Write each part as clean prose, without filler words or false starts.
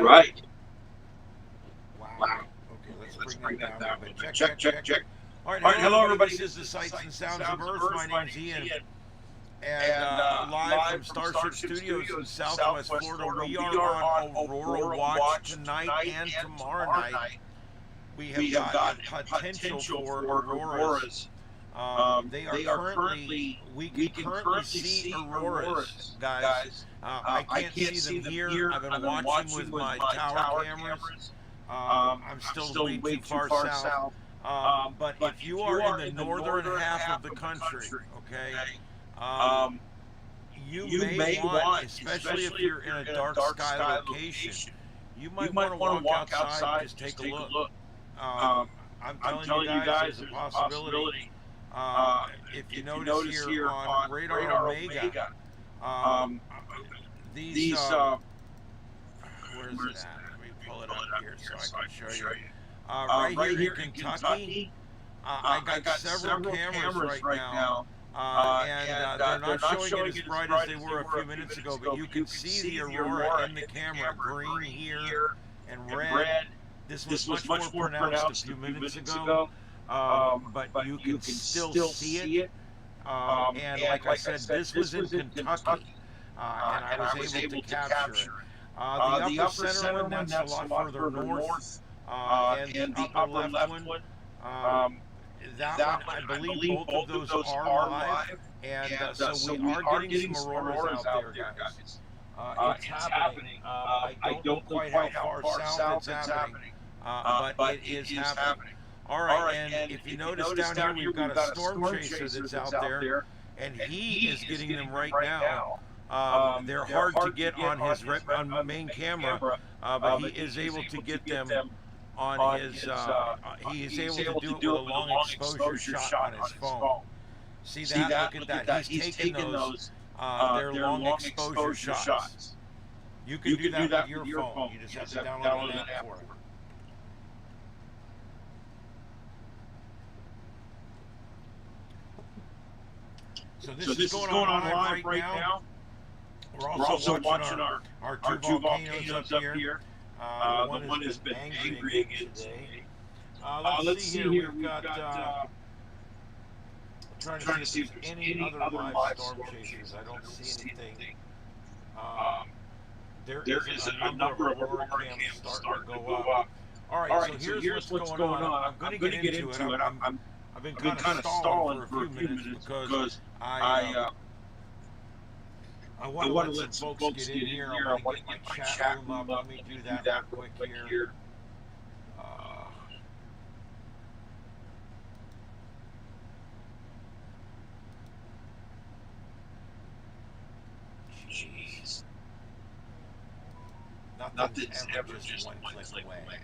right. Wow. Wow. Okay, let's Let's bring bring that that down down a a little little bit. bit. Check, Check, check, check, check. check. All right, All right, hello hello everybody. everybody. This is the This is the Sights and Sights and Sounds of Sounds of Earth. Earth. My My name's name's Ian, Ian, and and live from from Starship Starship Studios in Studios in Southwest Southwest Florida. Florida. We We are are on on Aurora Aurora Watch Watch tonight tonight and and tomorrow tomorrow night. night. We have We have got got a potential potential for for auroras. auroras. They are They are currently, currently, we can we can currently currently see see auroras, auroras, guys. guys. I I can't can't see them see them here. here. I've been I've been watching with watching with my my tower tower cameras. cameras. I'm I'm still still way too way too far far south. south. But But if you if are you in are the in the northern northern half of half the of the country, country, okay, okay, um, um, you you may may want, want, especially if especially if you're in you're a in a dark dark sky sky location, location, you you might want might to want to walk walk outside and outside just and take just a take a look. look. Um, Um, I'm I'm telling you telling you guys, guys, there's a there's a possibility. possibility. Um, Uh, if you if you notice notice here here on on Radar Radar Omega, Omega, um, um, these, these, where is where it is at? that? Let me Let me pull it pull up it up here so here I so can I show can show you. you. Right here Right in here in Kentucky, Kentucky, I I got got several several cameras cameras right right now, now, and they're they're not not showing it showing as it as bright as bright they as they were a were few a few minutes minutes ago, but ago. you But can you can see the see the aurora aurora in the in the camera, camera, green green here here and and red. red. This was This was much more much more pronounced a pronounced a few few minutes minutes ago, ago, but but you you can can still still see it. see it. And And like I like I said, said, this was this in was in Kentucky, Kentucky, and I and was I was able to able to capture it. capture it. The The upper upper center center one, one, that's a that's a lot lot further further north, north, and the and the upper upper left left one, one, um, um, that one, that one, I I believe believe both of both of those those are are live, live, and and so so we we are are getting getting some some auroras auroras out out there, there, guys. guys. It's It's happening. happening. I I don't know don't know quite how quite how far far south it's south it's happening, happening, but but it it is is happening. happening. All right, All right, and and if you if you notice notice down here, down here, we've got we've a got a storm storm chaser chaser that's that's out out there, there, and and he he is is getting them getting them right right now. now. They're They're hard to hard to get get on on his on the main main camera, camera, but he but he is is able to able to get get them them on on his. his. He is He's able to able do to it with do a it with a long long exposure exposure shot shot on his on his phone. phone. See See that? that? Look at Look at that. that. He's He's taking taken those. those. Their Their long long exposure exposure shots. shots. You can You do can do that with that your with your phone. phone. You just You have just to have to download download an an app app for it. for it. So So this is this is going going on on live live right right now. now. We're We're also also watching watching our our two two volcanoes up volcanoes up here. here. The The one has one has been been angry angry again again today. today. Let's Let's see see here. here. We've We've got got trying to see trying to if see there's if there's any any other other live live storm storm chasers. chasers. I I don't don't see see anything. anything. Um, Um, there there is is a a number of number of Aurora Aurora cams cams starting to starting to go go up. up. All right, All so right, so here's here's what's what's going going on. on. I'm going to I'm get going to get into it. into it. I've been I've been kind of kind of stalling for stalling a for few a few minutes minutes because because I I I I want to want let to some let some folks folks get get in in here. I here. want I to want get to my get my chat chat room room up. up. Let me Let do me do that real that real quick quick here. here. Uh, Jeez, nothing's Nothing's ever ever just just one one click click away. away.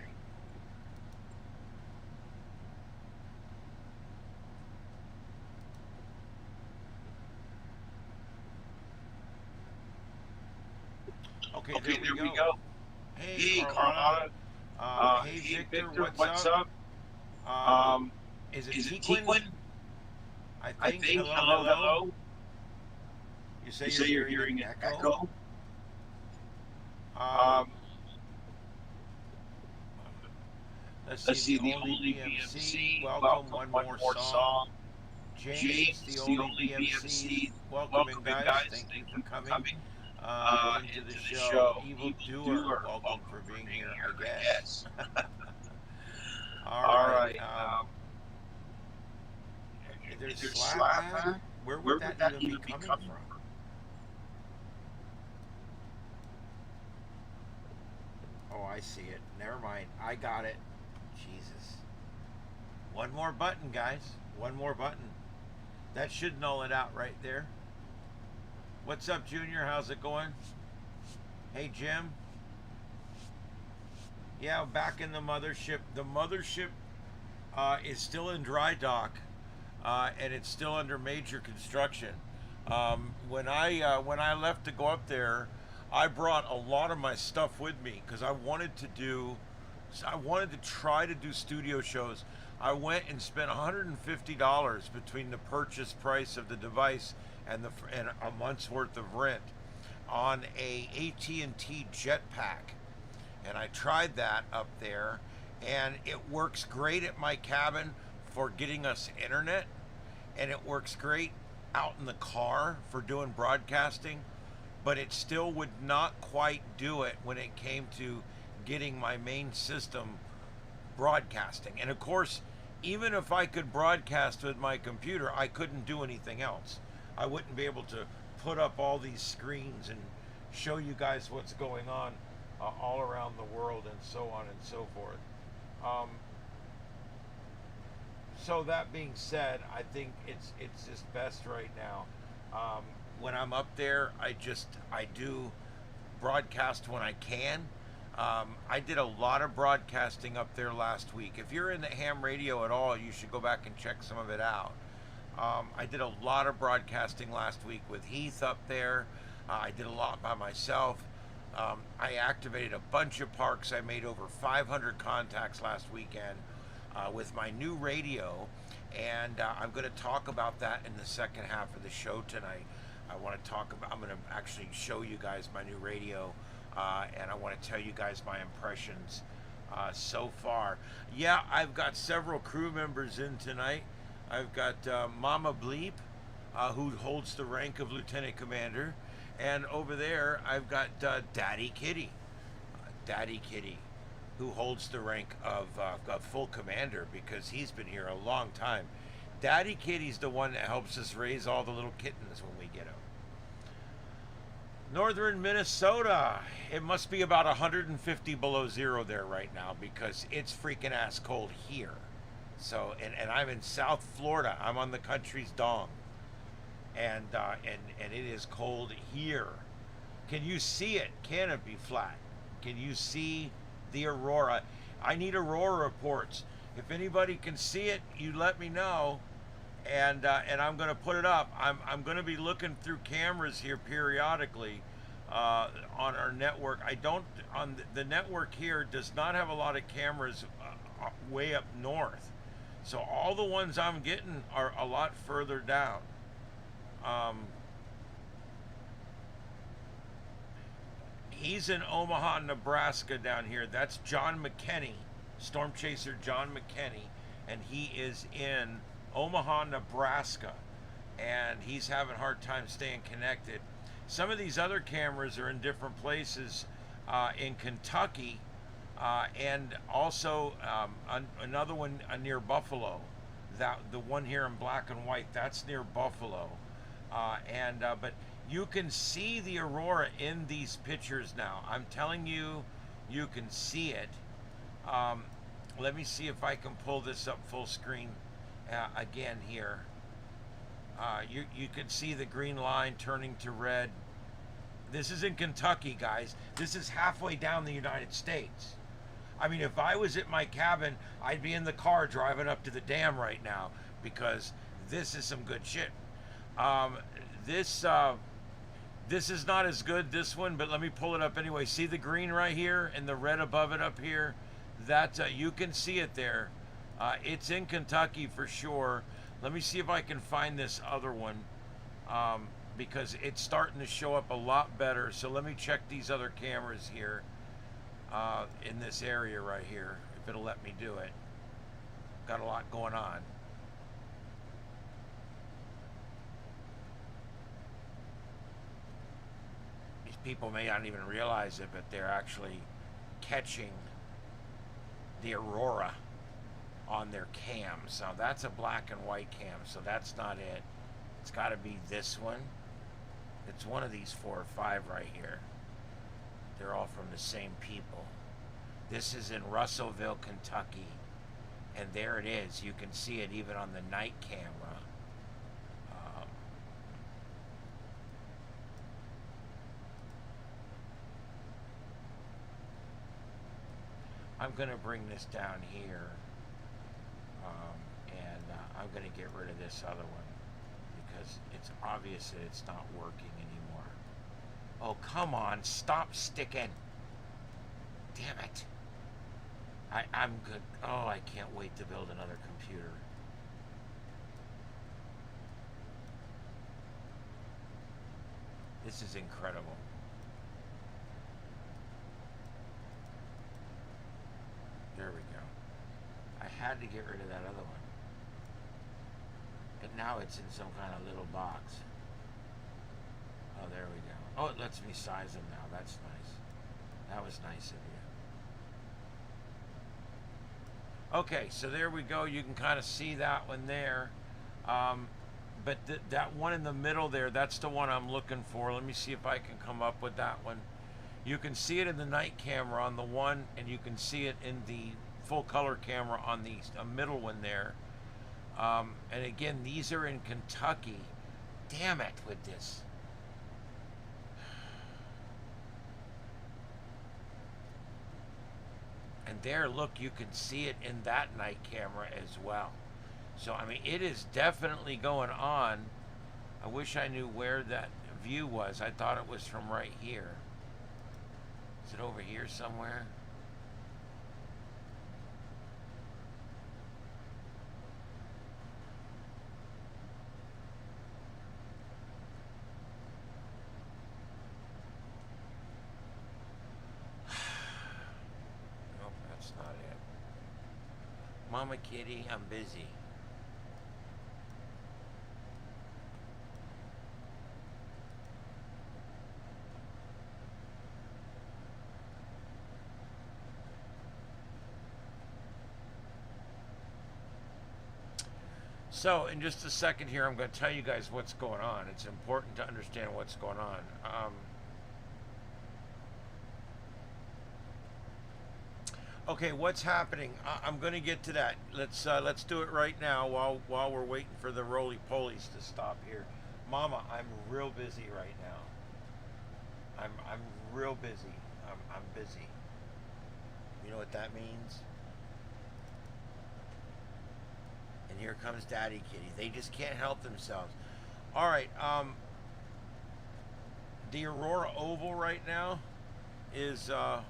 Okay, Okay, there we there we go. go. Hey, Hey, Carlotta. Carlotta. Hey, Hey, Victor, Victor, what's what's up? up? Um, Um, is it is it Tequin? Tequin? I I think. think. Hello, Hello, hello. hello. You say You you're say you're hearing an hearing an echo? echo? Um, Um, let's let's see. see. The The only only BMC. BMC. Welcome. Welcome. One One more more song. song. James, the James, the only only BMC. BMC. Welcome in, Welcome in, guys. guys. Thank you Thank for you for coming coming into the into the show. show. Evil Evil Doer, Doer. welcome Welcome for for being being here, I here, I guess. guess. All All right. right. There's There's slap slap mag. mag. Where would Where that would that even be even be coming coming from? from? Oh, I see it. Never mind. I got it. Jesus. One more button, guys. One more button. That should null it out right there. What's up, Junior? How's it going? Hey, Jim. Yeah, back in the mothership. The mothership is still in dry dock, and it's still under major construction. When I left to go up there, I brought a lot of my stuff with me because I wanted to try to do studio shows. I went and spent $150 between the purchase price of the device and a month's worth of rent on a AT&T jetpack. and I tried that up there, and it works great at my cabin for getting us internet, and it works great out in the car for doing broadcasting, but it still would not quite do it when it came to getting my main system broadcasting. And of course, even if I could broadcast with my computer, I couldn't do anything else. I wouldn't be able to put up all these screens and show you guys what's going on all around the world and so on and so forth. So that being said, I think it's just best right now. When I'm up there, I do broadcast when I can. I did a lot of broadcasting up there last week. If you're in the ham radio at all, you should go back and check some of it out. I did a lot of broadcasting last week with Heath up there. I did a lot by myself. I activated a bunch of parks. I made over 500 contacts last weekend with my new radio, and I'm going to talk about that in the second half of the show tonight. I'm going to actually show you guys my new radio, and I want to tell you guys my impressions so far. Yeah, I've got several crew members in tonight. I've got Mama Bleep, who holds the rank of Lieutenant Commander, and over there I've got Daddy Kitty, who holds the rank of full commander because he's been here a long time. Daddy Kitty's the one that helps us raise all the little kittens when we get them. Northern Minnesota, it must be about 150 below zero there right now because it's freaking ass cold here. So, and I'm in South Florida. I'm on the country's dong, and it is cold here. Can you see it? Can it be flat? Can you see the Aurora? I need Aurora reports. If anybody can see it, you let me know, and I'm going to put it up. I'm going to be looking through cameras here periodically on our network. The network here does not have a lot of cameras way up north. So all the ones I'm getting are a lot further down. He's in Omaha, Nebraska down here. That's John McKenney, Storm Chaser John McKenney, and he is in Omaha, Nebraska, and he's having a hard time staying connected. Some of these other cameras are in different places in Kentucky, and also another one near Buffalo. The one here in black and white, that's near Buffalo. But you can see the Aurora in these pictures now. I'm telling you, you can see it. Let me see if I can pull this up full screen again here. You can see the green line turning to red. This is in Kentucky, guys. This is halfway down the United States. I mean, if I was at my cabin, I'd be in the car driving up to the dam right now because this is some good shit. This is not as good, this one, but let me pull it up anyway. See the green right here and the red above it up here? That you can see it there. It's in Kentucky for sure. Let me see if I can find this other one because it's starting to show up a lot better. So let me check these other cameras here in this area right here, if it'll let me do it. Got a lot going on. These people may not even realize it, but they're actually catching the Aurora on their cams. Now that's a black and white cam, so that's not it. It's got to be this one. It's one of these 4 or 5 right here. They're all from the same people. This is in Russellville, Kentucky, and there it is. You can see it even on the night camera. I'm going to bring this down here, and I'm going to get rid of this other one because it's obvious that it's not working anymore. Oh, come on, stop sticking. Damn it. I'm good. Oh, I can't wait to build another computer. This is incredible. had to get rid of that other one. But now it's in some kind of little box. Oh, there we go. Oh, it lets me size them now. That's nice. That was nice of you. Okay, so there we go. You can kind of see that one there. But that one in the middle there, that's the one I'm looking for. Let me see if I can come up with that one. You can see it in the night camera on the one, and you can see it in the full color camera on the middle one there. And again, these are in Kentucky. Damn it with this. And there, look, you can see it in that night camera as well. So, I mean, it is definitely going on. I wish I knew where that view was. I thought it was from right here. Is it over here somewhere? Nope, that's not it. Mama Kitty, I'm busy. So, in just a second here, I'm going to tell you guys what's going on. It's important to understand what's going on. Okay, what's happening? I'm going to get to that. Let's do it right now while we're waiting for the roly-polies to stop here. Mama, I'm real busy right now. I'm real busy. I'm busy. You know what that means? And here comes Daddy Kitty. They just can't help themselves. All right. The Aurora oval right now is open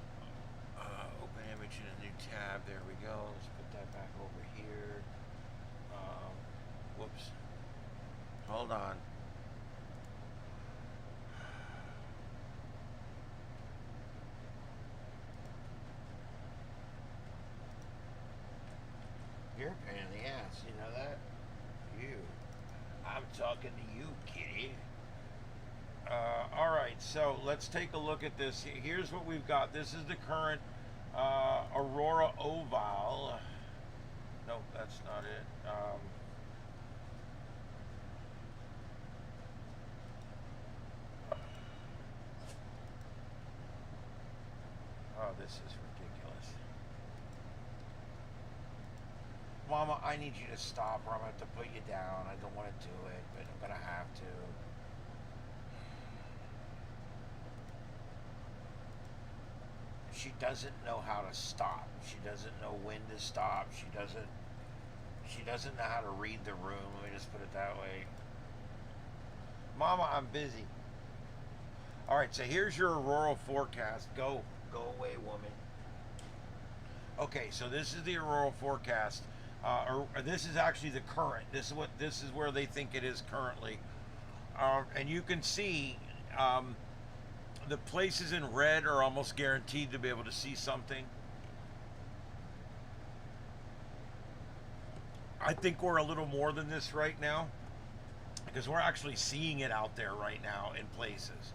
image in a new tab. There we go. Let's put that back over here. Whoops. Hold on. You're a pain in the ass, you know that? You. I'm talking to you, kitty. Alright, so let's take a look at this. Here's what we've got. This is the current Aurora oval. Nope, that's not it. Oh, this is ridiculous. Mama, I need you to stop or I'm going to have to put you down. I don't want to do it, but I'm going to have to. She doesn't know how to stop. She doesn't know when to stop. She doesn't know how to read the room. Let me just put it that way. Mama, I'm busy. All right, so here's your aurora forecast. Go away, woman. Okay, so this is the aurora forecast. Or this is actually the current. This is where they think it is currently, and you can see the places in red are almost guaranteed to be able to see something. I think we're a little more than this right now because we're actually seeing it out there right now in places,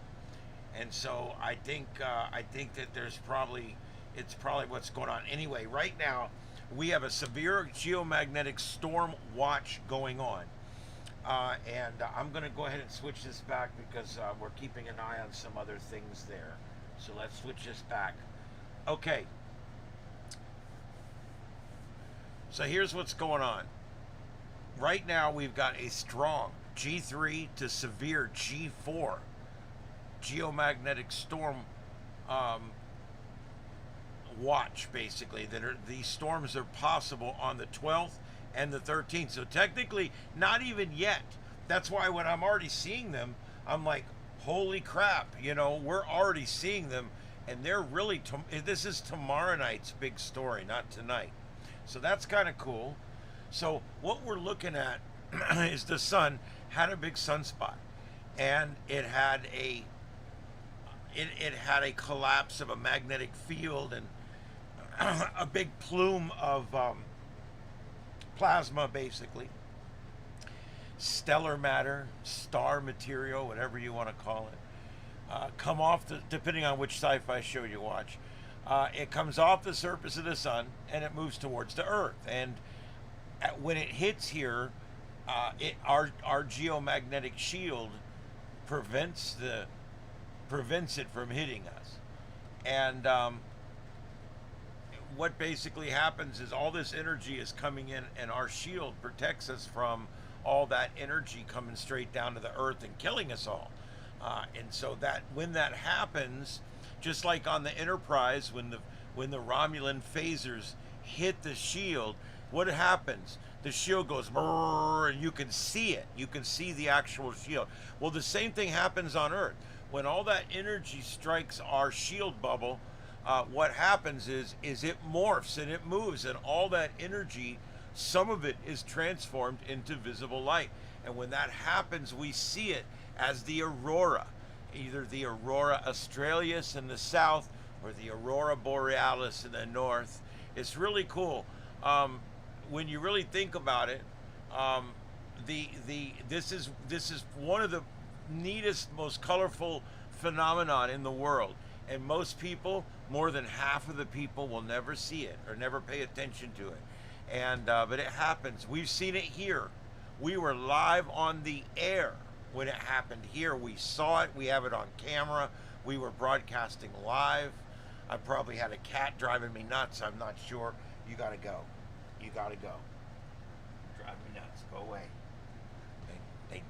and so I think that it's probably what's going on. Anyway, right now we have a severe geomagnetic storm watch going on. And I'm going to go ahead and switch this back because we're keeping an eye on some other things there. So let's switch this back. Okay. So here's what's going on. Right now we've got a strong G3 to severe G4 geomagnetic storm watch, basically, these storms are possible on the 12th and the 13th. So technically not even yet. That's why when I'm already seeing them, I'm like, holy crap, you know, we're already seeing them, and they're really this is tomorrow night's big story, not tonight. So that's kind of cool. So what we're looking at is the sun had a big sunspot, and it had a collapse of a magnetic field and a big plume of plasma basically, stellar matter, star material, whatever you want to call it, come off the, depending on which sci-fi show you watch, it comes off the surface of the sun and it moves towards the Earth. And when it hits here, our geomagnetic shield prevents it from hitting us. And what basically happens is all this energy is coming in, and our shield protects us from all that energy coming straight down to the Earth and killing us all. And so that when that happens, just like on the Enterprise, when the Romulan phasers hit the shield, what happens? The shield goes brrr, and you can see it. You can see the actual shield. Well, the same thing happens on Earth. When all that energy strikes our shield bubble, what happens is it morphs and it moves, and all that energy, some of it is transformed into visible light. And when that happens, we see it as the aurora, either the aurora australis in the south or the aurora borealis in the north. It's really cool. When you really think about it, this is one of the neatest, most colorful phenomenon in the world, and most people, more than half of the people, will never see it or never pay attention to it. And but it happens. We've seen it here. We were live on the air when it happened here. We saw it. We have it on camera. We were broadcasting live. I probably had a cat driving me nuts. I'm not sure. You gotta go. You gotta go. Drive me nuts. Go away. They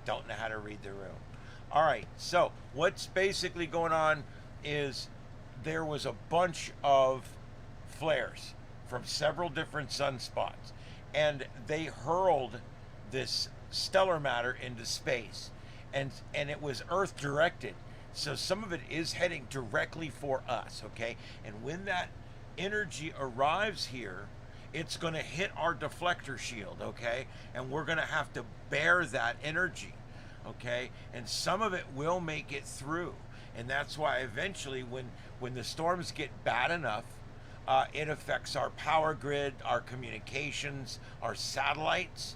don't know how to read the room. All right. So what's basically going on is there was a bunch of flares from several different sunspots, and they hurled this stellar matter into space, and it was Earth directed. So some of it is heading directly for us, okay? And when that energy arrives here, it's going to hit our deflector shield, okay? And we're going to have to bear that energy, okay? And some of it will make it through. And that's why eventually when the storms get bad enough, it affects our power grid, our communications, our satellites.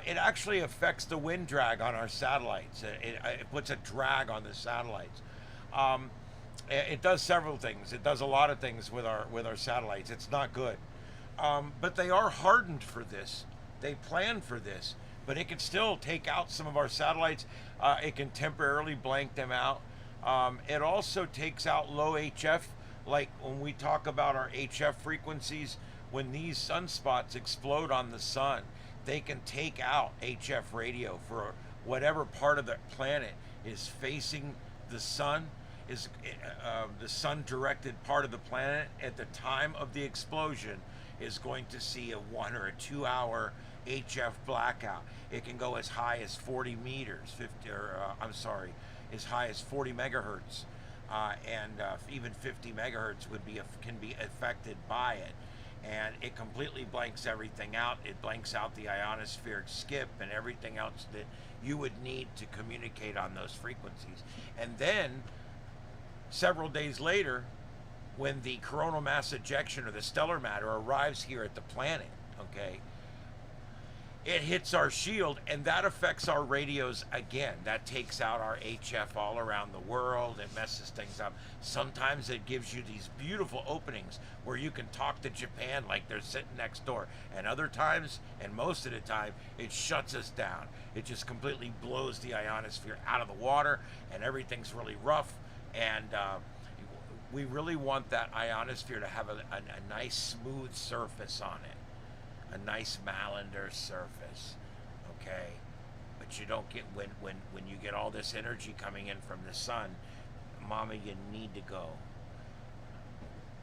It actually affects the wind drag on our satellites. It puts a drag on the satellites. It does several things. It does a lot of things with our satellites. It's not good. But they are hardened for this. They plan for this. But it can still take out some of our satellites. It can temporarily blank them out. It also takes out low HF. Like when we talk about our HF frequencies, when these sunspots explode on the sun, they can take out HF radio for whatever part of the planet is facing the sun, is the sun directed part of the planet at the time of the explosion is going to see a 1 or a 2 hour HF blackout. It can go as high as 40 meters, as high as 40 megahertz. And even 50 megahertz can be affected by it, and it completely blanks everything out. It blanks out the ionospheric skip and everything else that you would need to communicate on those frequencies. And then several days later, when the coronal mass ejection or the stellar matter arrives here at the planet, okay, it hits our shield, and that affects our radios again. That takes out our HF all around the world. It messes things up. Sometimes it gives you these beautiful openings where you can talk to Japan like they're sitting next door. And other times, and most of the time, it shuts us down. It just completely blows the ionosphere out of the water, and everything's really rough. And we really want that ionosphere to have a nice smooth surface on it. A nice Malander surface, okay? But you don't get, when you get all this energy coming in from the sun, mama, you need to go.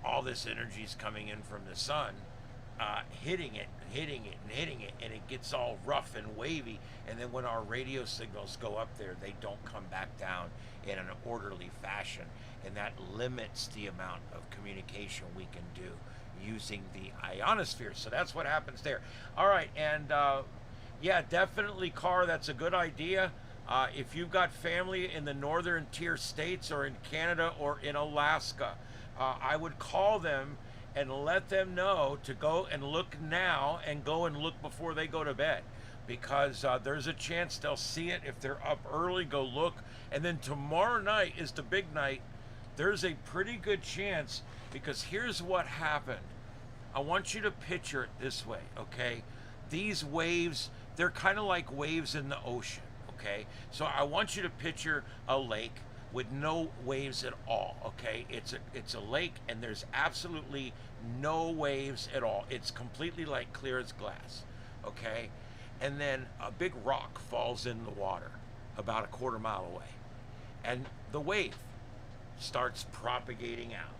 All this energy is coming in from the sun, hitting it, and it gets all rough and wavy, and then when our radio signals go up there, they don't come back down in an orderly fashion, and that limits the amount of communication we can do using the ionosphere. So that's what happens there. All right, and yeah, definitely, Carr, that's a good idea. If you've got family in the northern tier states or in Canada or in Alaska, I would call them and let them know to go and look now and go and look before they go to bed, because there's a chance they'll see it if they're up early. Go look, and then tomorrow night is the big night. There's a pretty good chance, because here's what happened. I want you to picture it this way, okay? These waves, they're kind of like waves in the ocean, okay? So I want you to picture a lake with no waves at all, okay? It's a lake, and there's absolutely no waves at all. It's completely like clear as glass, okay? And then a big rock falls in the water about a quarter mile away, and the wave starts propagating out,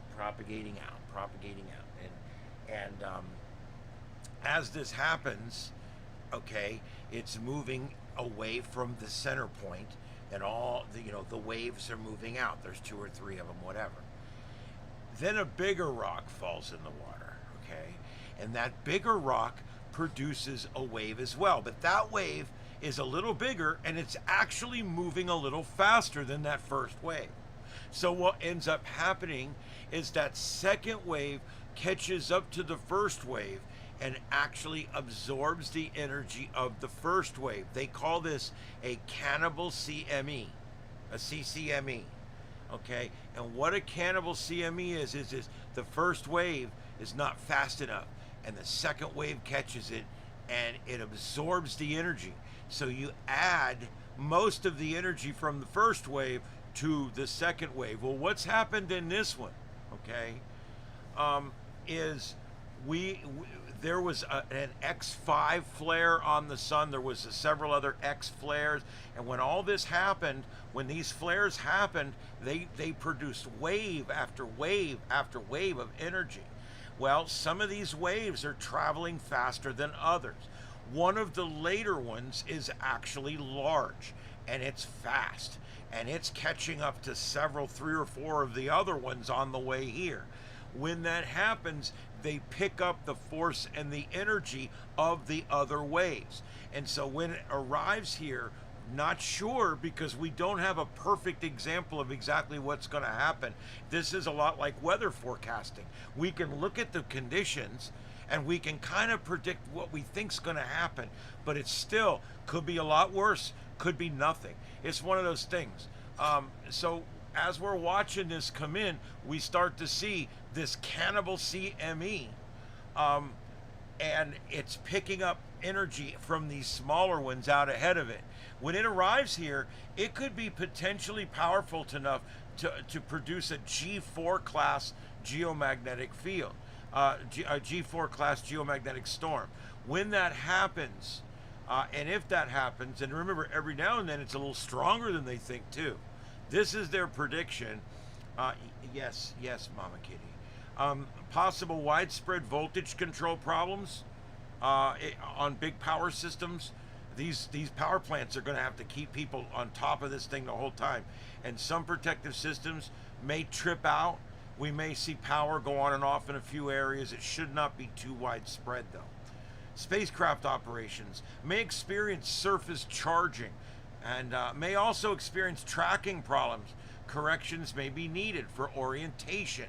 and as this happens, okay, it's moving away from the center point, and all the, the waves are moving out. There's 2 or 3 of them, whatever. Then a bigger rock falls in the water, okay, and that bigger rock produces a wave as well, but that wave is a little bigger, and it's actually moving a little faster than that first wave. So what ends up happening is that second wave catches up to the first wave and actually absorbs the energy of the first wave. They call this a cannibal CME, a CCME, okay? And what a cannibal CME is the first wave is not fast enough, and the second wave catches it, and it absorbs the energy. So you add most of the energy from the first wave to the second wave. Well, what's happened in this one, okay, is there was an X5 flare on the sun. There was several other X flares, and when all this happened, when these flares happened, they produced wave after wave after wave of energy. Well, some of these waves are traveling faster than others. One of the later ones is actually large, and it's fast, and it's catching up to 3 or 4 of the other ones on the way here. When that happens, they pick up the force and the energy of the other waves. And so when it arrives here, not sure, because we don't have a perfect example of exactly what's going to happen. This is a lot like weather forecasting. We can look at the conditions and we can kind of predict what we think's going to happen, but it still could be a lot worse, could be nothing. It's one of those things. So as we're watching this come in, we start to see this cannibal CME, and it's picking up energy from these smaller ones out ahead of it. When it arrives here, it could be potentially powerful enough to produce a G4 class geomagnetic field, a G4 class geomagnetic storm. When that happens, and if that happens, and remember, every now and then it's a little stronger than they think too. This is their prediction. Yes, Mama Kitty. Possible widespread voltage control problems on big power systems. These power plants are going to have to keep people on top of this thing the whole time. And some protective systems may trip out. We may see power go on and off in a few areas. It should not be too widespread, though. Spacecraft operations may experience surface charging, and may also experience tracking problems. Corrections may be needed for orientation.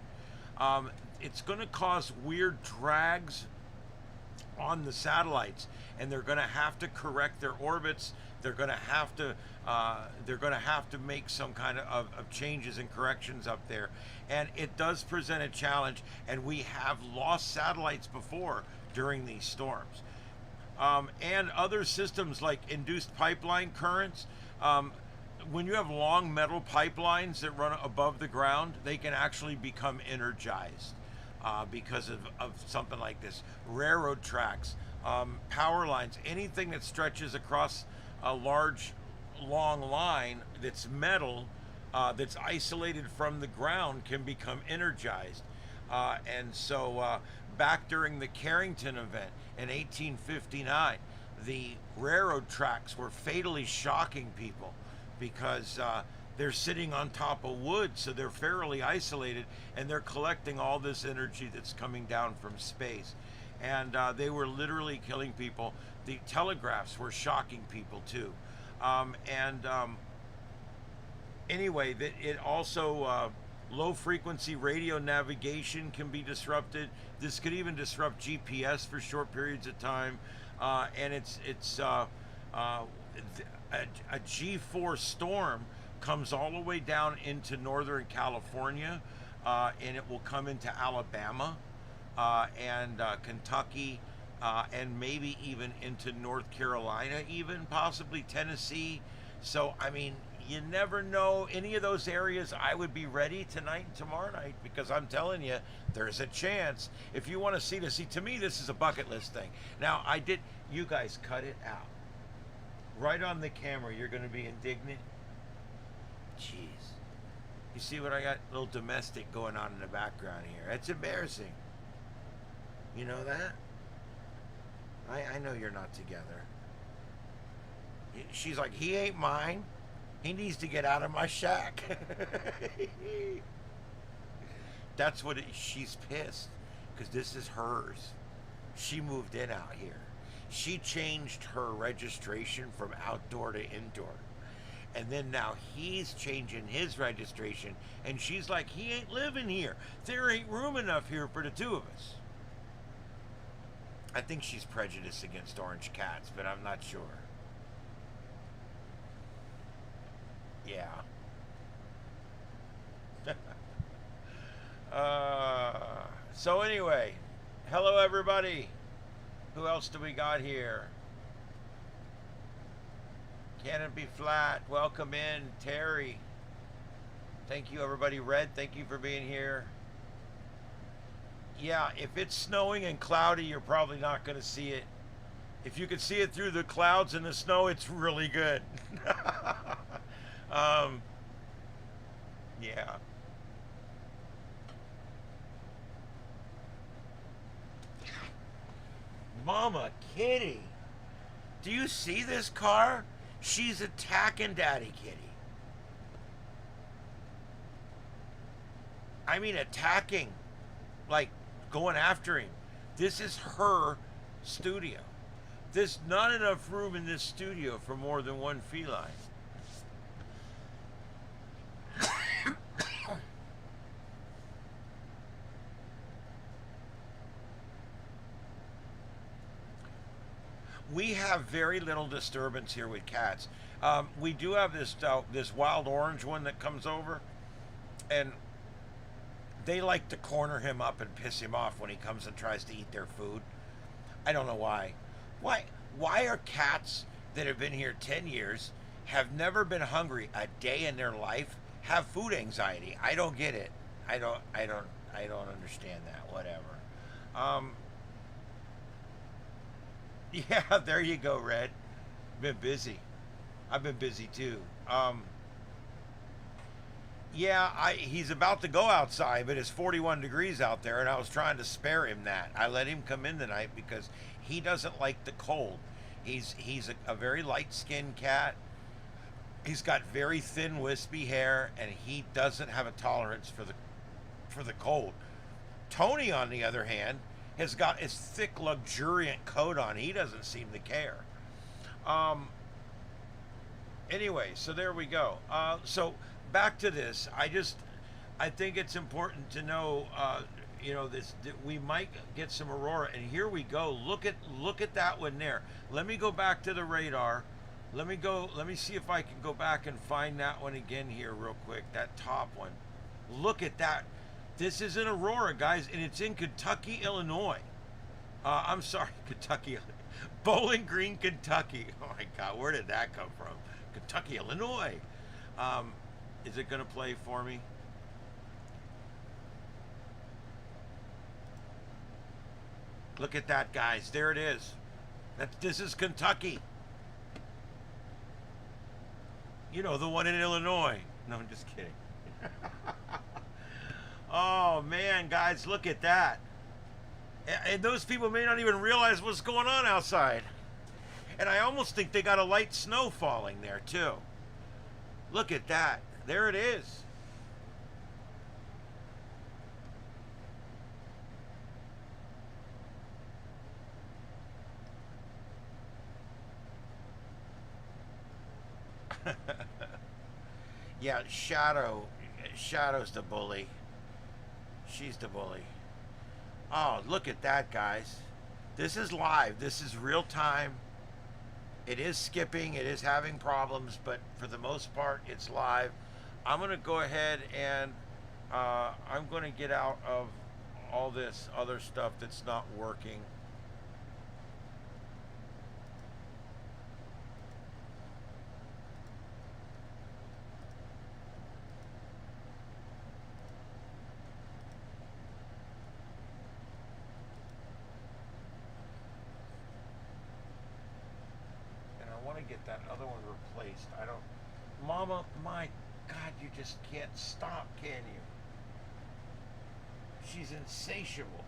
It's going to cause weird drags on the satellites, and they're going to have to correct their orbits. They're going to have to make some kind of changes and corrections up there, and it does present a challenge. And we have lost satellites before during these storms. And other systems like induced pipeline currents. When you have long metal pipelines that run above the ground, they can actually become energized because of something like this. Railroad tracks, power lines, anything that stretches across a large, long line that's metal, that's isolated from the ground, can become energized. And so back during the Carrington event in 1859, the railroad tracks were fatally shocking people because they're sitting on top of wood, so they're fairly isolated, and they're collecting all this energy that's coming down from space. And they were literally killing people. The telegraphs were shocking people too. Anyway, it also Low frequency radio navigation can be disrupted. This could even disrupt GPS for short periods of time. And a G4 storm comes all the way down into northern California, and it will come into Alabama and Kentucky, and maybe even into North Carolina, even possibly Tennessee. So, I mean, you never know. Any of those areas, I would be ready tonight and tomorrow night, because I'm telling you, there's a chance. If you want to see this, to me, this is a bucket list thing. Now, you guys cut it out. Right on the camera, you're going to be indignant. Jeez. You see what I got? A little domestic going on in the background here. That's embarrassing. You know that? I know you're not together. She's like, he ain't mine. He needs to get out of my shack. That's what she's pissed, because this is hers. She moved in out here. She changed her registration from outdoor to indoor. And then now he's changing his registration, and she's like, he ain't living here. There ain't room enough here for the two of us. I think she's prejudiced against orange cats, but I'm not sure. Yeah. So anyway, hello everybody. Who else do we got here? Can it be flat? Welcome in, Terry. Thank you everybody. Red, thank you for being here. Yeah, if it's snowing and cloudy, you're probably not going to see it. If you can see it through the clouds and the snow, it's really good. Yeah. Mama Kitty. Do you see this car? She's attacking Daddy Kitty. I mean, attacking. Like, going after him. This is her studio. There's not enough room in this studio for more than one feline. We have very little disturbance here with cats. We do have this wild orange one that comes over, and they like to corner him up and piss him off when he comes and tries to eat their food. I don't know why. Why are cats that have been here 10 years, have never been hungry a day in their life, have food anxiety? I don't get it. I don't understand that. Whatever. Yeah, there you go, Red. Been busy. I've been busy too. Yeah, he's about to go outside, but it's 41 degrees out there, and I was trying to spare him that. I let him come in tonight because he doesn't like the cold. He's a very light-skinned cat. He's got very thin, wispy hair, and he doesn't have a tolerance for the cold. Tony, on the other hand, has got his thick, luxuriant coat on. He doesn't seem to care. Anyway, so there we go. So back to this. I think it's important to know, that we might get some aurora. And here we go. Look at that one there. Let me go back to the radar. Let me see if I can go back and find that one again here real quick. That top one. Look at that. This is an aurora, guys, and it's in Kentucky, Illinois. I'm sorry, Kentucky. Bowling Green, Kentucky. Oh my God, where did that come from? Kentucky, Illinois. Is it going to play for me? Look at that, guys. There it is. This is Kentucky. You know, the one in Illinois. No, I'm just kidding. Oh, man, guys, look at that. And those people may not even realize what's going on outside. And I almost think they got a light snow falling there, too. Look at that. There it is. Yeah, shadow Shadow's the bully. She's the bully. Oh, look at that, guys. This is live. This is real time. It is skipping. It is having problems, but for the most part, it's live. I'm going to go ahead and I'm going to get out of all this other stuff that's not working. Get that other one replaced. I don't, Mama, my God, you just can't stop, can you? She's insatiable.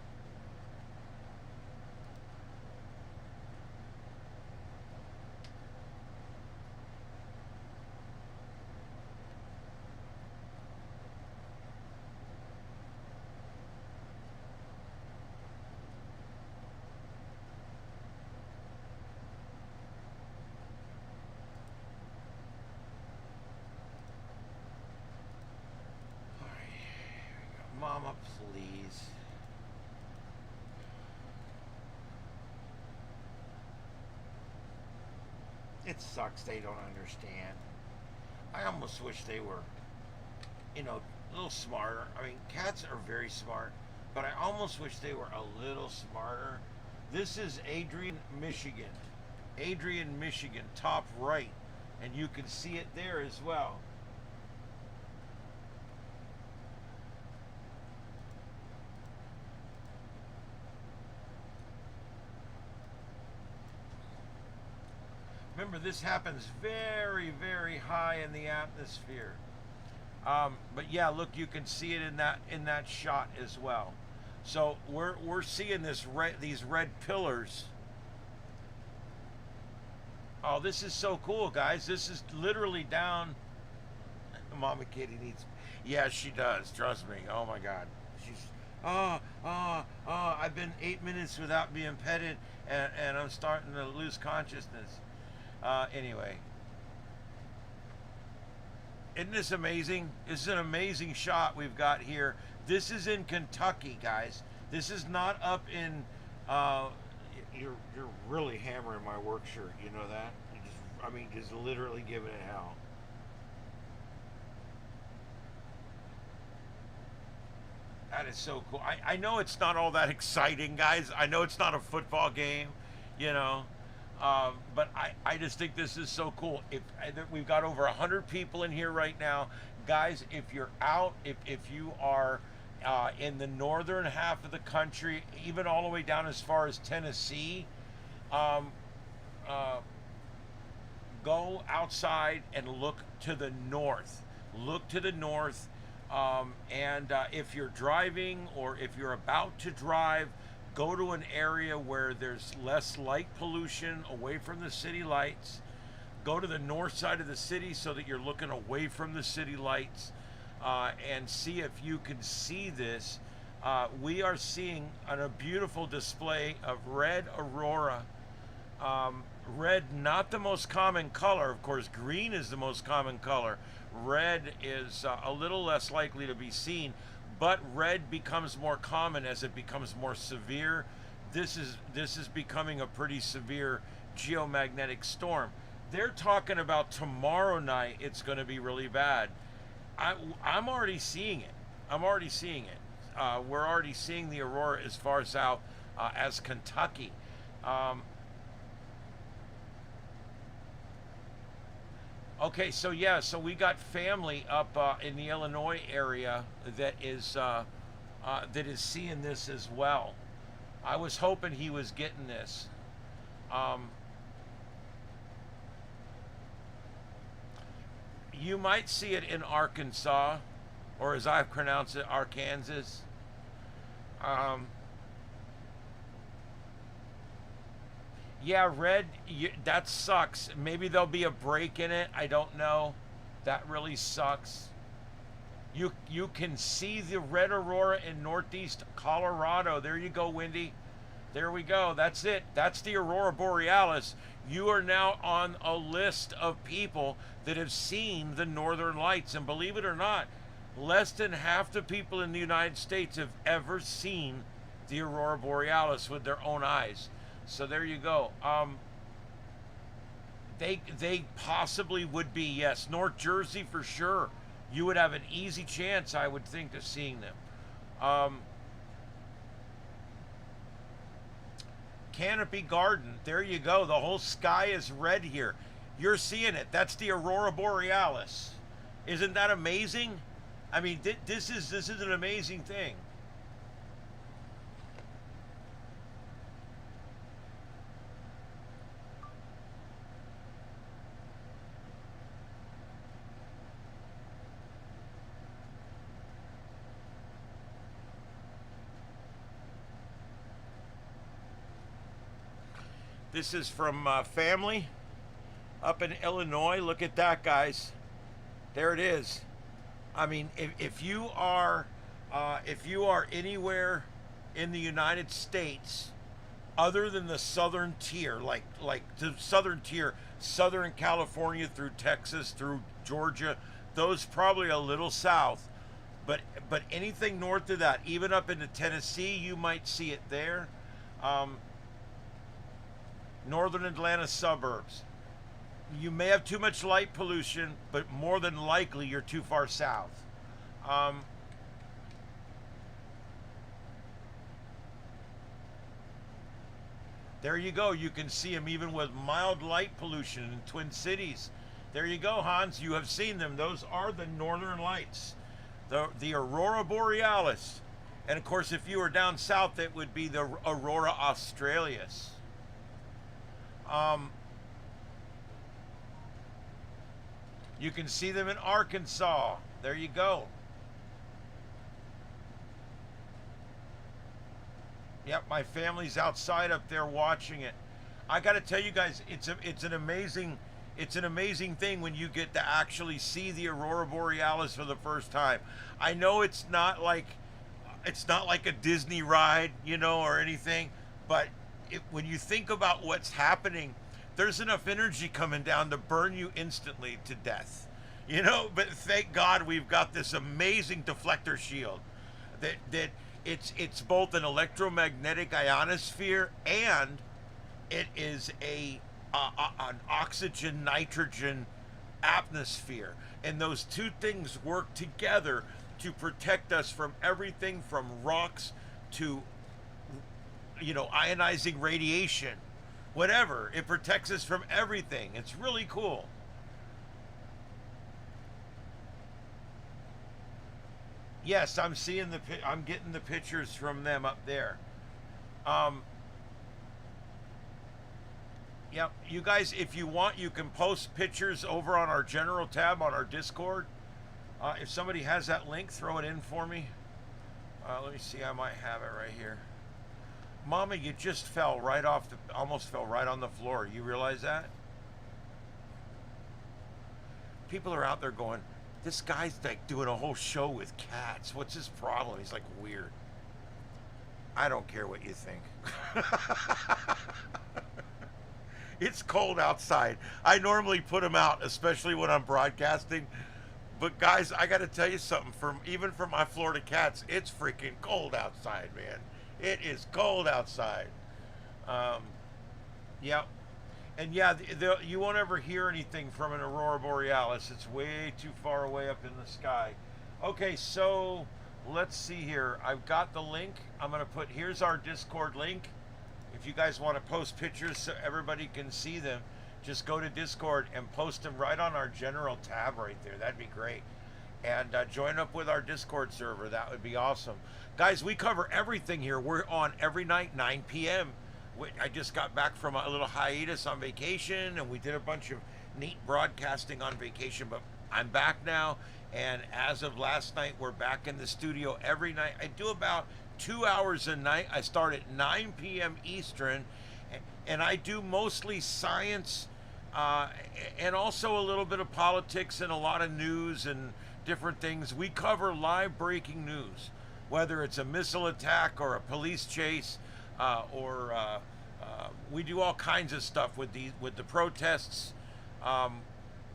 Mama, please. It sucks they don't understand. I almost wish they were, you know, a little smarter. I mean, cats are very smart, but I almost wish they were a little smarter. This is Adrian, Michigan. Adrian, Michigan, top right. And you can see it there as well. Remember, this happens very, very high in the atmosphere. But yeah, look, you can see it in that shot as well. So we're seeing these red pillars. Oh, this is so cool, guys. This is literally down. Mama Kitty needs. Yeah, she does. Trust me. Oh my God. She's. I've been 8 minutes without being petted, and I'm starting to lose consciousness. Anyway, isn't this amazing? This is an amazing shot we've got here. This is in Kentucky, guys. This is not up in. You're really hammering my work shirt. You know that? Just literally giving it hell. That is so cool. I know it's not all that exciting, guys. I know it's not a football game, you know. But I just think this is so cool. We've got over 100 people in here right now. Guys, if you're out, if you are in the northern half of the country, even all the way down as far as Tennessee, go outside and look to the north. Look to the north. And if you're driving or if you're about to drive, go to an area where there's less light pollution, away from the city lights. Go to the north side of the city so that you're looking away from the city lights, and see if you can see this. We are seeing a beautiful display of red aurora. Red, not the most common color. Of course, green is the most common color. Red is a little less likely to be seen. But red becomes more common as it becomes more severe. This is becoming a pretty severe geomagnetic storm. They're talking about tomorrow night it's going to be really bad. I'm already seeing it. I'm already seeing it. We're already seeing the aurora as far south as Kentucky. Okay, so yeah, so we got family up in the Illinois area that is seeing this as well. I was hoping he was getting this. You might see it in Arkansas, or as I pronounce it, Arkansas. Yeah, red, that sucks. Maybe there'll be a break in it. I don't know. That really sucks. You can see the red aurora in northeast Colorado. There you go, Wendy. There we go. That's it. That's the aurora borealis. You are now on a list of people that have seen the northern lights. And believe it or not, Less than half the people in the United States have ever seen the aurora borealis with their own eyes. So there you go. They possibly would be, yes. North Jersey for sure. You would have an easy chance, I would think, of seeing them. Canopy Garden. There you go. The whole sky is red here. You're seeing it. That's the aurora borealis. Isn't that amazing? I mean, this is an amazing thing. This is from family up in Illinois. Look at that, guys. There it is. I mean, if you are anywhere in the United States other than the southern tier, like the southern tier, Southern California through Texas through Georgia, those probably a little south, but anything north of that, even up into Tennessee, you might see it there. Northern Atlanta suburbs. You may have too much light pollution, but more than likely you're too far south. There you go. You can see them even with mild light pollution in Twin Cities. There you go, Hans. You have seen them. Those are the northern lights, the aurora borealis. And of course, if you were down south, it would be the aurora australis. You can see them in Arkansas. There you go. Yep, my family's outside up there watching it. I got to tell you guys, it's an amazing thing when you get to actually see the aurora borealis for the first time. I know it's not like a Disney ride, you know, or anything, but when you think about what's happening, there's enough energy coming down to burn you instantly to death, you know. But thank God we've got this amazing deflector shield that it's both an electromagnetic ionosphere and it is an oxygen nitrogen atmosphere, and those two things work together to protect us from everything from rocks to, you know, ionizing radiation, whatever. It protects us from everything. It's really cool. Yes, I'm seeing I'm getting the pictures from them up there. Um, yep, you guys, if you want, you can post pictures over on our general tab on our Discord. If somebody has that link, throw it in for me. Let me see. I might have it right here. Mama, you just fell right off almost fell right on the floor. You realize that? People are out there going, this guy's like doing a whole show with cats. What's his problem? He's like weird. I don't care what you think. It's cold outside. I normally put them out, especially when I'm broadcasting. But guys, I got to tell you something. Even for my Florida cats, it's freaking cold outside, man. It is cold outside. Yep. And yeah, you won't ever hear anything from an aurora borealis. It's way too far away up in the sky. Okay, so let's see here. I've got the link. I'm going to here's our Discord link. If you guys want to post pictures so everybody can see them, just go to Discord and post them right on our general tab right there. That'd be great. And join up with our Discord server. That would be awesome. Guys, we cover everything here. We're on every night, 9 p.m. I just got back from a little hiatus on vacation, and we did a bunch of neat broadcasting on vacation, but I'm back now, and as of last night, we're back in the studio every night. I do about 2 hours a night. I start at 9 p.m. Eastern, and I do mostly science, and also a little bit of politics and a lot of news and different things. We cover live breaking news, whether it's a missile attack or a police chase, or we do all kinds of stuff with the protests.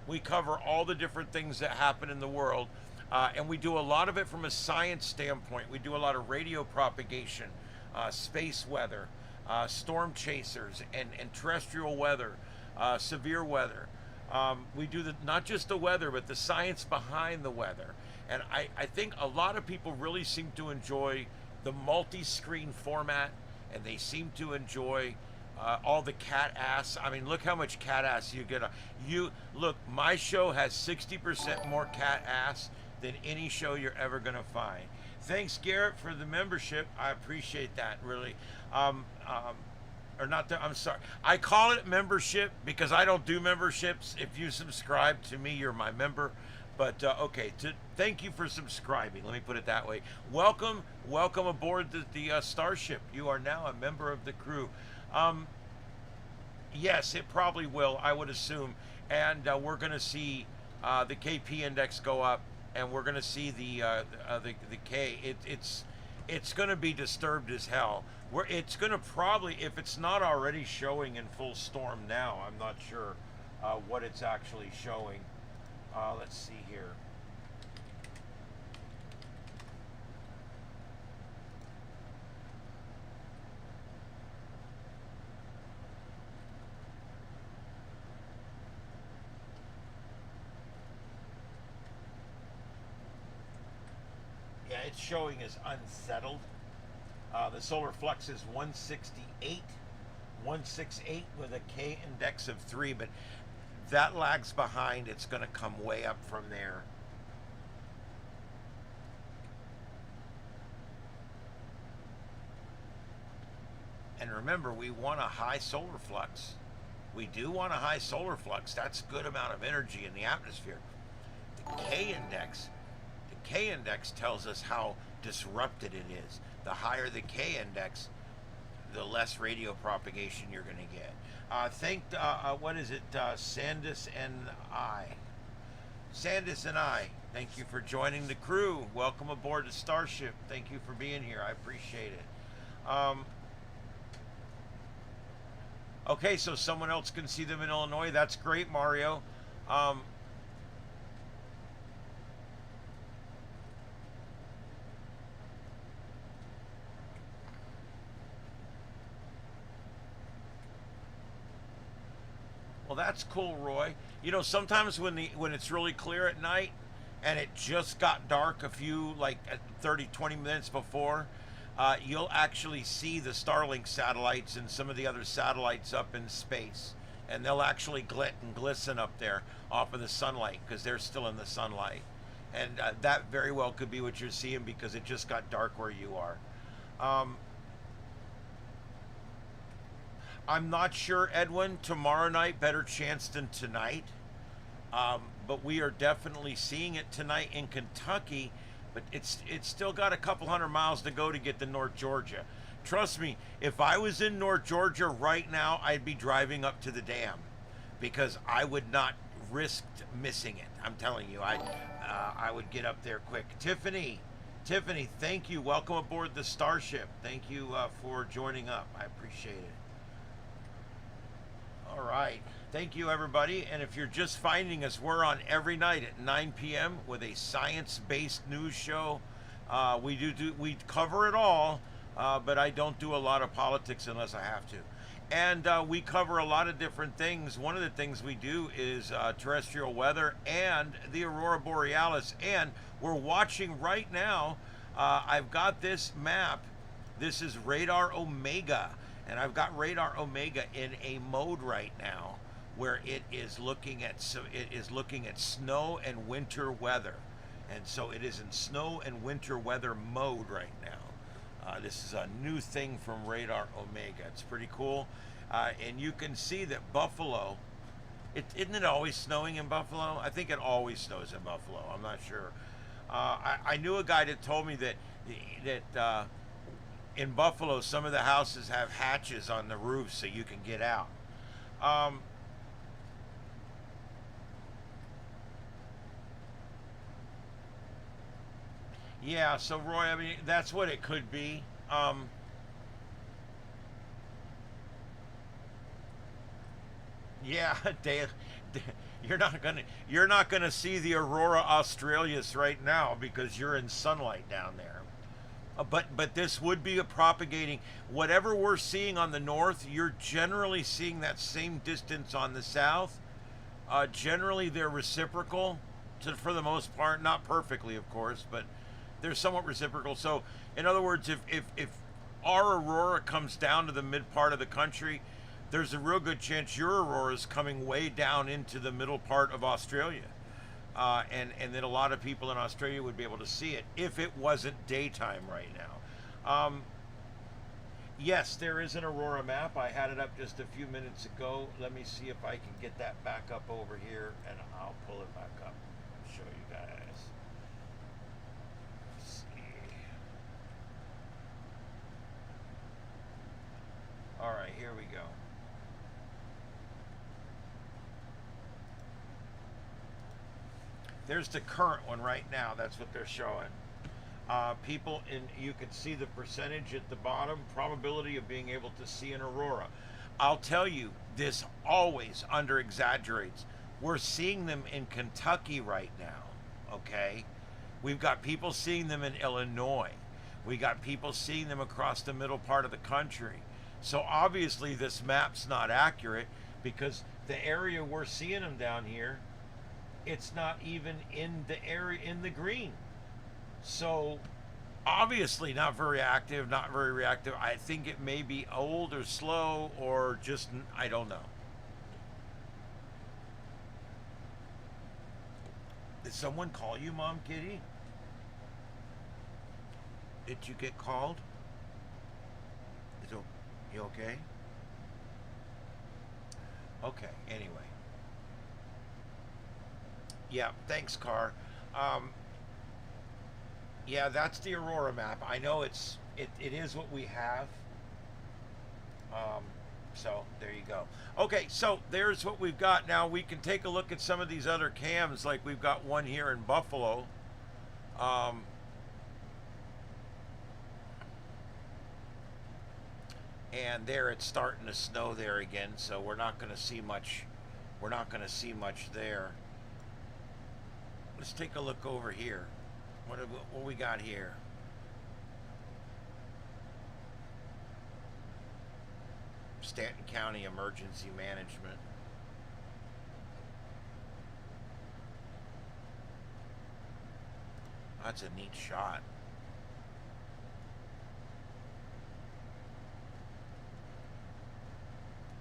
We cover all the different things that happen in the world. And we do a lot of it from a science standpoint. We do a lot of radio propagation, space weather, storm chasers, and terrestrial weather, severe weather. We do not just the weather, but the science behind the weather. And I think a lot of people really seem to enjoy the multi-screen format, and they seem to enjoy all the cat ass. I mean, look how much cat ass you get. You look, my show has 60% more cat ass than any show you're ever gonna find. Thanks, Garrett, for the membership. I appreciate that, really. Or not I'm sorry. I call it membership because I don't do memberships. If you subscribe to me, you're my member. But okay, thank you for subscribing. Let me put it that way. Welcome aboard the Starship. You are now a member of the crew. Yes, it probably will, I would assume. And we're going to see the KP index go up, and we're going to see the K. It's going to be disturbed as hell. It's going to probably, if it's not already showing in full storm now, I'm not sure what it's actually showing. Let's see here. Yeah, it's showing as unsettled. The solar flux is 168 with a K index of 3, but that lags behind. It's going to come way up from there. And remember, we want a high solar flux. We do want a high solar flux. That's a good amount of energy in the atmosphere. The K index tells us how disrupted it is. The higher the K index, the less radio propagation you're going to get. What is it? Sandus and I. Thank you for joining the crew. Welcome aboard the Starship. Thank you for being here. I appreciate it. Okay, so someone else can see them in Illinois. That's great, Mario. Well, that's cool, Roy. You know, sometimes when it's really clear at night and it just got dark a few, like 30, 20 minutes before, you'll actually see the Starlink satellites and some of the other satellites up in space. And they'll actually glit and glisten up there off of the sunlight because they're still in the sunlight. And that very well could be what you're seeing because it just got dark where you are. I'm not sure, Edwin. Tomorrow night, better chance than tonight. But we are definitely seeing it tonight in Kentucky. But it's still got a couple hundred miles to go to get to North Georgia. Trust me, if I was in North Georgia right now, I'd be driving up to the dam because I would not risk missing it. I'm telling you, I would get up there quick. Tiffany, thank you. Welcome aboard the Starship. Thank you for joining up. I appreciate it. All right. Thank you, everybody. And if you're just finding us, we're on every night at 9 p.m. with a science-based news show. We cover it all, but I don't do a lot of politics unless I have to. And we cover a lot of different things. One of the things we do is terrestrial weather and the Aurora Borealis. And we're watching right now. I've got this map. This is Radar Omega. And I've got Radar Omega in a mode right now where it is looking at snow and winter weather. And so it is in snow and winter weather mode right now. This is a new thing from Radar Omega. It's pretty cool. And you can see that Buffalo, isn't it always snowing in Buffalo? I think it always snows in Buffalo. I'm not sure. I knew a guy that told me that in Buffalo, some of the houses have hatches on the roof so you can get out. Yeah, so Roy, I mean, that's what it could be. Yeah, you're not gonna see the aurora australis right now because you're in sunlight down there. But this would be a propagating whatever we're seeing on the north. You're generally seeing that same distance on the south. Generally, they're reciprocal, for the most part, not perfectly, of course, but they're somewhat reciprocal. So, in other words, if our aurora comes down to the mid part of the country, there's a real good chance your aurora is coming way down into the middle part of Australia. And that a lot of people in Australia would be able to see it if it wasn't daytime right now. Yes, there is an aurora map. I had it up just a few minutes ago. Let me see if I can get that back up over here, and I'll pull it back up and show you guys. Let's see. All right, here we go. There's the current one right now. That's what they're showing. People you can see the percentage at the bottom, probability of being able to see an aurora. I'll tell you, this always under exaggerates. We're seeing them in Kentucky right now, okay? We've got people seeing them in Illinois. We got people seeing them across the middle part of the country. So obviously this map's not accurate because the area we're seeing them down here, it's not even in the area in the green. So obviously not very active, not very reactive. I think it may be old or slow or just, I don't know. Did someone call you, Mom Kitty? Did you get called? You okay? Okay, anyway. Yeah, thanks, Car. Yeah, that's the aurora map. I know it is what we have. So there you go. Okay, so there's what we've got. Now we can take a look at some of these other cams, like we've got one here in Buffalo. And there it's starting to snow there again, so we're not going to see much. We're not going to see much there. Let's take a look over here. What we got here? Stanton County Emergency Management. That's a neat shot.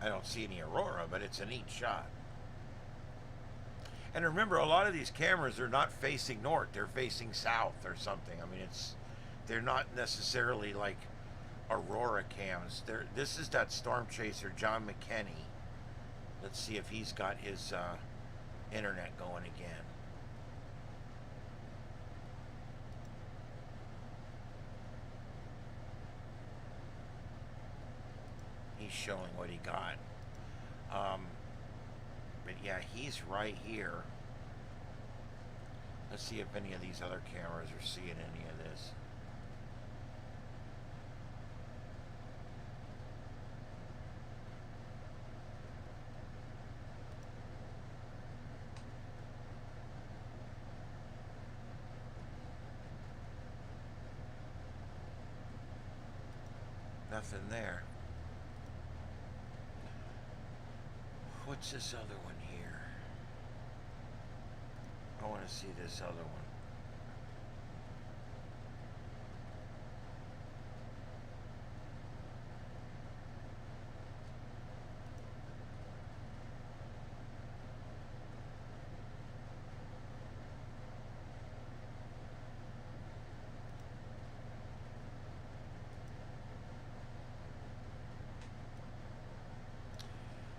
I don't see any aurora, but it's a neat shot. And remember, a lot of these cameras are not facing north; they're facing south or something. I mean, they're not necessarily like aurora cams. This is that storm chaser, John McKenney. Let's see if he's got his internet going again. He's showing what he got. But yeah, he's right here. Let's see if any of these other cameras are seeing any of this. Nothing there. What's this other one here? I want to see this other one.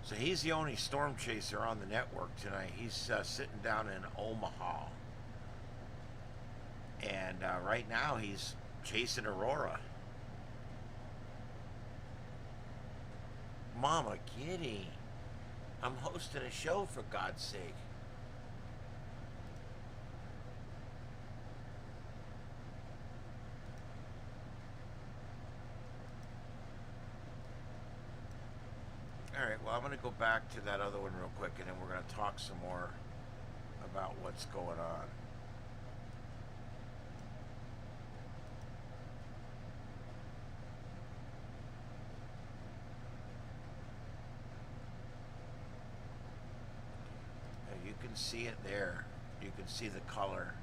So he's the only storm chaser on the network tonight. He's sitting down in Omaha. And right now he's chasing Aurora. Mama Kitty, I'm hosting a show, for God's sake. All right, well, I'm going to go back to that other one real quick, and then we're going to talk some more about what's going on. Now, you can see it there. You can see the color.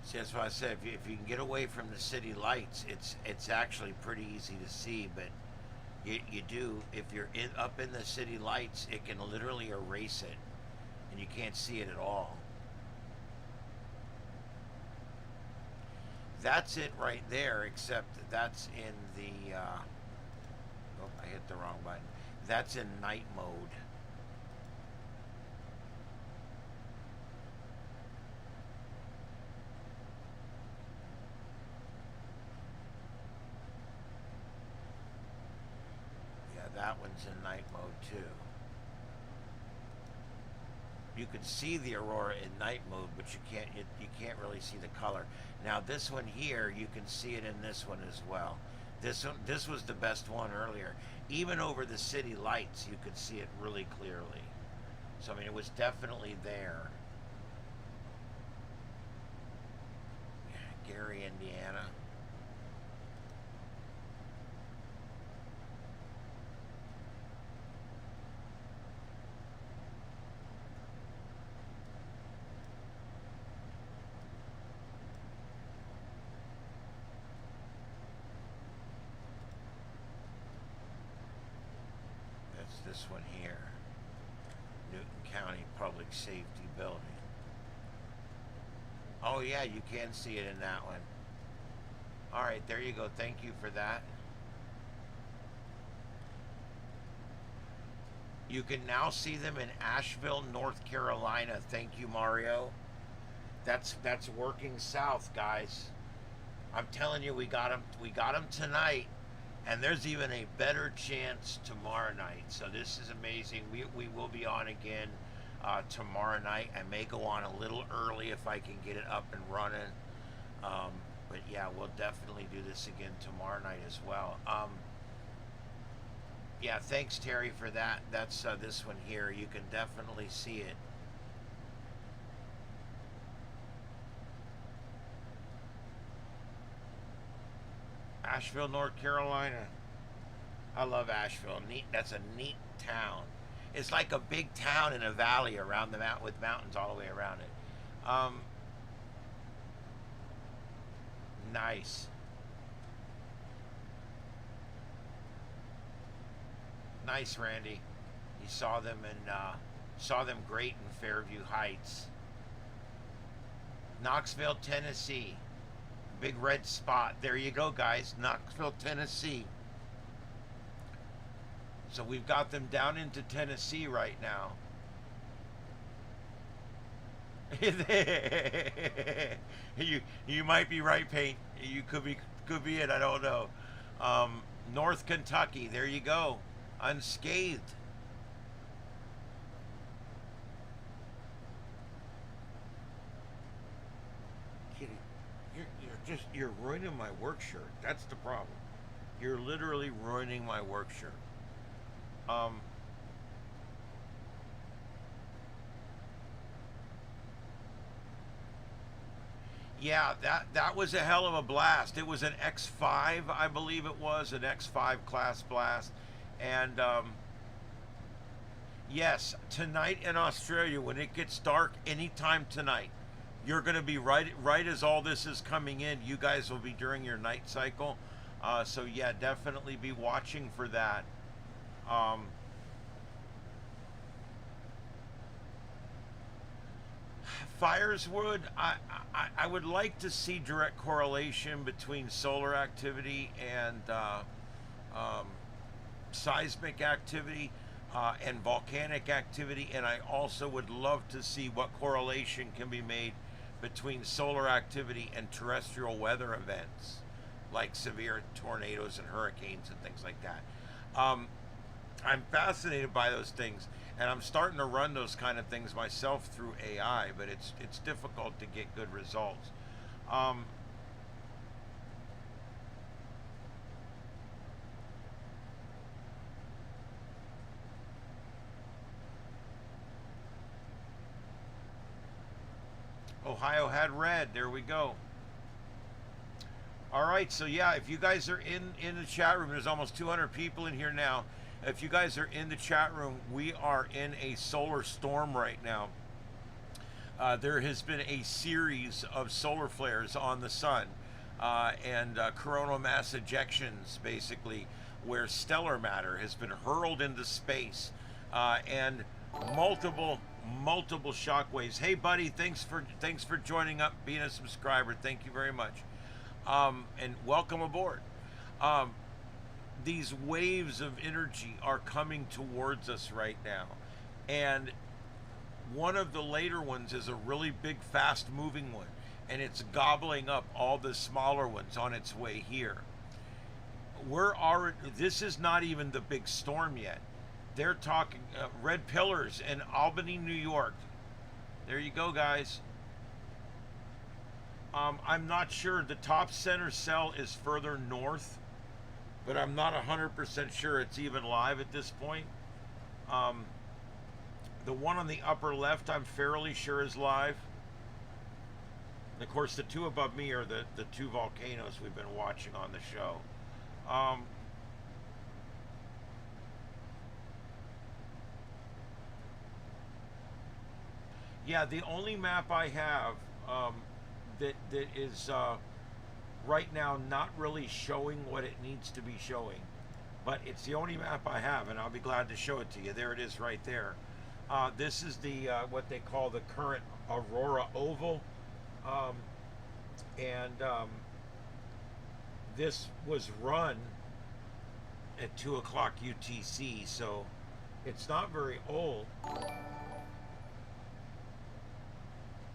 See, that's why I said if you can get away from the city lights, it's actually pretty easy to see. But you do, if you're up in the city lights, it can literally erase it, and you can't see it at all. That's it right there, except that's in the. Oh, I hit the wrong button. That's in night mode. That one's in night mode too. You can see the aurora in night mode, but you can't really see the color. Now this one here, you can see it in this one as well. This was the best one earlier. Even over the city lights, you could see it really clearly. So I mean, it was definitely there. Gary, Indiana. This one here, Newton County Public Safety Building. Oh yeah, you can see it in that one. All right, there you go. Thank you for that. You can now see them in Asheville, North Carolina. Thank you, Mario. That's working south, guys. I'm telling you, we got them. We got them tonight. And there's even a better chance tomorrow night. So this is amazing. We will be on again tomorrow night. I may go on a little early if I can get it up and running. But yeah, we'll definitely do this again tomorrow night as well. Yeah, thanks Terry for that. That's this one here. You can definitely see it. Asheville, North Carolina. I love Asheville. Neat. That's a neat town. It's like a big town in a valley around the mountain with mountains all the way around it. Nice. Nice, Randy. You saw them great in Fairview Heights. Knoxville, Tennessee. Big red spot. There you go, guys. Knoxville, Tennessee. So we've got them down into Tennessee right now. you might be right, Paint. You could be it. I don't know. North Kentucky. There you go. Unscathed. You're ruining my work shirt. That's the problem. You're literally ruining my work shirt. Yeah, that was a hell of a blast. It was an X5, I believe it was, an X5 class blast. And yes, tonight in Australia, when it gets dark, anytime tonight, you're going to be right as all this is coming in. You guys will be during your night cycle. So yeah, definitely be watching for that. Fires would, I would like to see direct correlation between solar activity and seismic activity and volcanic activity, and I also would love to see what correlation can be made between solar activity and terrestrial weather events like severe tornadoes and hurricanes and things like that. I'm fascinated by those things, and I'm starting to run those kind of things myself through AI, but it's difficult to get good results. Ohio had red. There we go. All right, so yeah, if you guys are in the chat room, there's almost 200 people in here now. If you guys are in the chat room, we are in a solar storm right now. There has been a series of solar flares on the sun and coronal mass ejections, basically, where stellar matter has been hurled into space and multiple shock waves. Hey, buddy, thanks for joining up, being a subscriber. Thank you very much, and welcome aboard. These waves of energy are coming towards us right now, and one of the later ones is a really big, fast moving one, and it's gobbling up all the smaller ones on its way here. This is not even the big storm yet. They're talking red pillars in Albany, New York. There you go, guys. I'm not sure. The top center cell is further north, but I'm not 100% sure it's even live at this point. The one on the upper left, I'm fairly sure is live. And of course, the two above me are the two volcanoes we've been watching on the show. Yeah, the only map I have that is right now not really showing what it needs to be showing, but it's the only map I have, and I'll be glad to show it to you. There it is right there. This is the what they call the current Aurora oval, and this was run at 2 o'clock UTC, so it's not very old.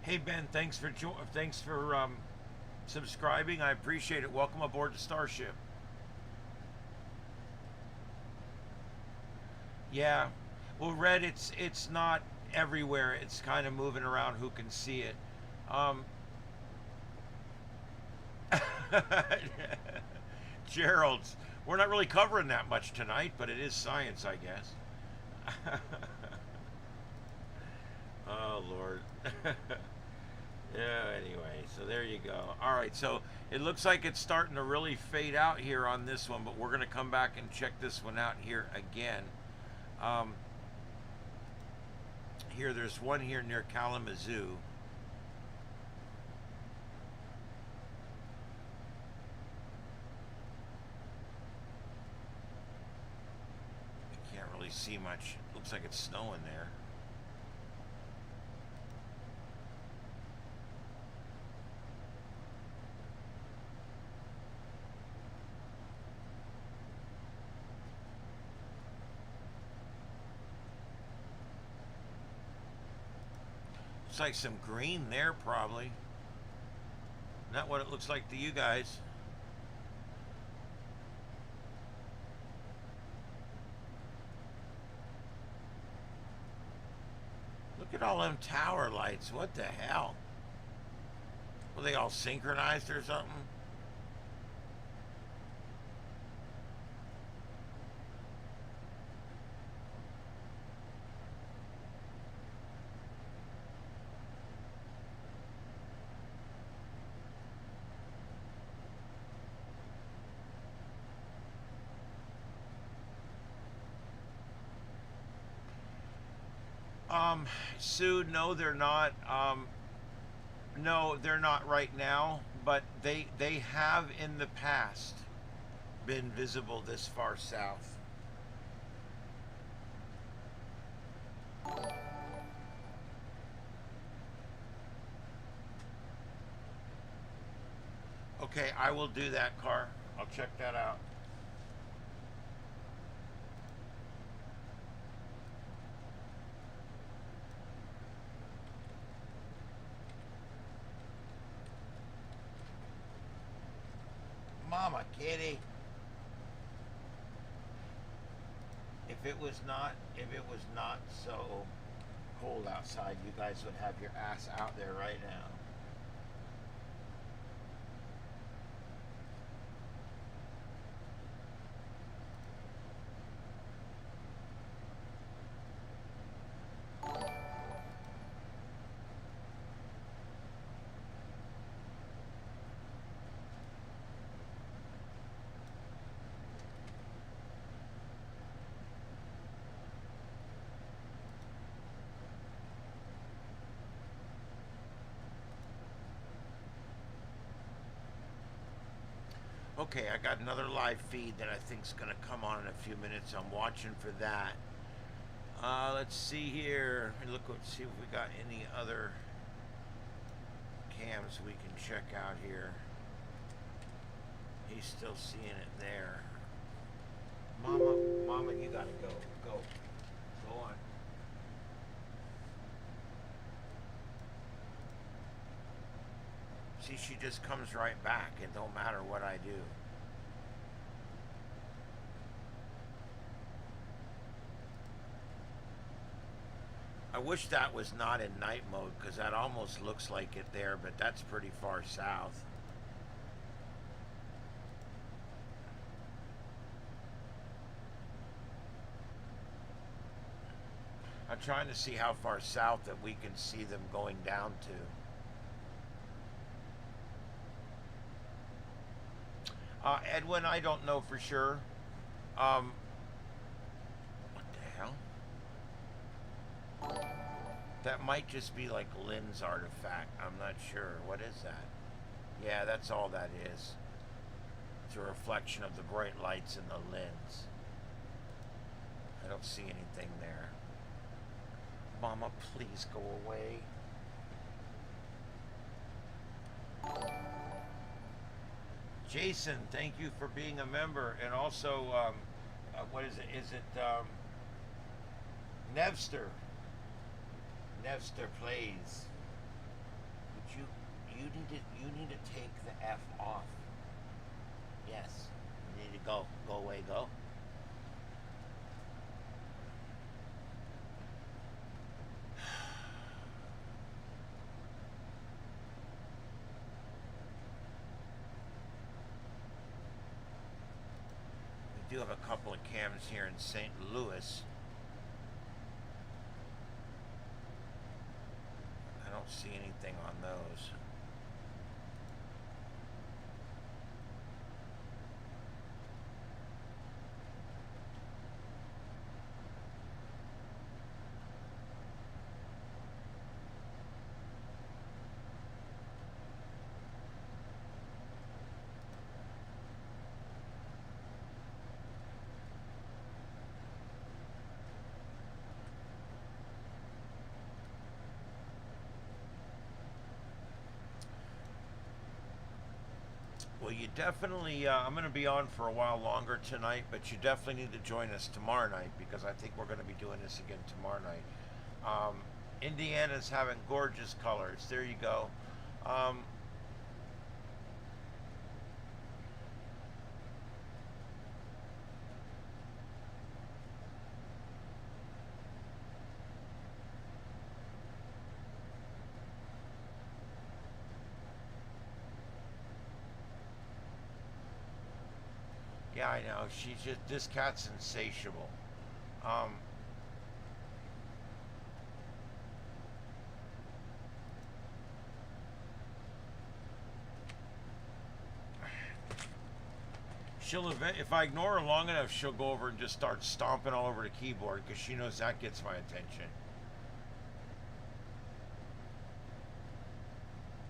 Hey Ben, thanks for subscribing. I appreciate it. Welcome aboard to Starship. Yeah. Well, red, it's not everywhere. It's kind of moving around. Who can see it? Gerald's. We're not really covering that much tonight, but it is science, I guess. Oh, Lord. Yeah, anyway, so there you go. All right, so it looks like it's starting to really fade out here on this one, but we're going to come back and check this one out here again. Here, there's one here near Kalamazoo. I can't really see much. Looks like it's snowing there. Looks like some green there, probably. Not what it looks like to you guys. Look at all them tower lights. What the hell? Were they all synchronized or something? Sue, no, they're not. No, they're not right now, but they have in the past been visible this far south. Okay, I will do that, Car. I'll check that out. Mama kitty. If it was not so cold outside, you guys would have your ass out there right now. Okay, I got another live feed that I think's gonna come on in a few minutes. I'm watching for that. Let's see here. See if we got any other cams we can check out here. He's still seeing it there. Mama, you gotta go. Go on. See, she just comes right back. It don't matter what I do. I wish that was not in night mode, because that almost looks like it there, but that's pretty far south. I'm trying to see how far south that we can see them going down to. Edwin, I don't know for sure. What the hell? That might just be like lens artifact. I'm not sure. What is that? Yeah, that's all that is. It's a reflection of the bright lights in the lens. I don't see anything there. Mama, please go away. Jason, thank you for being a member. And also, what is it? Is it Nevster? Nevster plays. But you need to take the F off. Yes. You need to go. Go away, go. We do have a couple of cams here in St. Louis. I don't see anything on those. Well, you definitely, I'm going to be on for a while longer tonight, but you definitely need to join us tomorrow night, because I think we're going to be doing this again tomorrow night. Indiana's having gorgeous colors. There you go. Yeah, I know. This cat's insatiable. Um, if I ignore her long enough, she'll go over and just start stomping all over the keyboard, because she knows that gets my attention.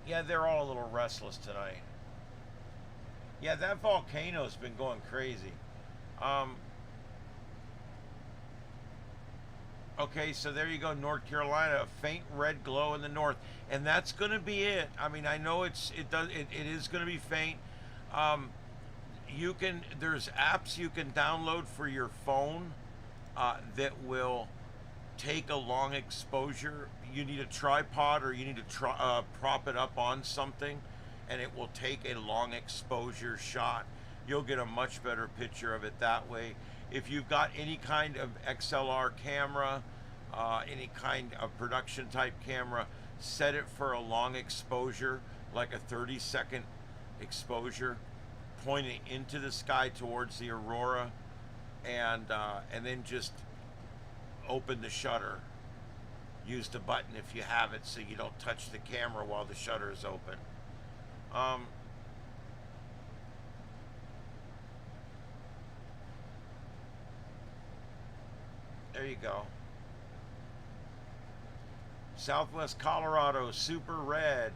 Yeah, they're all a little restless tonight. Yeah, that volcano's been going crazy. Um, okay, so there you go, North Carolina, a faint red glow in the north, and that's going to be it. I mean, I know it is going to be faint. Um, there's apps you can download for your phone that will take a long exposure. You need a tripod, or you need to prop it up on something, and it will take a long exposure shot. You'll get a much better picture of it that way. If you've got any kind of XLR camera, any kind of production type camera, set it for a long exposure, like a 30-second exposure, pointing into the sky towards the aurora, and then just open the shutter. Use the button if you have it, so you don't touch the camera while the shutter is open. There you go. Southwest Colorado, super red.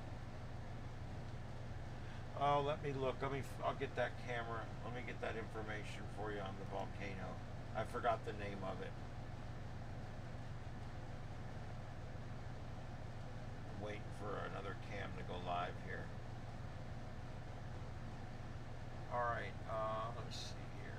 Oh, let me look. I'll get that camera. Let me get that information for you on the volcano. I forgot the name of it. I'm waiting for another cam to go live here. All right. Let's see here.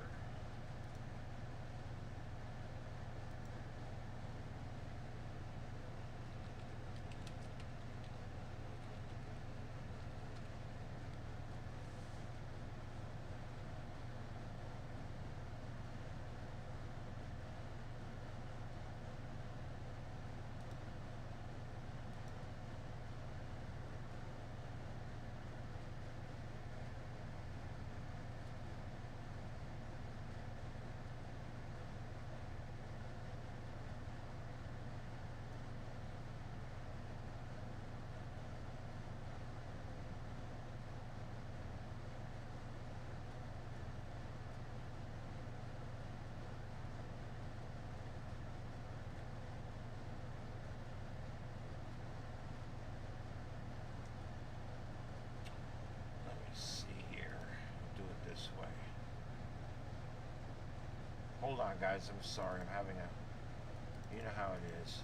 Hold on, guys. I'm sorry. I'm having a... You know how it is.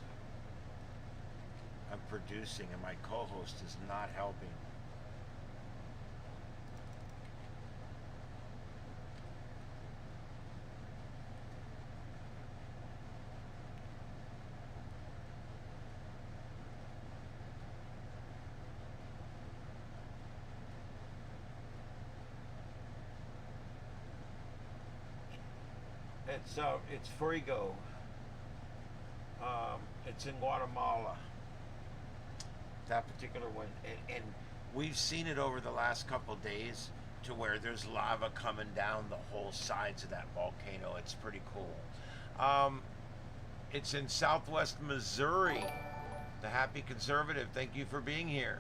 I'm producing and my co-host is not helping. It's Frigo. It's in Guatemala. That particular one, and we've seen it over the last couple days to where there's lava coming down the whole sides of that volcano. It's pretty cool. It's in Southwest Missouri. The Happy Conservative. Thank you for being here.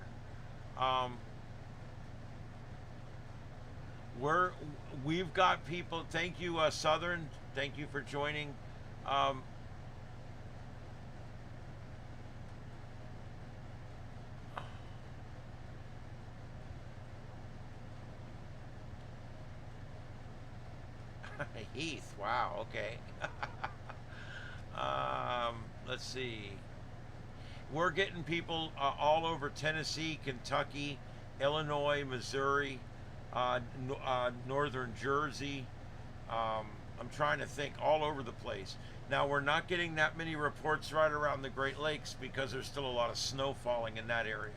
We've got people. Thank you, Southern. Thank you for joining. Heath. Wow. Okay. Let's see. We're getting people all over Tennessee, Kentucky, Illinois, Missouri, northern Jersey. I'm trying to think, all over the place. Now, we're not getting that many reports right around the Great Lakes because there's still a lot of snow falling in that area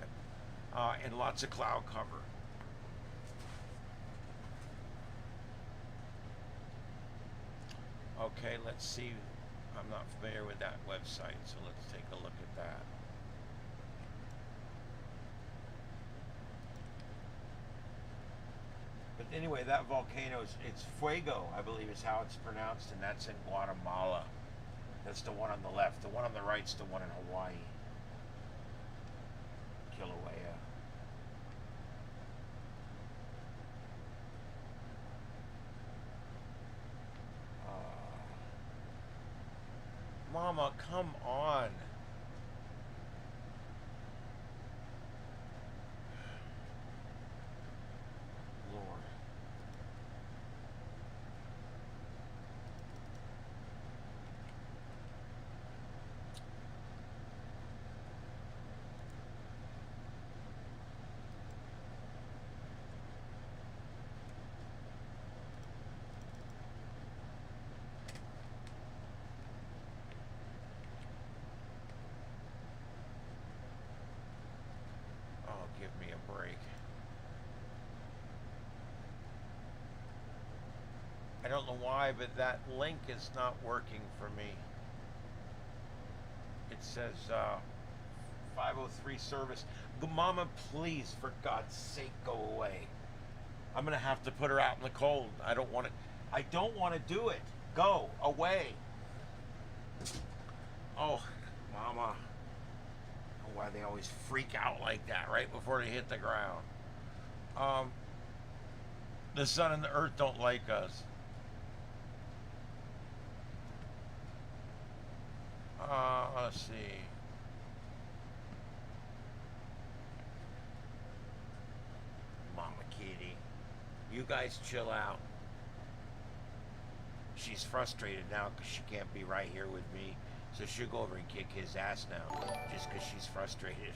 and lots of cloud cover. Okay, let's see. I'm not familiar with that website, so let's take a look at that. But anyway, that volcano it's Fuego, I believe is how it's pronounced, and that's in Guatemala. That's the one on the left. The one on the right's the one in Hawaii. Kilauea. Mama, come on. Lord. Give me a break. I don't know why, but that link is not working for me. It says 503 service. Mama, please, for God's sake, go away. I'm gonna have to put her out in the cold. I don't want to do it. Go away. Oh, Mama. Why they always freak out like that right before they hit the ground. The sun and the earth don't like us. Let's see. Mama Kid. You guys chill out. She's frustrated now because she can't be right here with me. So she'll go over and kick his ass now just because she's frustrated.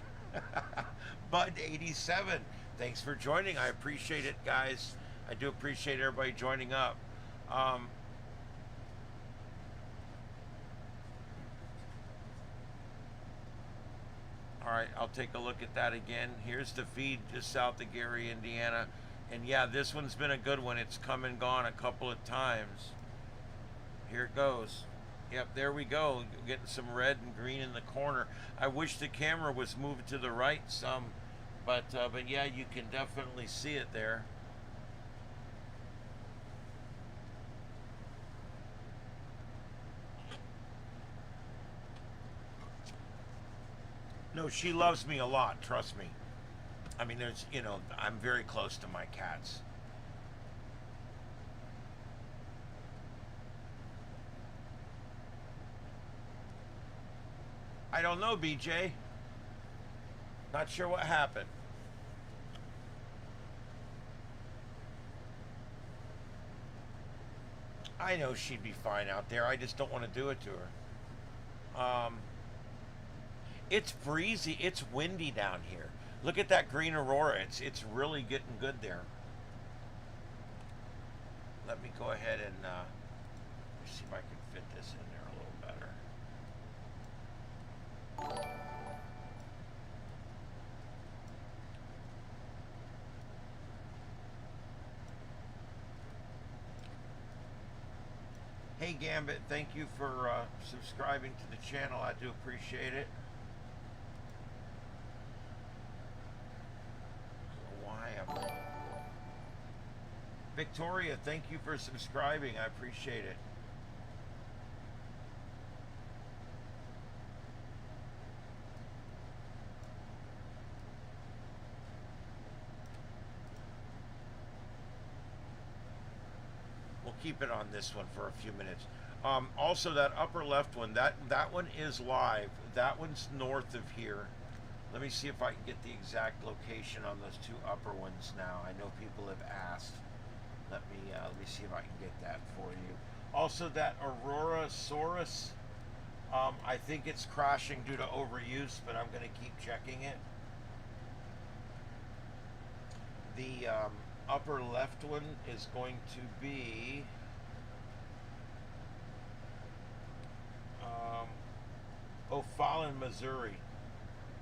Bud87, thanks for joining. I appreciate it, guys. I do appreciate everybody joining up. All right, I'll take a look at that again. Here's the feed just south of Gary, Indiana. And yeah, this one's been a good one. It's come and gone a couple of times. Here it goes. Yep, there we go. Getting some red and green in the corner. I wish the camera was moved to the right some, but yeah, you can definitely see it there. No, she loves me a lot, trust me. I mean, there's, you know, I'm very close to my cats. I don't know, BJ. Not sure what happened. I know she'd be fine out there. I just don't want to do it to her. It's breezy. It's windy down here. Look at that green aurora. It's really getting good there. Let me go ahead and see if I can fit this in there a little better. Hey Gambit, thank you for subscribing to the channel. I do appreciate it. Why am I... Victoria, thank you for subscribing. I appreciate it. Keep it on this one for a few minutes. Also, that upper left one, that one is live. That one's north of here. Let me see if I can get the exact location on those two upper ones now. I know people have asked. Let me see if I can get that for you. Also, that Aurora Saurus, I think it's crashing due to overuse, but I'm going to keep checking it. The upper left one is going to be O'Fallon, Missouri.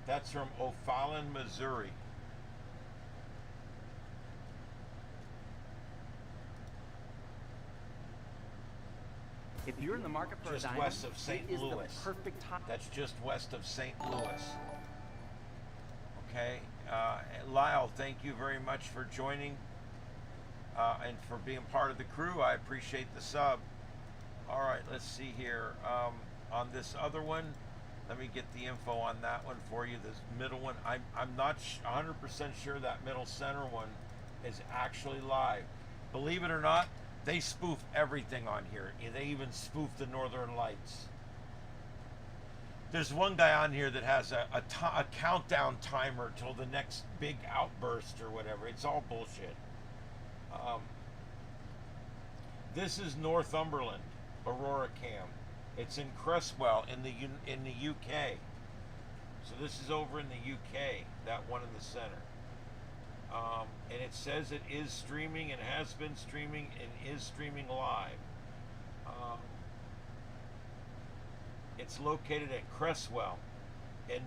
That's from O'Fallon, Missouri. If you're in the market for just a diamond, west of St. Louis. The perfect time. That's just west of St. Louis. Okay, Lyle, thank you very much for joining and for being part of the crew. I appreciate the sub. All right, let's see here. On this other one, let me get the info on that one for you. This middle one, I'm not 100% sure that middle center one is actually live. Believe it or not, they spoof everything on here. They even spoof the Northern Lights. There's one guy on here that has a countdown timer till the next big outburst or whatever. It's all bullshit. This is Northumberland, Aurora Cam. It's in Cresswell in the UK. So this is over in the UK, that one in the center. And it says it is streaming and has been streaming and is streaming live. It's located at Cresswell in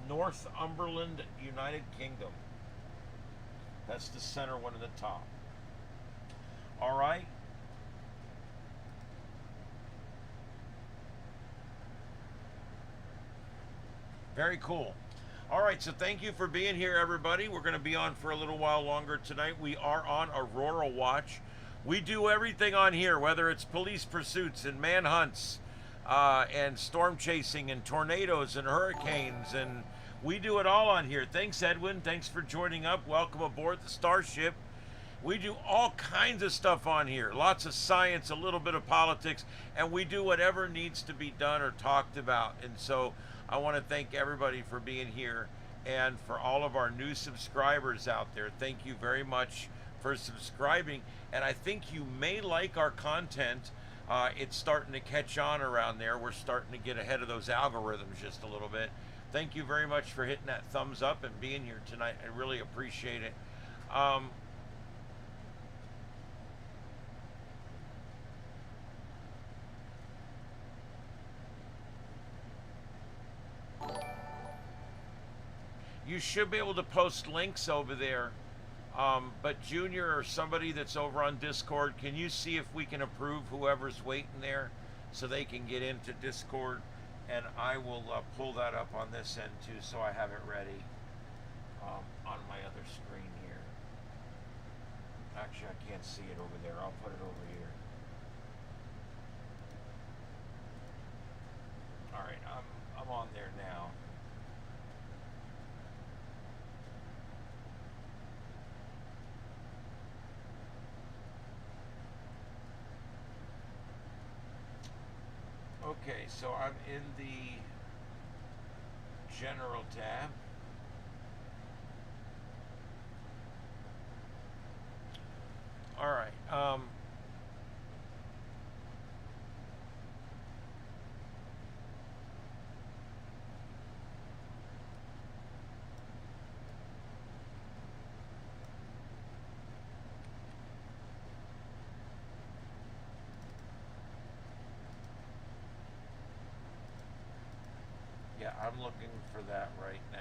Northumberland, United Kingdom. That's the center one at the top. All right. Very cool. All right, so thank you for being here, everybody. We're going to be on for a little while longer tonight. We are on Aurora Watch. We do everything on here, whether it's police pursuits and manhunts, and storm chasing and tornadoes and hurricanes, and we do it all on here. Thanks, Edwin. Thanks for joining up. Welcome aboard the Starship. We do all kinds of stuff on here. Lots of science, a little bit of politics, and we do whatever needs to be done or talked about. And so I want to thank everybody for being here, and for all of our new subscribers out there, thank you very much for subscribing. And I think you may like our content. It's starting to catch on around there. We're starting to get ahead of those algorithms just a little bit. Thank you very much for hitting that thumbs up and being here tonight. I really appreciate it. You should be able to post links over there. But Junior or somebody that's over on Discord, can you see if we can approve whoever's waiting there so they can get into Discord? And I will pull that up on this end too, so I have it ready on my other screen here. Actually, I can't see it over there. I'll put it over here. All right, I'm on there now. Okay, so I'm in the General tab. All right. Yeah, I'm looking for that right now.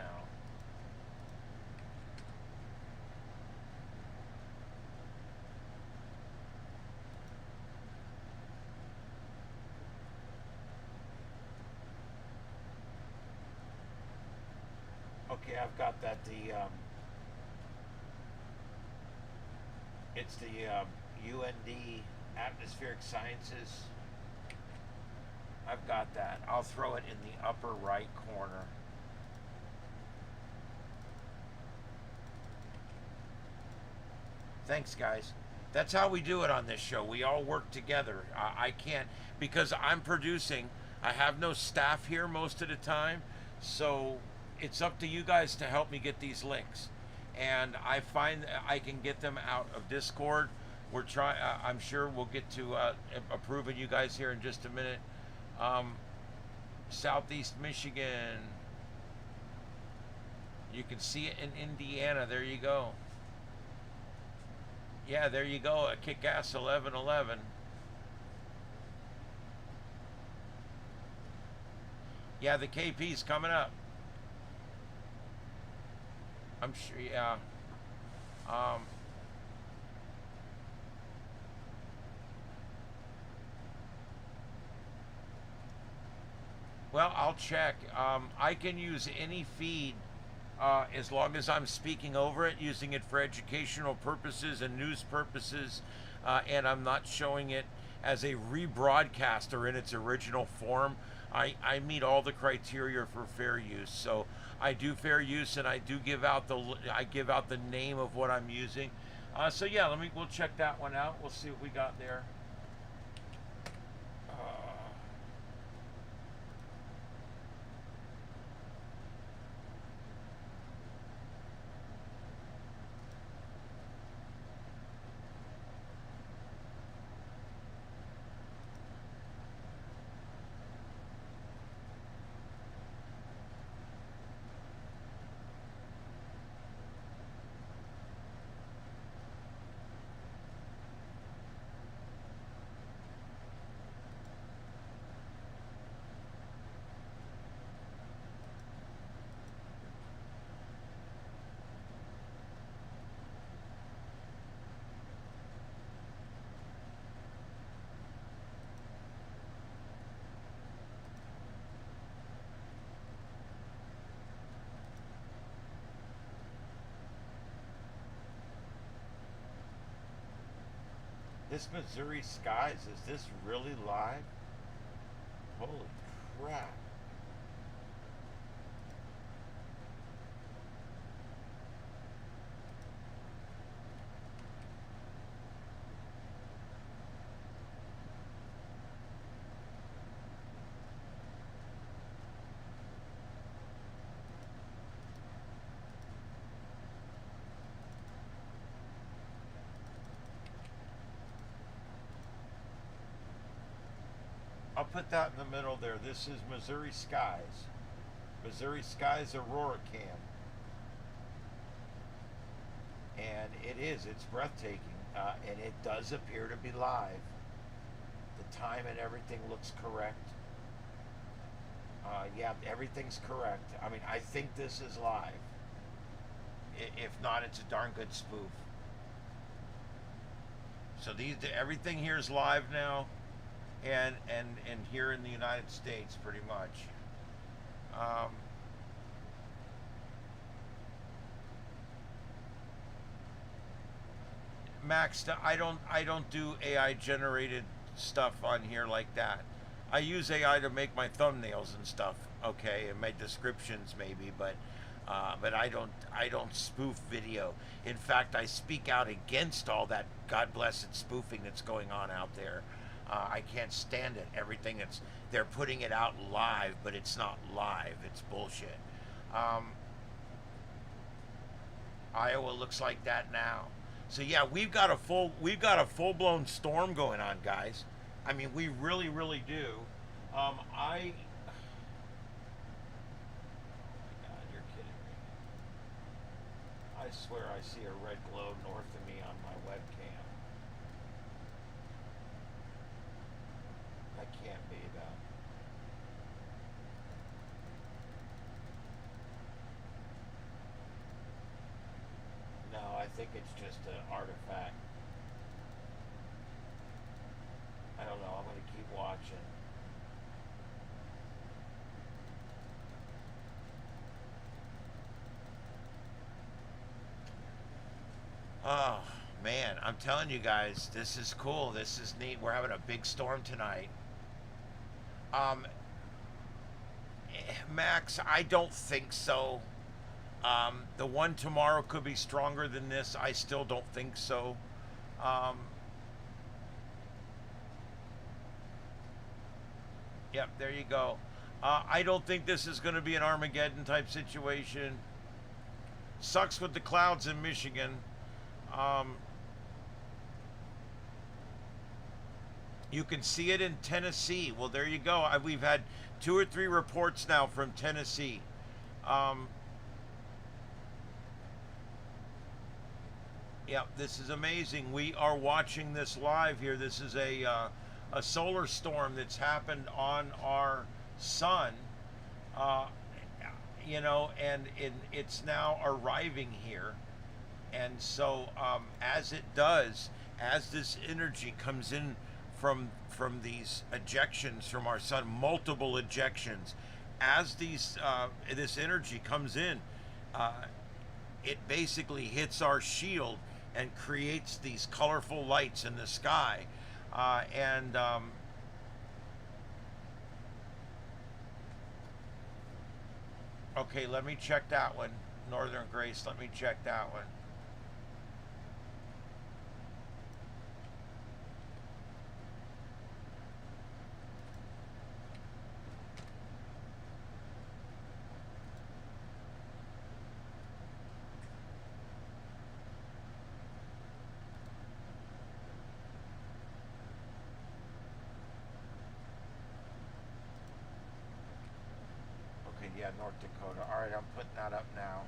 Okay, I've got that. It's the UND Atmospheric Sciences. I've got that. I'll throw it in the upper right corner. Thanks, guys. That's how we do it on this show. We all work together. I can't, because I'm producing. I have no staff here most of the time, so it's up to you guys to help me get these links. And I find I can get them out of Discord. We're trying. I'm sure we'll get to approving you guys here in just a minute. Southeast Michigan. You can see it in Indiana. There you go. Yeah, there you go. A kick-ass 1111. Yeah, the KP's coming up. I'm sure, yeah. Well, I'll check. I can use any feed as long as I'm speaking over it, using it for educational purposes and news purposes, and I'm not showing it as a rebroadcast or in its original form. I meet all the criteria for fair use. So I do fair use, and I do give out the name of what I'm using. So yeah, we'll check that one out. We'll see what we got there. This Missouri skies, is this really live? Holy crap. put that in the middle there. This is Missouri Skies. Missouri Skies Aurora cam. And it's breathtaking. And it does appear to be live. The time and everything looks correct. Yeah, everything's correct. I mean, I think this is live. If not, it's a darn good spoof. So everything here is live now, and here in the United States, pretty much. Max, I don't do AI generated stuff on here like that. I use AI to make my thumbnails and stuff, okay, and my descriptions maybe, but I don't spoof video. In fact, I speak out against all that God blessed spoofing that's going on out there. I can't stand it. Everything they're putting it out live, but it's not live. It's bullshit. Iowa looks like that now. So yeah, we've got a full-blown storm going on, guys. I mean, we really, really do. Oh my God, you're kidding me. I swear I see a red glow north of me on my webcam. That can't be that. No, I think it's just an artifact. I don't know. I'm going to keep watching. Oh, man. I'm telling you guys, this is cool. This is neat. We're having a big storm tonight. Max, I don't think so. The one tomorrow could be stronger than this. I still don't think so. Yep, there you go. I don't think this is going to be an Armageddon type situation. Sucks with the clouds in Michigan. You can see it in Tennessee. Well, there you go. We've had 2 or 3 reports now from Tennessee. Yeah, this is amazing. We are watching this live here. This is a solar storm that's happened on our sun, you know, and it's now arriving here. And so as it does, as this energy comes in from these ejections from our sun, multiple ejections, as this energy comes in, it basically hits our shield and creates these colorful lights in the sky. Okay, let me check that one. Northern Grace, let me check that one. Yeah, North Dakota. All right, I'm putting that up now.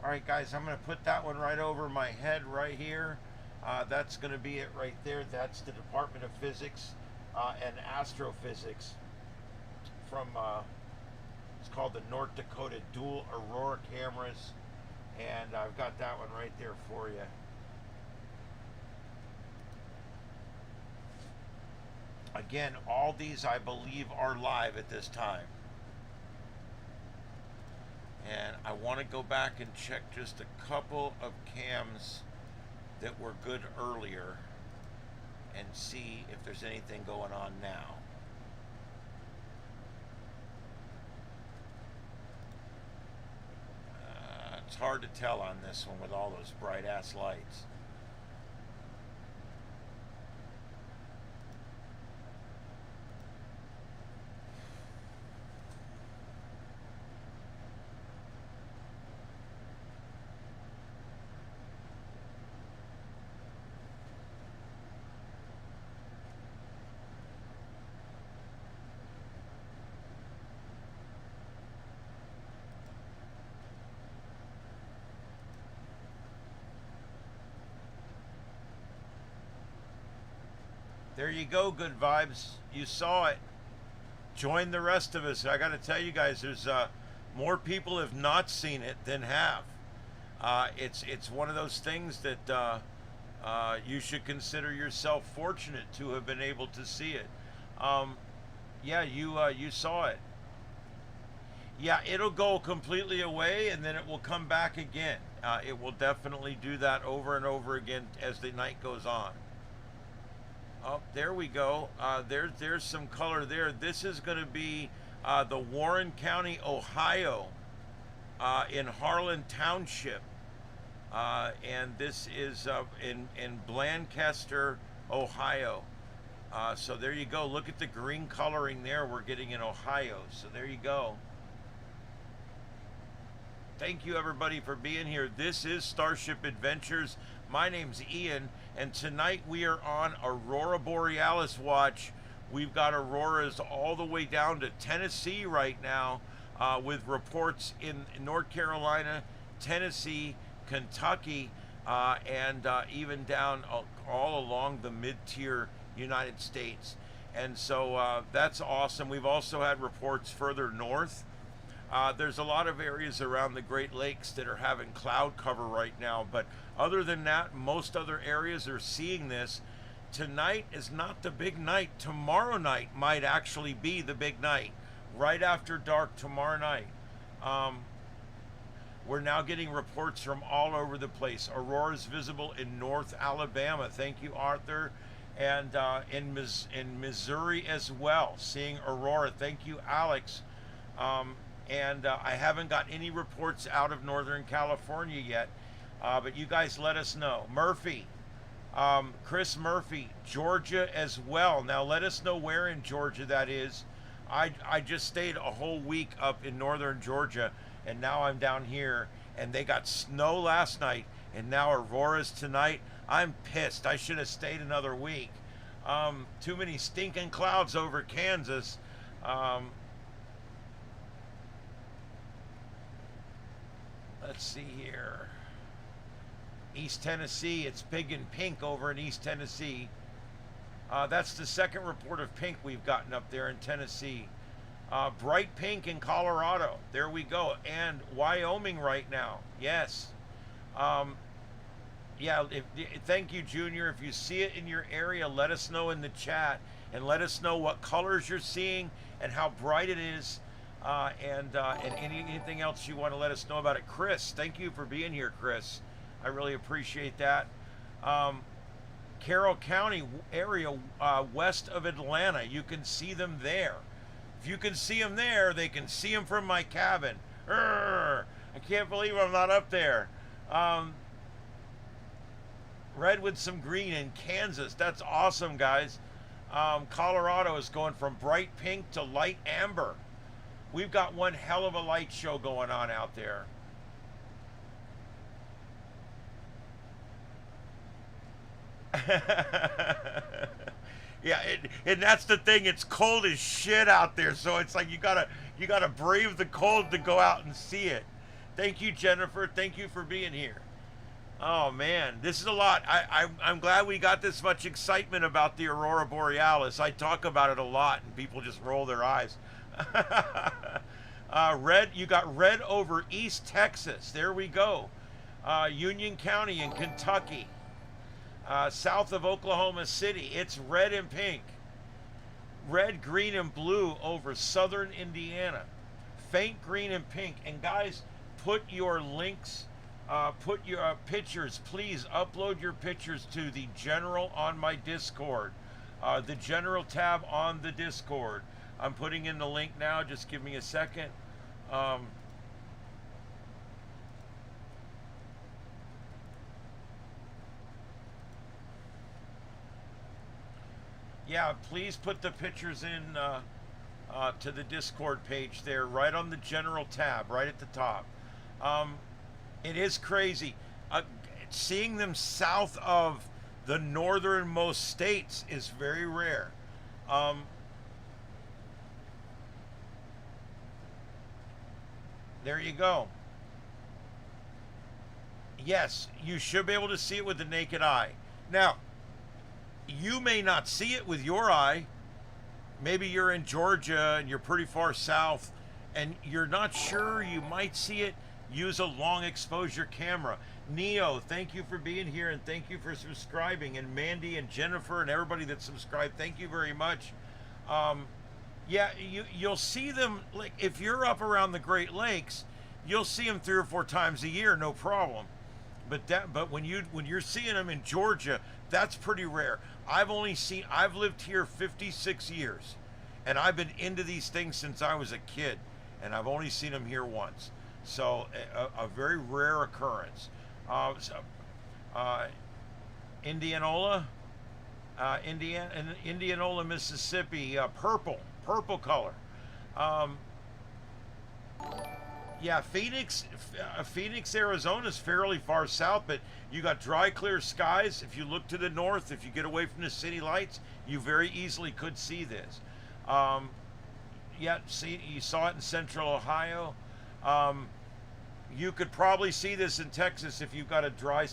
All right, guys, I'm going to put that one right over my head right here. That's going to be it right there. That's the Department of Physics and Astrophysics from, it's called the North Dakota Dual Aurora Cameras. And I've got that one right there for you. Again, all these I believe are live at this time. And I want to go back and check just a couple of cams that were good earlier and see if there's anything going on now. It's hard to tell on this one with all those bright ass lights. There you go, good vibes. You saw it. Join the rest of us. I got to tell you guys, there's more people have not seen it than have. It's one of those things that you should consider yourself fortunate to have been able to see it. Yeah, you saw it. Yeah, it'll go completely away and then it will come back again. It will definitely do that over and over again as the night goes on. Oh, there we go. There's some color there. This is going to be the Warren County, Ohio, in Harlan Township. And this is in Blancaster, Ohio. So there you go. Look at the green coloring there we're getting in Ohio. So there you go. Thank you, everybody, for being here. This is Starship Adventures. My name's Ian, and tonight we are on Aurora Borealis watch. We've got auroras all the way down to Tennessee right now, with reports in North Carolina, Tennessee, Kentucky, and even down all along the mid-tier United States. And so that's awesome. We've also had reports further north. There's a lot of areas around the Great Lakes that are having cloud cover right now, but other than that, most other areas are seeing this. Tonight is not the big night. Tomorrow night might actually be the big night. Right after dark tomorrow night. We're now getting reports from all over the place. Auroras visible in North Alabama. Thank you, Arthur. And in Missouri as well, seeing Aurora. Thank you, Alex. And I haven't got any reports out of Northern California yet, but you guys let us know. Murphy, Chris Murphy, Georgia as well. Now let us know where in Georgia that is. I just stayed a whole week up in northern Georgia, and now I'm down here, and they got snow last night, and now auroras tonight. I'm pissed. I should have stayed another week. Too many stinking clouds over Kansas. Let's see here. East Tennessee, it's big and pink over in East Tennessee. That's the second report of pink we've gotten up there in Tennessee. Bright pink in Colorado. There we go. And Wyoming right now. Yes. Yeah, thank you, Junior. If you see it in your area, let us know in the chat. And let us know what colors you're seeing and how bright it is. And anything else you want to let us know about it. Chris, thank you for being here, Chris. I really appreciate that. Carroll County area west of Atlanta, you can see them there. If you can see them there, they can see them from my cabin. Urgh, I can't believe I'm not up there. Red with some green in Kansas. That's awesome, guys. Colorado is going from bright pink to light amber. We've got one hell of a light show going on out there. Yeah, and that's the thing. It's cold as shit out there, so it's like you gotta brave the cold to go out and see it. Thank you, Jennifer. Thank you for being here. Oh man, this is a lot. I'm glad we got this much excitement about the Aurora Borealis. I talk about it a lot, and people just roll their eyes. Red, you got red over East Texas. There we go. Union County in Kentucky. South of Oklahoma City. It's red and pink. red, green, and blue over southern Indiana. Faint green and pink. And guys, put your links, put your pictures, please upload your pictures to the general on my Discord. The general tab on the Discord. I'm putting in the link now, just give me a second. Yeah, please put the pictures in to the Discord page there, right on the general tab, right at the top. It is crazy. Seeing them south of the northernmost states is very rare. There you go. Yes, you should be able to see it with the naked eye. Now, you may not see it with your eye. Maybe you're in Georgia and you're pretty far south and you're not sure you might see it. Use a long exposure camera. Neo, thank you for being here and thank you for subscribing. And Mandy and Jennifer and everybody that subscribed, thank you very much. Yeah, you'll see them, like if you're up around the Great Lakes, you'll see them 3 or 4 times a year, no problem. But when you're seeing them in Georgia, that's pretty rare. I've lived here 56 years, and I've been into these things since I was a kid, and I've only seen them here once. So a very rare occurrence. Indianola, Indianola, Mississippi, purple color. Yeah, Phoenix, Arizona is fairly far south, but you got dry, clear skies. If you look to the north, if you get away from the city lights, you very easily could see this. Yeah, see, you saw it in central Ohio. You could probably see this in Texas if you've got a dry,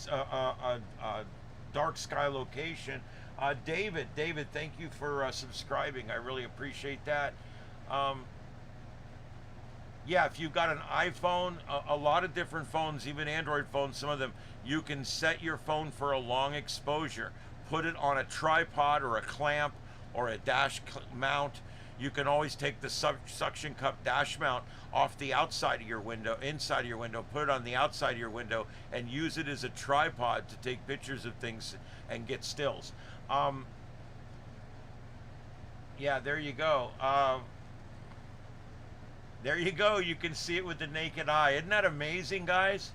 dark sky location. David, thank you for subscribing. I really appreciate that. Yeah, if you've got an iPhone, a lot of different phones, even Android phones, some of them, you can set your phone for a long exposure. Put it on a tripod or a clamp or a dash mount. You can always take the suction cup dash mount off the outside of your window, inside of your window, put it on the outside of your window, and use it as a tripod to take pictures of things and get stills. Yeah, there you go. There you go. You can see it with the naked eye. Isn't that amazing, guys?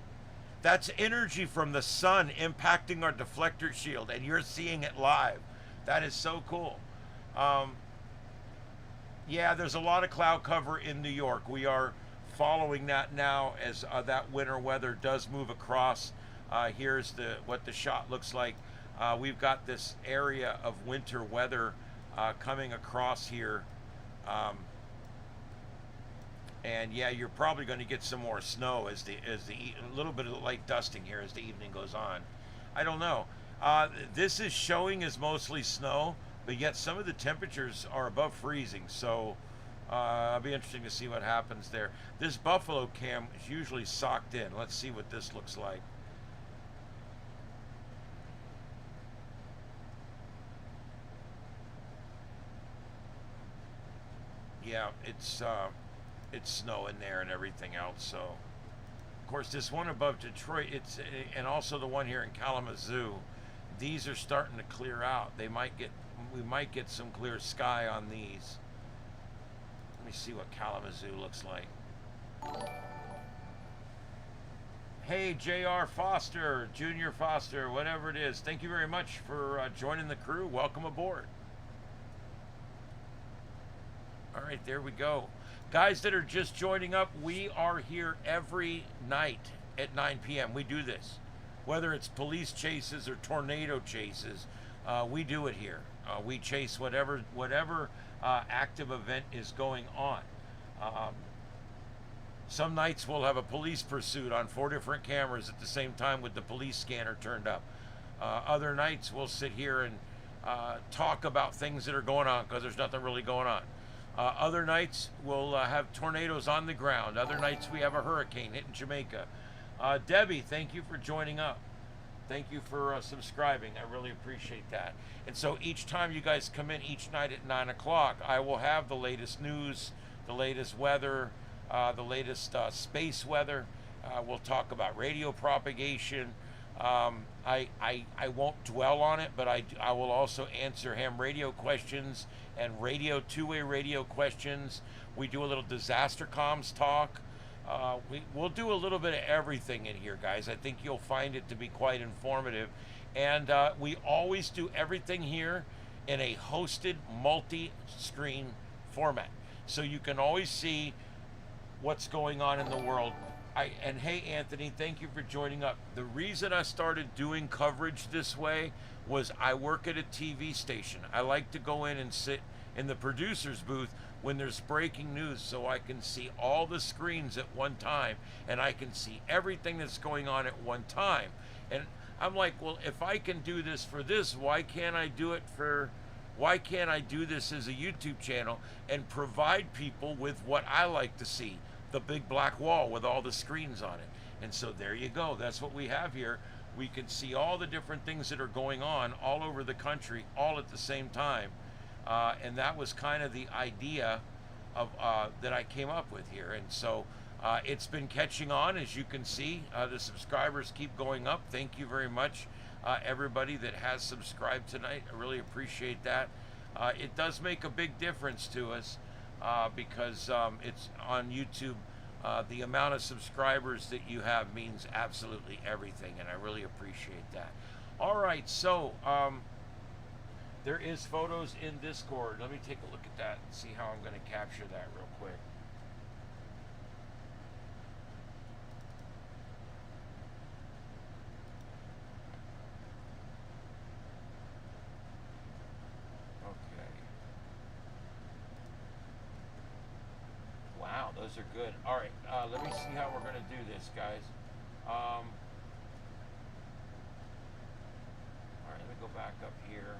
That's energy from the sun impacting our deflector shield, and you're seeing it live. That is so cool. Yeah, there's a lot of cloud cover in New York. We are following that now as that winter weather does move across. Here's what the shot looks like. We've got this area of winter weather coming across here. And yeah, you're probably going to get some more snow as a little bit of light dusting here as the evening goes on. I don't know. This is showing as mostly snow, but yet some of the temperatures are above freezing. So it'll be interesting to see what happens there. This buffalo cam is usually socked in. Let's see what this looks like. Yeah, it's snow in there and everything else. So, of course, this one above Detroit, and also the one here in Kalamazoo, these are starting to clear out. We might get some clear sky on these. Let me see what Kalamazoo looks like. Hey, J.R. Foster, Junior Foster, whatever it is. Thank you very much for joining the crew. Welcome aboard. All right, there we go. Guys that are just joining up, we are here every night at 9 p.m. We do this. Whether it's police chases or tornado chases, we do it here. We chase whatever active event is going on. Some nights we'll have a police pursuit on 4 different cameras at the same time with the police scanner turned up. Other nights we'll sit here and talk about things that are going on because there's nothing really going on. Other nights we'll have tornadoes on the ground. Other nights we have a hurricane hitting Jamaica. Debbie, thank you for joining up. Thank you for subscribing. I really appreciate that. And so each time you guys come in each night at 9 o'clock, I will have the latest news, the latest weather, the latest space weather. We'll talk about radio propagation. I won't dwell on it, but I will also answer ham radio questions and two-way radio questions. We do a little disaster comms talk. We'll do a little bit of everything in here, guys. I think you'll find it to be quite informative. And we always do everything here in a hosted multi-screen format. So you can always see what's going on in the world. And hey, Anthony, thank you for joining up. The reason I started doing coverage this way was I work at a TV station. I like to go in and sit in the producer's booth when there's breaking news so I can see all the screens at one time and I can see everything that's going on at one time. And I'm like, well, if I can do this for this, why can't I do this as a YouTube channel and provide people with what I like to see? The big black wall with all the screens on it. And so there you go. That's what we have here. We can see all the different things that are going on all over the country all at the same time. And that was kind of the idea of that I came up with here. And so it's been catching on, as you can see. The subscribers keep going up. Thank you very much, everybody that has subscribed tonight. I really appreciate that. It does make a big difference to us. Because it's on YouTube, the amount of subscribers that you have means absolutely everything, and I really appreciate that. All right, so there is photos in Discord. Let me take a look at that and see how I'm going to capture that real quick. Wow, those are good. All right, let me see how we're going to do this, guys. All right, let me go back up here.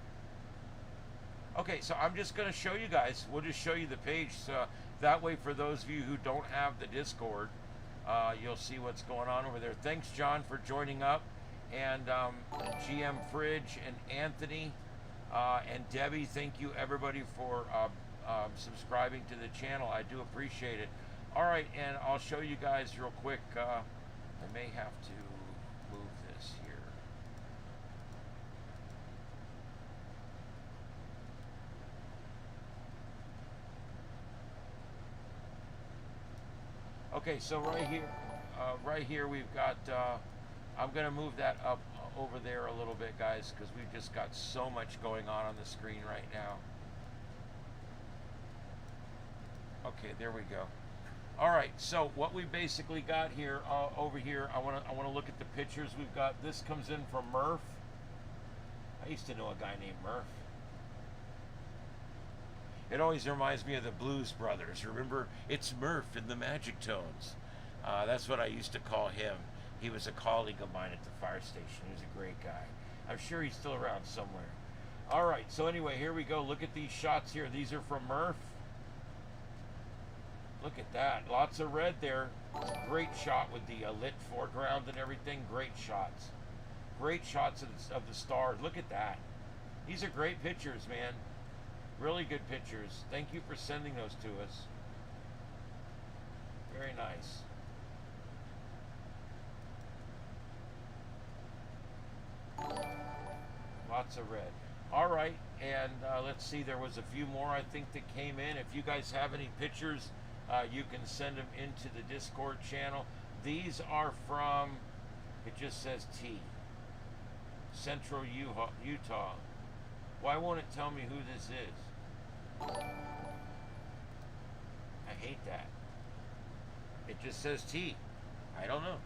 Okay, so I'm just going to show you guys. We'll just show you the page. So that way, for those of you who don't have the Discord, you'll see what's going on over there. Thanks, John, for joining up. And GM Fridge and Anthony and Debbie, thank you, everybody, for subscribing to the channel. I do appreciate it. All right, and I'll show you guys real quick. I may have to move this here. Okay, so right here we've got, I'm going to move that up over there a little bit, guys, because we've just got so much going on the screen right now. Okay, there we go. All right, so what we basically got here, over here, I want to look at the pictures we've got. This comes in from Murph. I used to know a guy named Murph. It always reminds me of the Blues Brothers. Remember, it's Murph in the Magic Tones. That's what I used to call him. He was a colleague of mine at the fire station. He was a great guy. I'm sure he's still around somewhere. All right, so anyway, here we go. Look at these shots here. These are from Murph. Look at that. Lots of red there. Great shot with the lit foreground and everything. Great shots. Great shots of the stars. Look at that. These are great pictures, man. Really good pictures. Thank you for sending those to us. Very nice. Lots of red. All right, and let's see. There was a few more, I think, that came in. If you guys have any pictures, you can send them into the Discord channel. These are from, it just says T. Central Utah. Why won't it tell me who this is? I hate that. It just says T. I don't know.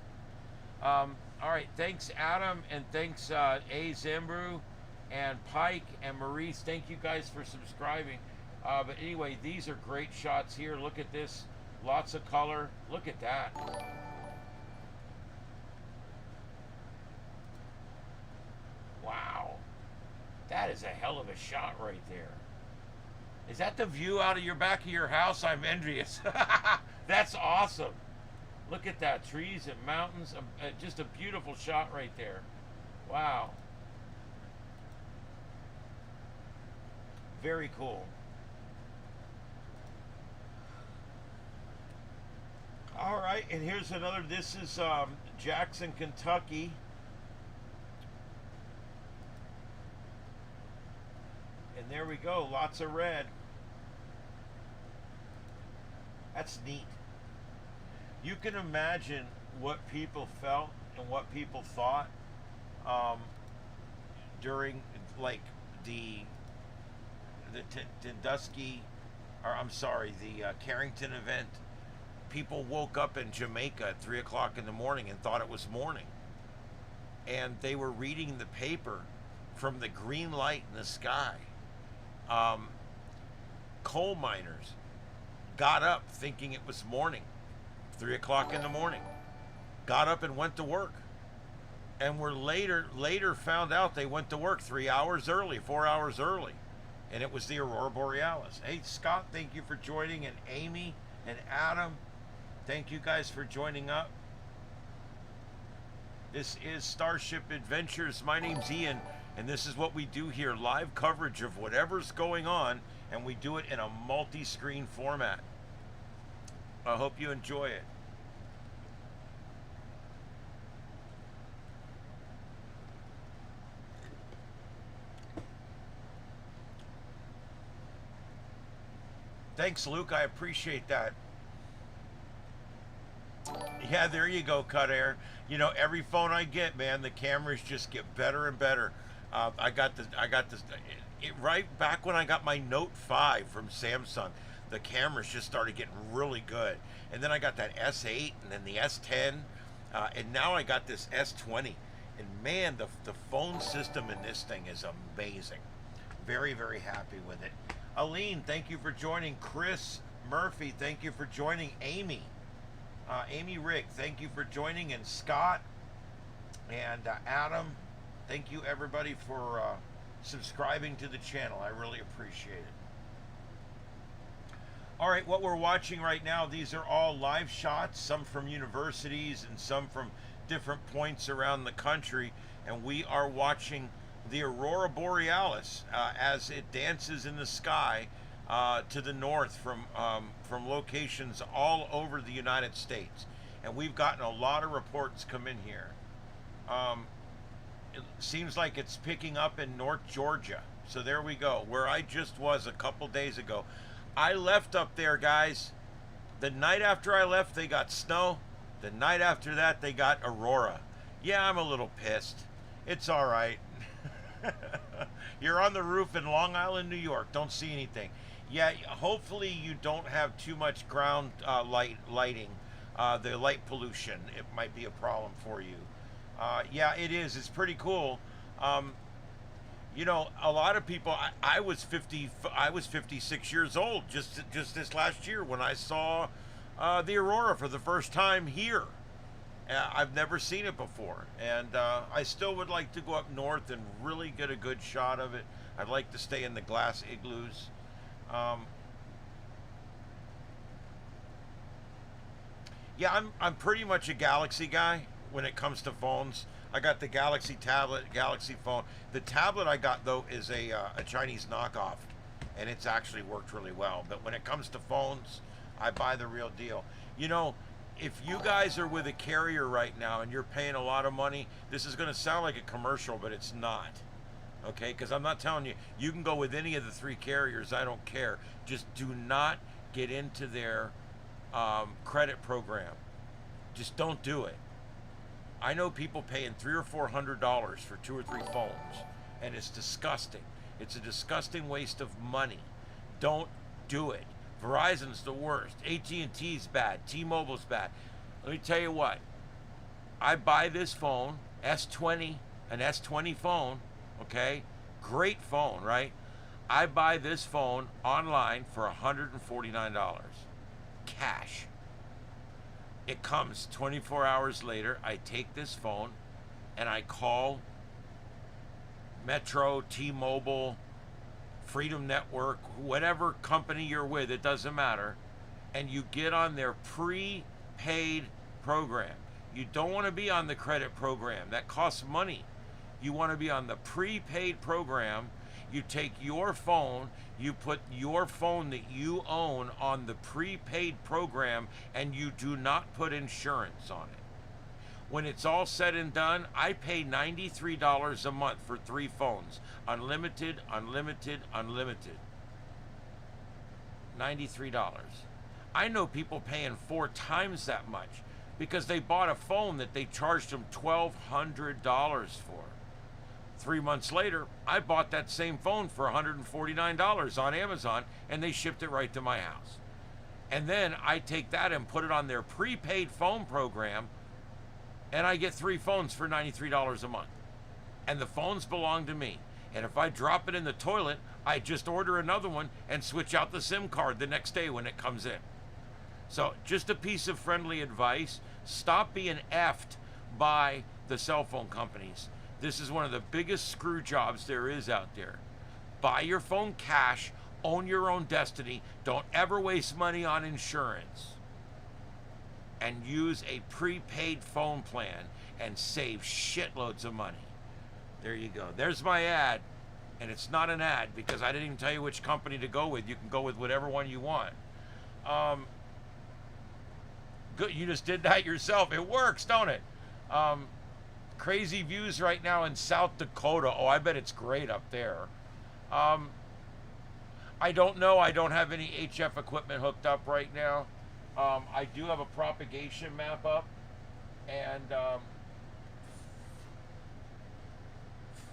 All right, thanks, Adam, and thanks, A. Zembru, and Pike, and Maurice. Thank you guys for subscribing. But anyway, these are great shots here. Look at this. Lots of color. Look at that. Wow. That is a hell of a shot right there. Is that the view out of your back of your house? I'm envious. That's awesome. Look at that. Trees and mountains. Just a beautiful shot right there. Wow. Very cool. All right, and here's another. This is Jackson, Kentucky. And there we go, lots of red. That's neat. You can imagine what people felt and what people thought during like the Tandusky, or I'm sorry, the Carrington event. People woke up in Jamaica at 3 o'clock in the morning and thought it was morning. And they were reading the paper from the green light in the sky. Coal miners got up thinking it was morning, 3 o'clock in the morning. Got up and went to work. And were later found out they went to work 3 hours early, 4 hours early. And it was the Aurora Borealis. Hey, Scott, thank you for joining. And Amy and Adam, thank you guys for joining up. This is Starship Adventures. My name's Ian, and this is what we do here, live coverage of whatever's going on, and we do it in a multi-screen format. I hope you enjoy it. Thanks, Luke. I appreciate that. Yeah, there you go, Cut Air. You know, every phone I get, man, the cameras just get better and better. I got this. Right back when I got my Note 5 from Samsung, the cameras just started getting really good. And then I got that S8 and then the S10, and now I got this S20. And man, the phone system in this thing is amazing. Very, very happy with it. Aline, thank you for joining. Chris Murphy, thank you for joining. Amy. Amy Rick, thank you for joining. And Scott and Adam, thank you everybody for subscribing to the channel. I really appreciate it. All right, what we're watching right now, these are all live shots, some from universities and some from different points around the country. And we are watching the Aurora Borealis as it dances in the sky to the north from locations all over the United States. And we've gotten a lot of reports come in here. It seems like it's picking up in North Georgia. So there we go, where I just was a couple days ago. I left up there, guys. The night after I left, they got snow. The night after that, they got Aurora. Yeah, I'm a little pissed. It's all right. You're on the roof in Long Island, New York. Don't see anything. Yeah, hopefully you don't have too much ground lighting. The light pollution, it might be a problem for you. Yeah, it is. It's pretty cool. You know, a lot of people. I was 56 years old just this last year when I saw the Aurora for the first time here. I've never seen it before, and I still would like to go up north and really get a good shot of it. I'd like to stay in the glass igloos. Yeah, I'm pretty much a Galaxy guy when it comes to phones. I got the Galaxy tablet, Galaxy phone. The tablet I got, though, is a Chinese knockoff, and it's actually worked really well. But when it comes to phones, I buy the real deal. You know, if you guys are with a carrier right now and you're paying a lot of money, this is going to sound like a commercial, but it's not. Okay? Because I'm not telling you, you can go with any of the 3 carriers. I don't care. Just do not get into their credit program. Just don't do it. I know people paying $300 or $400 for 2 or 3 phones, and it's disgusting. It's a disgusting waste of money. Don't do it. Verizon's the worst. AT&T's bad. T-Mobile's bad. Let me tell you what. I buy this phone, S20, an S20 phone, okay? Great phone, right? I buy this phone online for $149. Cash. It comes 24 hours later. I take this phone and I call Metro, T-Mobile, Freedom Network, whatever company you're with, it doesn't matter, and you get on their prepaid program. You don't want to be on the credit program. That costs money. You want to be on the prepaid program. You take your phone, you put your phone that you own on the prepaid program, and you do not put insurance on it. When it's all said and done, I pay $93 a month for 3 phones. Unlimited, unlimited, unlimited. $93. I know people paying 4 times that much because they bought a phone that they charged them $1,200 for. 3 months later, I bought that same phone for $149 on Amazon, and they shipped it right to my house. And then I take that and put it on their prepaid phone program, and I get 3 phones for $93 a month. And the phones belong to me. And if I drop it in the toilet, I just order another one and switch out the SIM card the next day when it comes in. So just a piece of friendly advice. Stop being effed by the cell phone companies. This is one of the biggest screw jobs there is out there. Buy your phone cash, own your own destiny. Don't ever waste money on insurance. And use a prepaid phone plan and save shitloads of money. There you go. There's my ad. And it's not an ad because I didn't even tell you which company to go with. You can go with whatever one you want. Good. You just did that yourself. It works, don't it? Crazy views right now in South Dakota. Oh, I bet it's great up there. I don't know. I don't have any HF equipment hooked up right now. I do have a propagation map up, and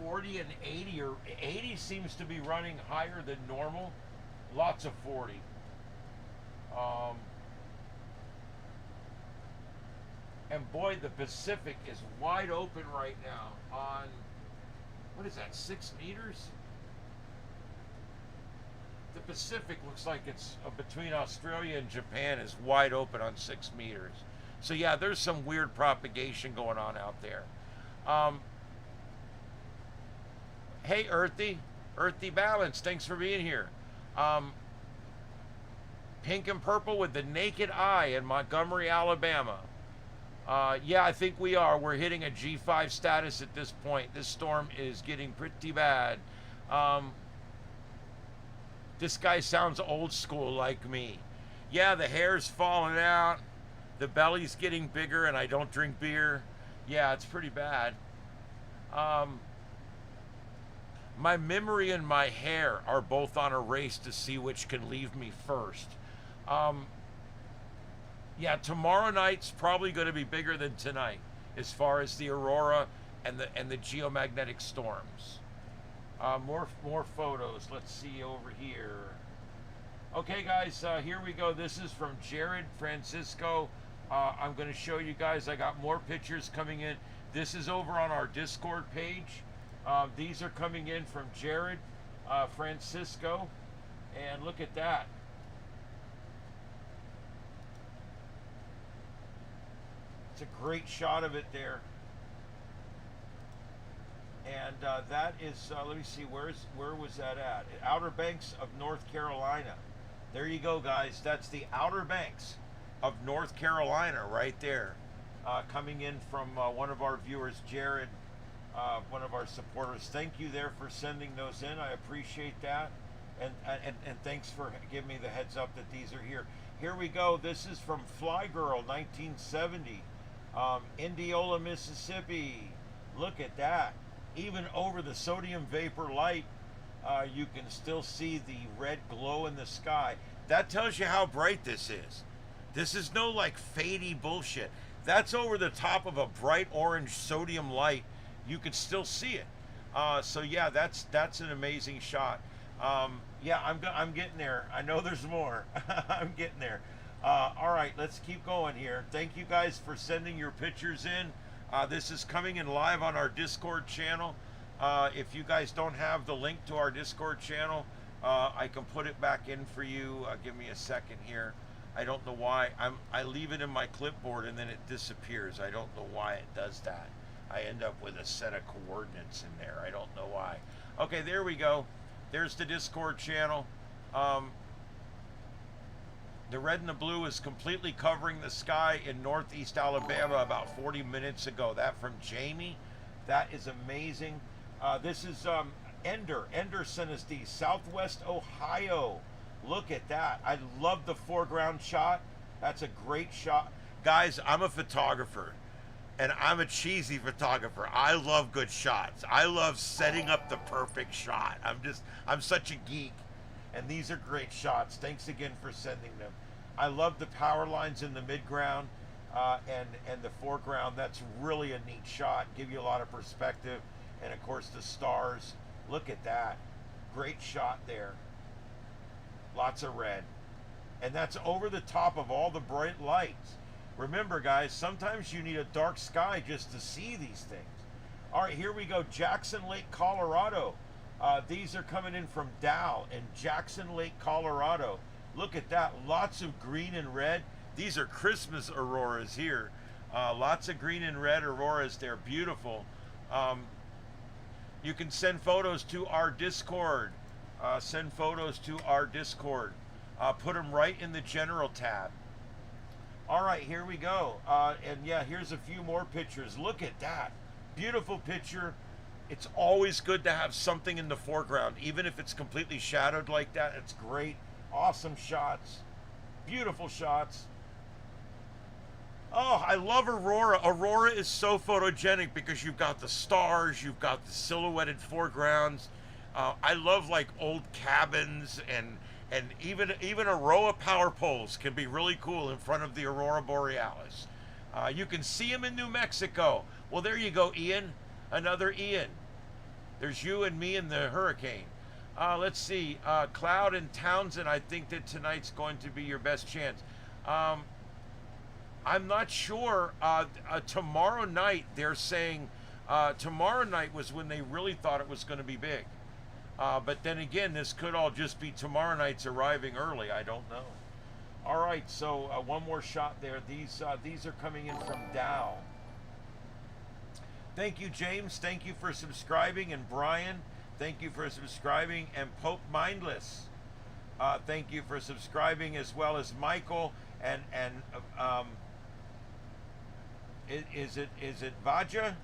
40 and 80, or 80 seems to be running higher than normal. Lots of 40. And boy, the Pacific is wide open right now on, what is that, 6 meters? The Pacific looks like it's between Australia and Japan is wide open on 6 meters. So yeah, there's some weird propagation going on out there. Hey, Earthy Balance, thanks for being here. Pink and purple with the naked eye in Montgomery, Alabama. Yeah, I think we are. We're hitting a G5 status at this point. This storm is getting pretty bad. This guy sounds old school like me. Yeah, the hair's falling out. The belly's getting bigger, and I don't drink beer. Yeah, it's pretty bad. My memory and my hair are both on a race to see which can leave me first. Yeah, tomorrow night's probably going to be bigger than tonight as far as the Aurora and the geomagnetic storms. More photos. Let's see over here. Okay, guys, here we go. This is from Jared Francisco. I'm going to show you guys. I got more pictures coming in. This is over on our Discord page. These are coming in from Jared Francisco, and look at that. It's a great shot of it there. And that is, let me see, where was that at? Outer Banks of North Carolina. There you go, guys. That's the Outer Banks of North Carolina right there. Coming in from one of our viewers, Jared, one of our supporters. Thank you there for sending those in. I appreciate that. And thanks for giving me the heads up that these are here. Here we go. This is from Fly Girl 1970. Indianola, Mississippi. Look at that. Even over the sodium vapor light, you can still see the red glow in the sky. That tells you how bright this is. This is no like fadey bullshit. That's over the top of a bright orange sodium light. You can still see it. So yeah, that's an amazing shot. Yeah, I'm getting there. I know there's more. I'm getting there. All right, let's keep going here. Thank you guys for sending your pictures in. This is coming in live on our Discord channel. If you guys don't have the link to our Discord channel, I can put it back in for you. Give me a second here. I don't know why. I leave it in my clipboard and then it disappears. I don't know why it does that. I end up with a set of coordinates in there. I don't know why. Okay, there we go. There's the Discord channel. The red and the blue is completely covering the sky in northeast Alabama about 40 minutes ago. That from Jamie. That is amazing. This is Ender sent us these, Southwest Ohio. Look at that. I love the foreground shot. That's a great shot. Guys, I'm a photographer, and I'm a cheesy photographer. I love good shots. I love setting up the perfect shot. I'm such a geek, and these are great shots. Thanks again for sending them. I love the power lines in the midground and the foreground. That's really a neat shot. Give you a lot of perspective, and of course the stars. Look at that. Great shot there. Lots of red. And that's over the top of all the bright lights. Remember, guys, sometimes you need a dark sky just to see these things. All right, here we go. Jackson Lake, Colorado. These are coming in from Dow in Jackson Lake, Colorado. Look at that. Lots of green and red. These are Christmas auroras here. Lots of green and red auroras. They're beautiful. You can send photos to our Discord. Send photos to our Discord. Put them right in the general tab. All right, here we go. And yeah, here's a few more pictures. Look at that. Beautiful picture. It's always good to have something in the foreground, even if it's completely shadowed like that. It's great. Awesome shots. Beautiful shots. Oh, I love Aurora. Aurora is so photogenic because you've got the stars, you've got the silhouetted foregrounds. I love like old cabins and even a row of power poles can be really cool in front of the Aurora Borealis. You can see them in New Mexico. Well, there you go, Ian. Another Ian. There's you and me and the hurricane. Let's see. Cloud and Townsend, I think that tonight's going to be your best chance. I'm not sure. Tomorrow night, they're saying tomorrow night was when they really thought it was going to be big. But then again, this could all just be tomorrow night's arriving early. I don't know. All right, so one more shot there. These are coming in from Dow. Thank you, James. Thank you for subscribing. And Brian, thank you for subscribing. And Pope Mindless, thank you for subscribing, as well as Michael and is it Vagra?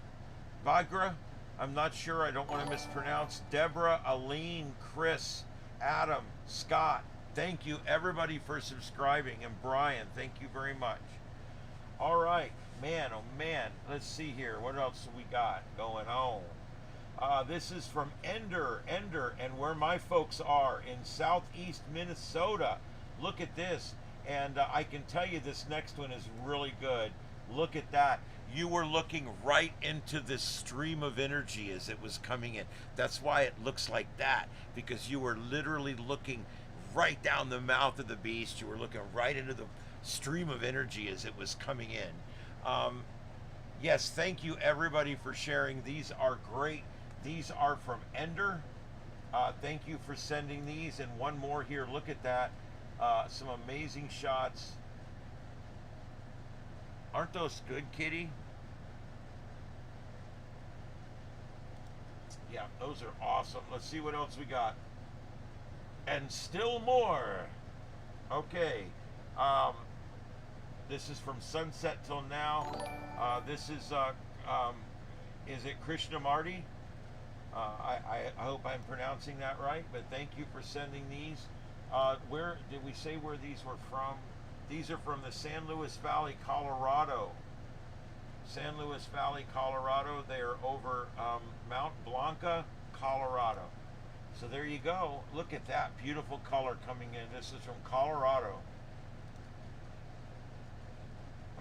I'm not sure. I don't want to mispronounce. Deborah, Aline, Chris, Adam, Scott. Thank you, everybody, for subscribing. And Brian, thank you very much. All right. Man, oh man. Let's see here. What else we got going on? This is from Ender, and where my folks are in southeast Minnesota. Look at this. And I can tell you this next one is really good. Look at that. You were looking right into this stream of energy as it was coming in. That's why it looks like that, because you were literally looking right down the mouth of the beast. You were looking right into the stream of energy as it was coming in. Yes, thank you everybody for sharing. These are great. These are from Ender. Thank you for sending these. And one more here. Look at that. Some amazing shots. Aren't those good, Kitty? Yeah, those are awesome. Let's see what else we got. And still more. Okay. This is from sunset till now. This is it Krishnamurti? I hope I'm pronouncing that right, but thank you for sending these. Where did we say where these were from? These are from the San Luis Valley, Colorado. San Luis Valley, Colorado. They are over Mount Blanca, Colorado. So there you go. Look at that beautiful color coming in. This is from Colorado.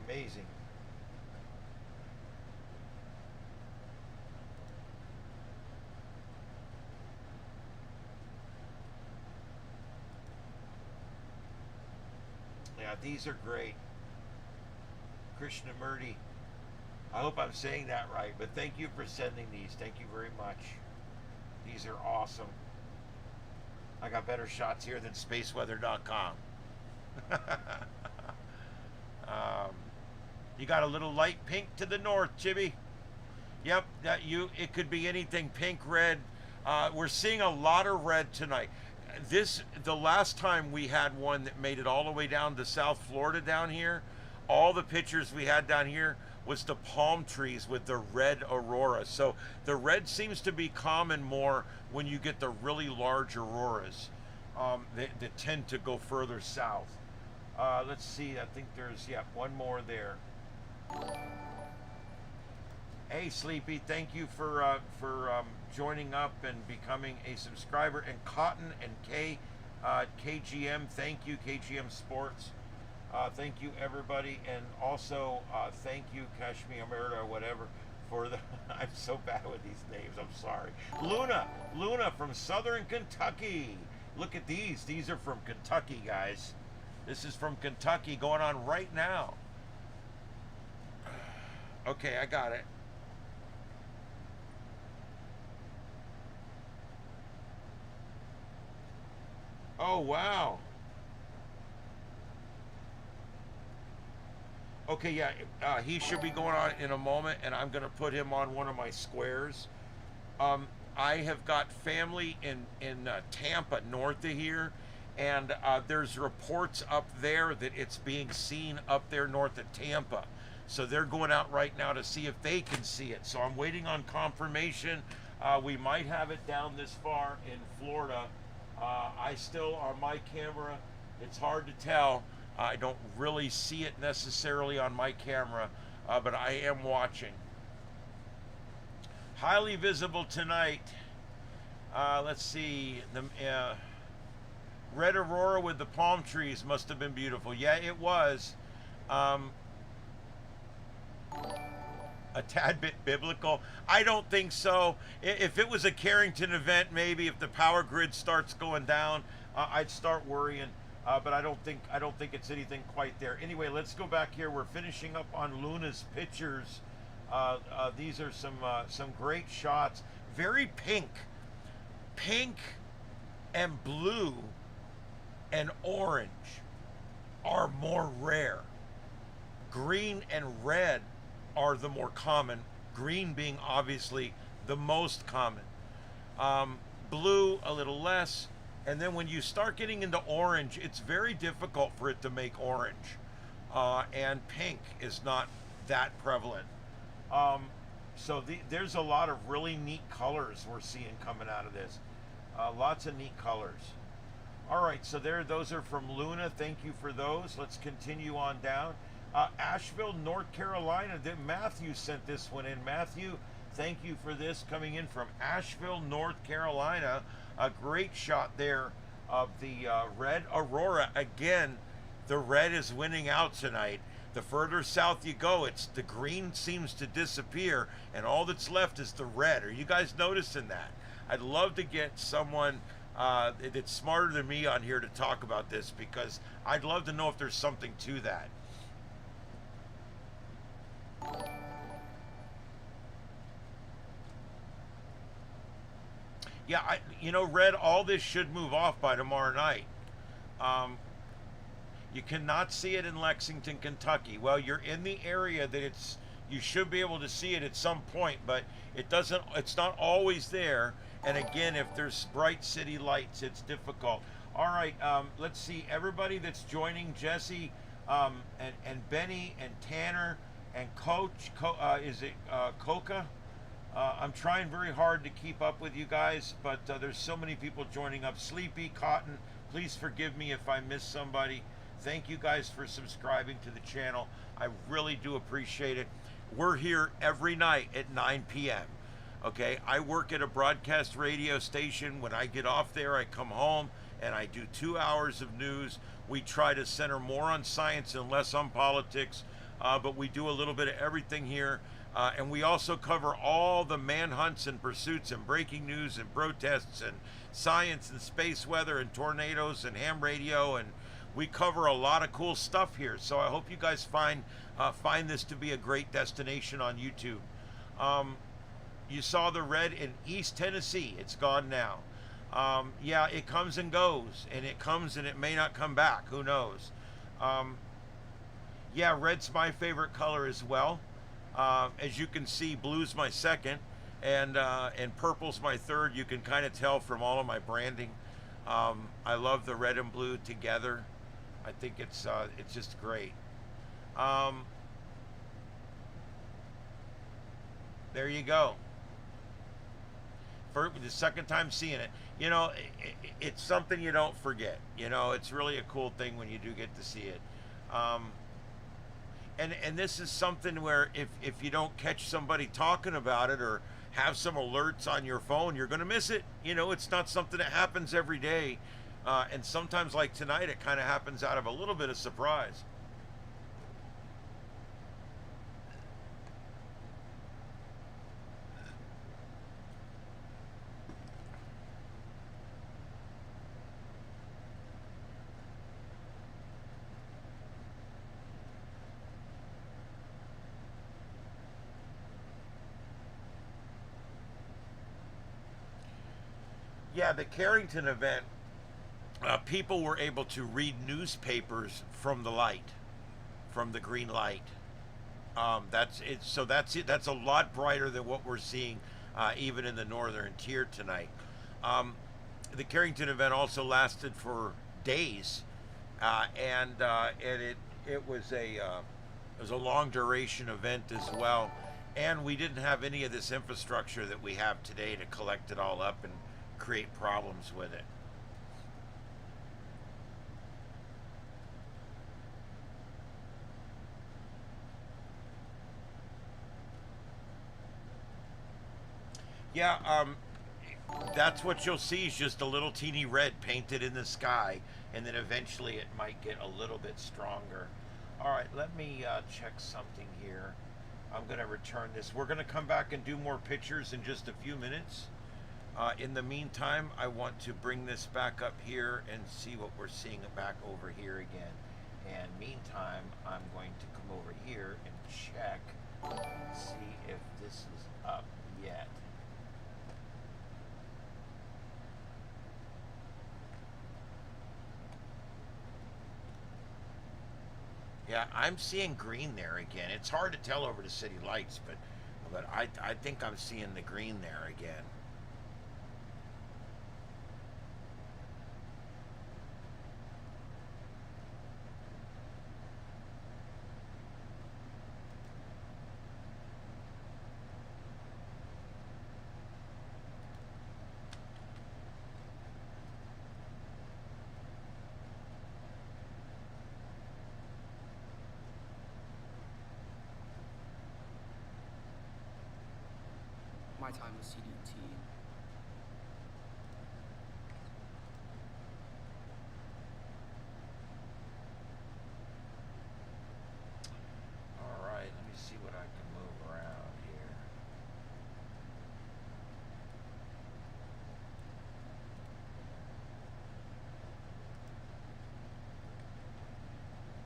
Amazing. Yeah, these are great. Krishnamurti. I hope I'm saying that right, but thank you for sending these. Thank you very much. These are awesome. I got better shots here than spaceweather.com. You got a little light pink to the north, Chibi. Yep, it could be anything, pink, red. We're seeing a lot of red tonight. The last time we had one that made it all the way down to South Florida down here, all the pictures we had down here was the palm trees with the red aurora. So the red seems to be common more when you get the really large auroras that tend to go further south. Let's see, I think there's, yeah, one more there. Hey, Sleepy, thank you for joining up and becoming a subscriber. And Cotton and KGM, thank you, KGM Sports. Thank you, everybody. And also, thank you, Kashmir or whatever, for the... I'm so bad with these names, I'm sorry. Luna from Southern Kentucky. Look at these. These are from Kentucky, guys. This is from Kentucky going on right now. Okay, I got it. Oh, wow. Okay, yeah, he should be going on in a moment, and I'm going to put him on one of my squares. I have got family in Tampa, north of here, and there's reports up there that it's being seen up there north of Tampa. So they're going out right now to see if they can see it. So I'm waiting on confirmation. We might have it down this far in Florida. I still, on my camera, it's hard to tell. I don't really see it necessarily on my camera, but I am watching. Highly visible tonight. Let's see. The red aurora with the palm trees must have been beautiful. Yeah, it was. A tad bit biblical. I don't think so. If it was a Carrington event, maybe if the power grid starts going down, I'd start worrying. But I don't think it's anything quite there. Anyway, let's go back here. We're finishing up on Luna's pictures. These are some great shots. Very pink and blue and orange are more rare. Green and red are the more common. Green being obviously the most common. Blue a little less. And then when you start getting into orange, it's very difficult for it to make orange. And pink is not that prevalent. There's a lot of really neat colors we're seeing coming out of this. Lots of neat colors. All right, so those are from Luna. Thank you for those. Let's continue on down. Asheville, North Carolina. Matthew sent this one in. Matthew, thank you for this coming in from Asheville, North Carolina. A great shot there of the red aurora. Again, the red is winning out tonight. The further south you go, the green seems to disappear, and all that's left is the red. Are you guys noticing that? I'd love to get someone that's smarter than me on here to talk about this, because I'd love to know if there's something to that. Yeah, Red, all this should move off by tomorrow night. You cannot see it in Lexington, Kentucky. Well, you're in the area that you should be able to see it at some point, but it's not always there. And again, if there's bright city lights, it's difficult. All right, let's see, everybody that's joining, Jesse, and Benny, and Tanner, and Coach, Coca? I'm trying very hard to keep up with you guys, but there's so many people joining up. Sleepy, Cotton, please forgive me if I miss somebody. Thank you guys for subscribing to the channel. I really do appreciate it. We're here every night at 9 p.m. Okay, I work at a broadcast radio station. When I get off there, I come home and I do 2 hours of news. We try to center more on science and less on politics, but we do a little bit of everything here. And we also cover all the manhunts and pursuits and breaking news and protests and science and space weather and tornadoes and ham radio, and we cover a lot of cool stuff here. So I hope you guys find this to be a great destination on YouTube. You saw the red in East Tennessee. It's gone now. Yeah, it comes and goes, and it comes and it may not come back. Who knows? Yeah, red's my favorite color as well. As you can see, blue's my second, and purple's my third. You can kind of tell from all of my branding. I love the red and blue together. I think it's just great. There you go. For the second time seeing it, you know, it's something you don't forget. You know, it's really a cool thing when you do get to see it. Um, and this is something where if you don't catch somebody talking about it or have some alerts on your phone, you're gonna miss it. You know, it's not something that happens every day, and sometimes, like tonight, it kind of happens out of a little bit of surprise. Yeah, the Carrington event, people were able to read newspapers from the light, from the green light. That's it. So that's it. That's a lot brighter than what we're seeing, even in the northern tier tonight. Um, the Carrington event also lasted for days, and it was a long duration event as well. And we didn't have any of this infrastructure that we have today to collect it all up and create problems with it. Yeah, that's what you'll see is just a little teeny red painted in the sky, and then eventually it might get a little bit stronger. All right, let me check something here. I'm going to return this. We're going to come back and do more pictures in just a few minutes. In the meantime, I want to bring this back up here and see what we're seeing back over here again. And meantime, I'm going to come over here and check and see if this is up yet. Yeah, I'm seeing green there again. It's hard to tell over the city lights, but I think I'm seeing the green there again. My time was CDT. All right, let me see what I can move around here.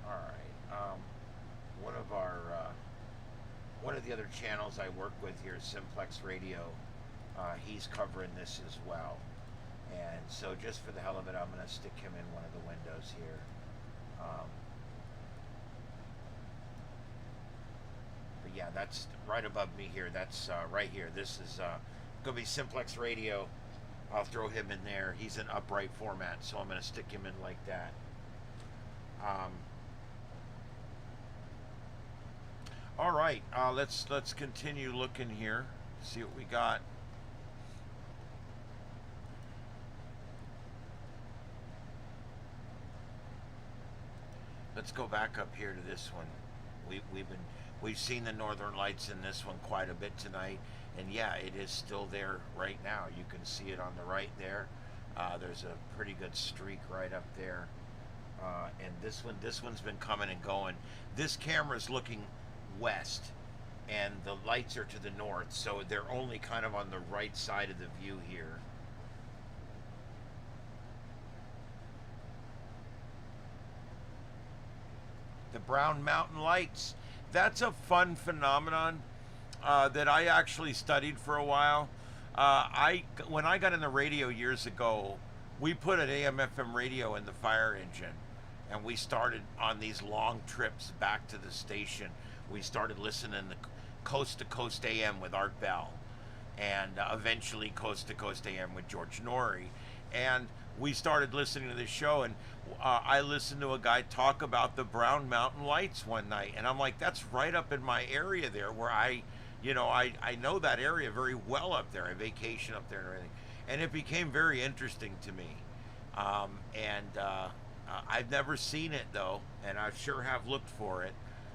All right. One of our one of the other channels I work with here is Simplex Radio. He's covering this as well. And so just for the hell of it, I'm going to stick him in one of the windows here. But yeah, that's right above me here. That's right here. This is going to be Simplex Radio. I'll throw him in there. He's an upright format, so I'm going to stick him in like that. All right, let's continue looking here. See what we got. Let's go back up here to this one. We've seen the northern lights in this one quite a bit tonight, and yeah, it is still there right now. You can see it on the right there. There's a pretty good streak right up there, and this one's been coming and going. This camera's looking west, and the lights are to the north, so they're only kind of on the right side of the view here. The Brown Mountain Lights, that's a fun phenomenon that I actually studied for a while. When I got in the radio years ago, we put an AM/FM radio in the fire engine, and we started on these long trips back to the station. We started listening to Coast to Coast AM with Art Bell, and eventually Coast to Coast AM with George Norrie. And we started listening to this show, and I listened to a guy talk about the Brown Mountain Lights one night, and I'm like, that's right up in my area there where I You know, I know that area very well up there. I vacation up there and everything. And it became very interesting to me. I've never seen it though, and I sure have looked for it.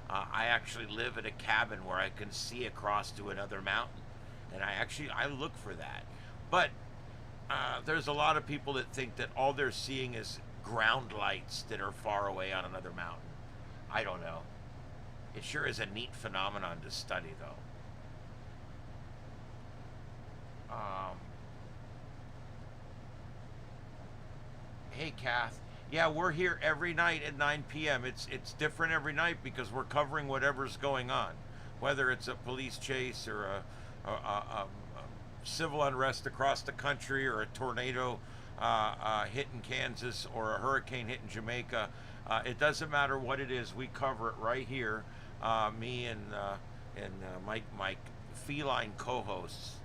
I actually live in a cabin where I can see across to another mountain, and I look for that. But there's a lot of people that think that all they're seeing is ground lights that are far away on another mountain. I don't know. It sure is a neat phenomenon to study, though. Hey, Kath. Yeah, we're here every night at 9 p.m. It's different every night because we're covering whatever's going on, whether it's a police chase or a civil unrest across the country or a tornado hitting Kansas or a hurricane hitting Jamaica. It doesn't matter what it is. We cover it right here. Me and my feline co-hosts.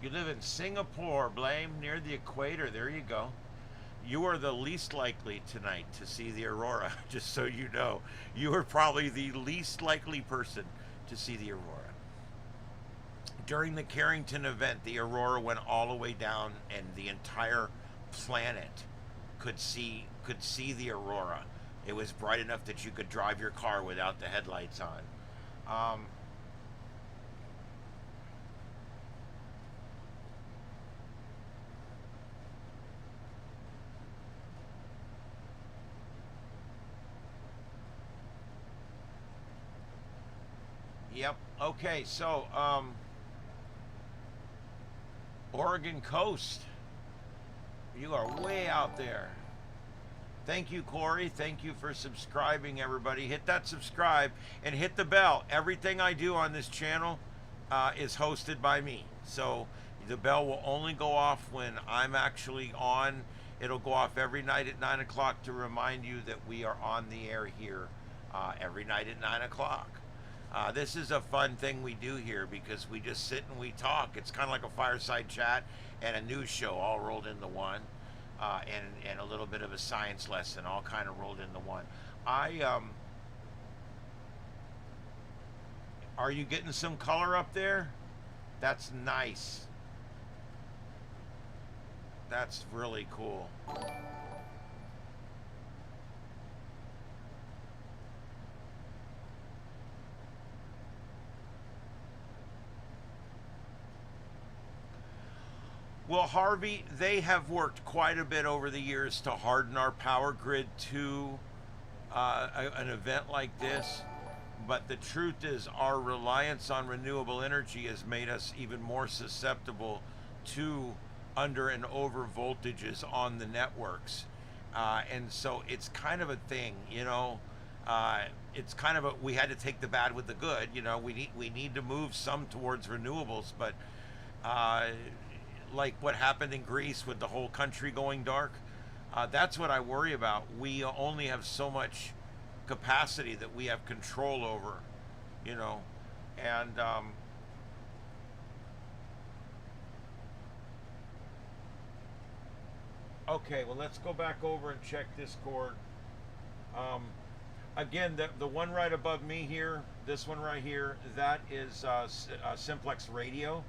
You live in Singapore, Blame, near the equator. There you go. You are the least likely tonight to see the aurora, just so you know. You are probably the least likely person to see the aurora. During the Carrington event, the aurora went all the way down and the entire planet could see the aurora. It was bright enough that you could drive your car without the headlights on. Yep. Okay. So, Oregon coast. You are way out there. Thank you, Corey. Thank you for subscribing, everybody. Hit that subscribe and hit the bell. Everything I do on this channel is hosted by me. So the bell will only go off when I'm actually on. It'll go off every night at 9 o'clock to remind you that we are on the air here every night at 9 o'clock. This is a fun thing we do here because we just sit and we talk. It's kind of like a fireside chat and a news show all rolled into one, and a little bit of a science lesson all kind of rolled into one. Are you getting some color up there? That's nice. That's really cool. Well, Harvey, they have worked quite a bit over the years to harden our power grid to an event like this. But the truth is our reliance on renewable energy has made us even more susceptible to under and over voltages on the networks. And so it's kind of a thing, you know. It's kind of a, we had to take the bad with the good, you know. We need to move some towards renewables, but like what happened in Greece with the whole country going dark, that's what I worry about. We only have so much capacity that we have control over, you know. And okay, well, let's go back over and check Discord. Again, the one right above me here, this one right here, that is Simplex Radio.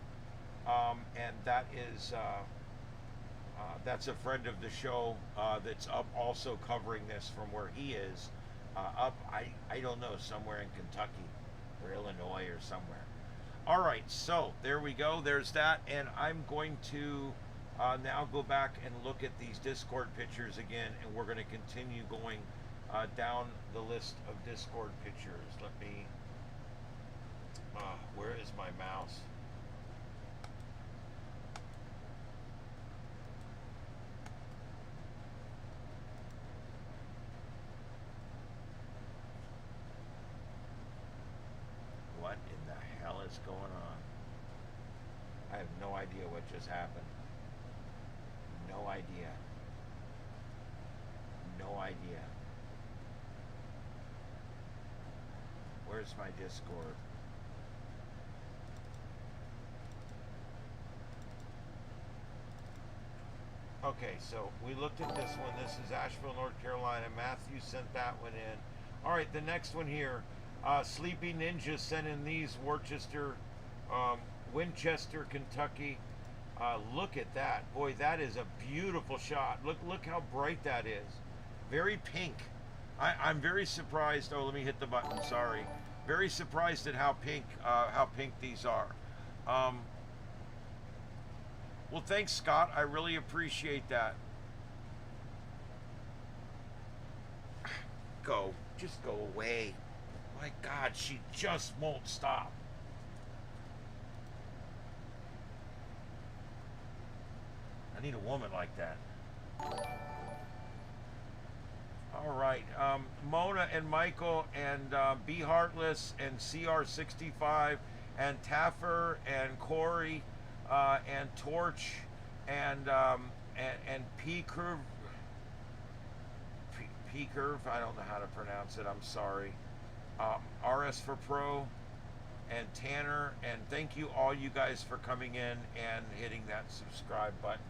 And that is that's a friend of the show that's up also covering this from where he is up, I don't know, somewhere in Kentucky or Illinois or somewhere. All right, so there we go. There's that, and I'm going to now go back and look at these Discord pictures again, and we're going to continue going down the list of Discord pictures. Let me where is my mouse? What in the hell is going on? I have no idea what just happened. No idea. no idea. Where's my Discord? Okay, so we looked at this one. This is Asheville, North Carolina. Matthew sent that one in. All right, the next one here. Sleepy Ninja sent in these Winchester, Kentucky. Look at that. Boy, that is a beautiful shot. Look how bright that is. Very pink. I'm very surprised. Oh, let me hit the button. Sorry. Very surprised at how pink these are. Well, thanks, Scott. I really appreciate that. Go. Just go away. My God, she just won't stop. I need a woman like that. All right. Mona and Michael and Be Heartless and CR65 and Taffer and Corey and Torch and P Curve. P Curve. I don't know how to pronounce it. I'm sorry. RS for Pro and Tanner, and thank you all you guys for coming in and hitting that subscribe button.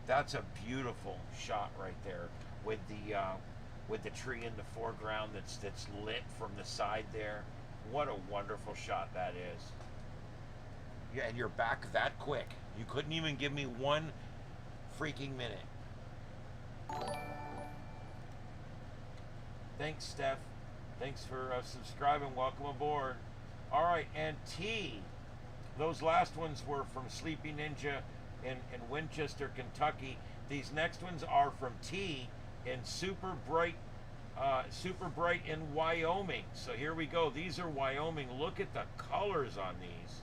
That's a beautiful shot right there with the tree in the foreground that's lit from the side there. What a wonderful shot that is. Yeah, and you're back that quick. You couldn't even give me one freaking minute. Thanks, Steph. Thanks for subscribing. Welcome aboard. All right, and T. Those last ones were from Sleepy Ninja in Winchester, Kentucky. These next ones are from T in Super Bright in Wyoming. So here we go. These are Wyoming. Look at the colors on these.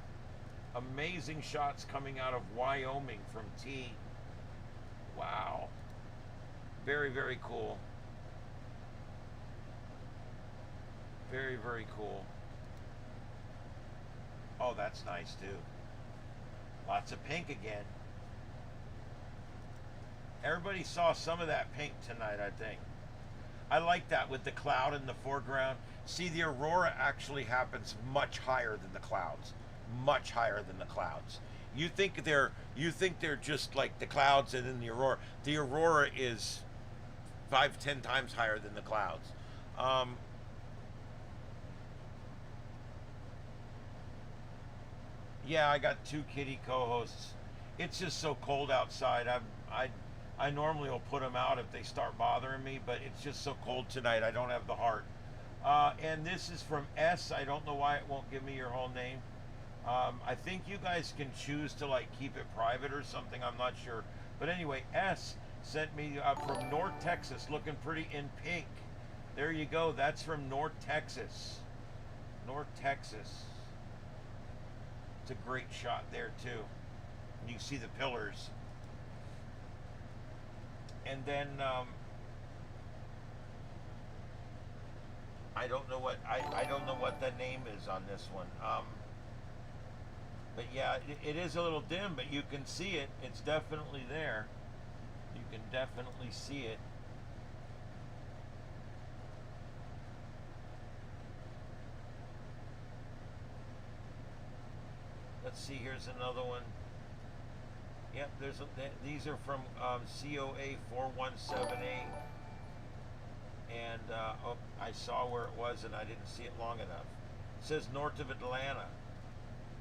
Amazing shots coming out of Wyoming from T. Wow. Very, very cool. Very, very cool. Oh, that's nice too. Lots of pink again. Everybody saw some of that pink tonight, I think. I like that with the cloud in the foreground. See, the aurora actually happens much higher than the clouds. Much higher than the clouds. You think they're just like the clouds and then the aurora. The aurora is 5-10 times higher than the clouds. Yeah, I got 2 kitty co-hosts. It's just so cold outside. I normally will put them out if they start bothering me, but it's just so cold tonight. I don't have the heart. And this is from S. I don't know why it won't give me your whole name. I think you guys can choose to like keep it private or something. I'm not sure. But anyway, S sent me from North Texas, looking pretty in pink. There you go. That's from North Texas. North Texas. It's a great shot there too. You can see the pillars. And then I don't know what the name is on this one. But yeah, it is a little dim, but you can see it. It's definitely there. You can definitely see it. Let's see, here's another one. Yep, these are from COA 4178. And oh, I saw where it was and I didn't see it long enough. It says north of Atlanta.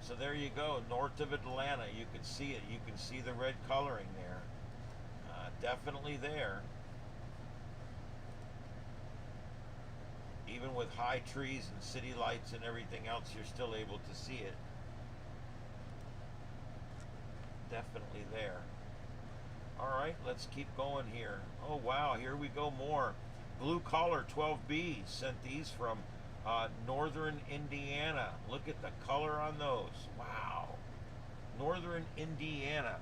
So there you go, north of Atlanta. You can see it. You can see the red coloring there. Definitely there. Even with high trees and city lights and everything else, you're still able to see it. Definitely there. All right, let's keep going here. Oh wow, here we go, more. Blue Collar 12B sent these from northern Indiana. Look at the color on those. Wow. Northern Indiana.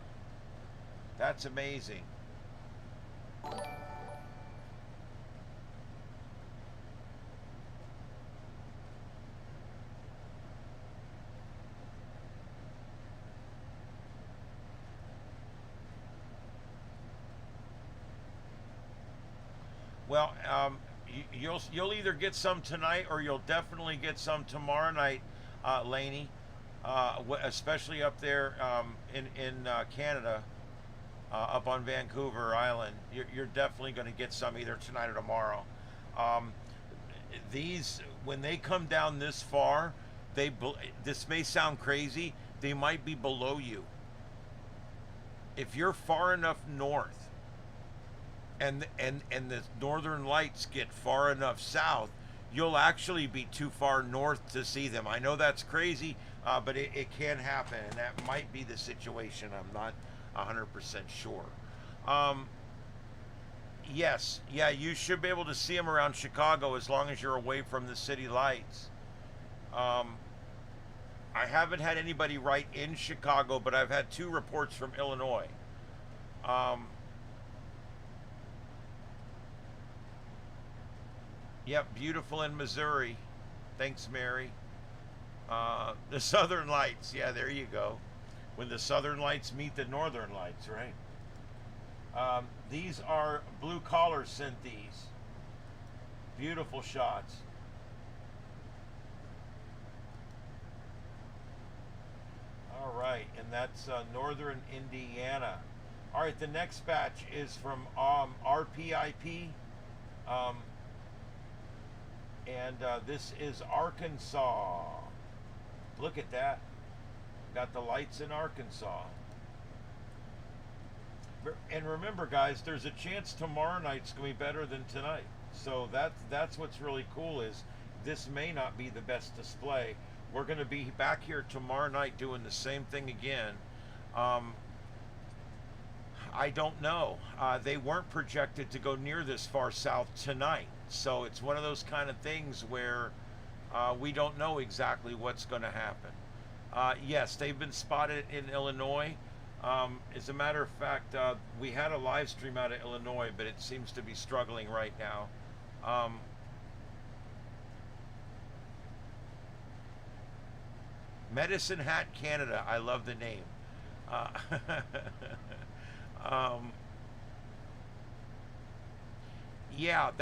That's amazing. Well, you'll either get some tonight or you'll definitely get some tomorrow night, Laney. Especially up there in Canada, up on Vancouver Island. You're definitely going to get some either tonight or tomorrow. Um, these, when they come down this far, this may sound crazy. They might be below you. If you're far enough north, and the northern lights get far enough south, you'll actually be too far north to see them. I know that's crazy, but it can happen, and that might be the situation. I'm not 100% sure. Yes, yeah, you should be able to see them around Chicago as long as you're away from the city lights. I haven't had anybody right in Chicago, but I've had 2 reports from Illinois. Yep, beautiful in Missouri. Thanks, Mary. The Southern Lights. Yeah, there you go. When the Southern Lights meet the Northern Lights, right? These are blue collar sent these. Beautiful shots. All right, and that's northern Indiana. All right, the next batch is from RPIP. And this is Arkansas. Look at that. Got the lights in Arkansas. And remember, guys, there's a chance tomorrow night's going to be better than tonight. So that's what's really cool, is this may not be the best display. We're going to be back here tomorrow night doing the same thing again. I don't know. They weren't projected to go near this far south tonight. So it's one of those kind of things where we don't know exactly what's going to happen. Yes, they've been spotted in Illinois. As a matter of fact, we had a live stream out of Illinois, but it seems to be struggling right now. Medicine Hat Canada, I love the name. Yeah,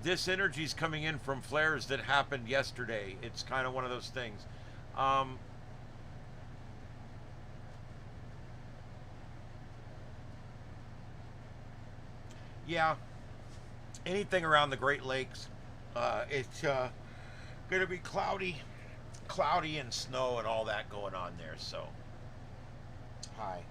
this energy's coming in from flares that happened yesterday. It's kind of one of those things. Yeah, anything around the Great Lakes, it's going to be cloudy and snow and all that going on there. So, hi.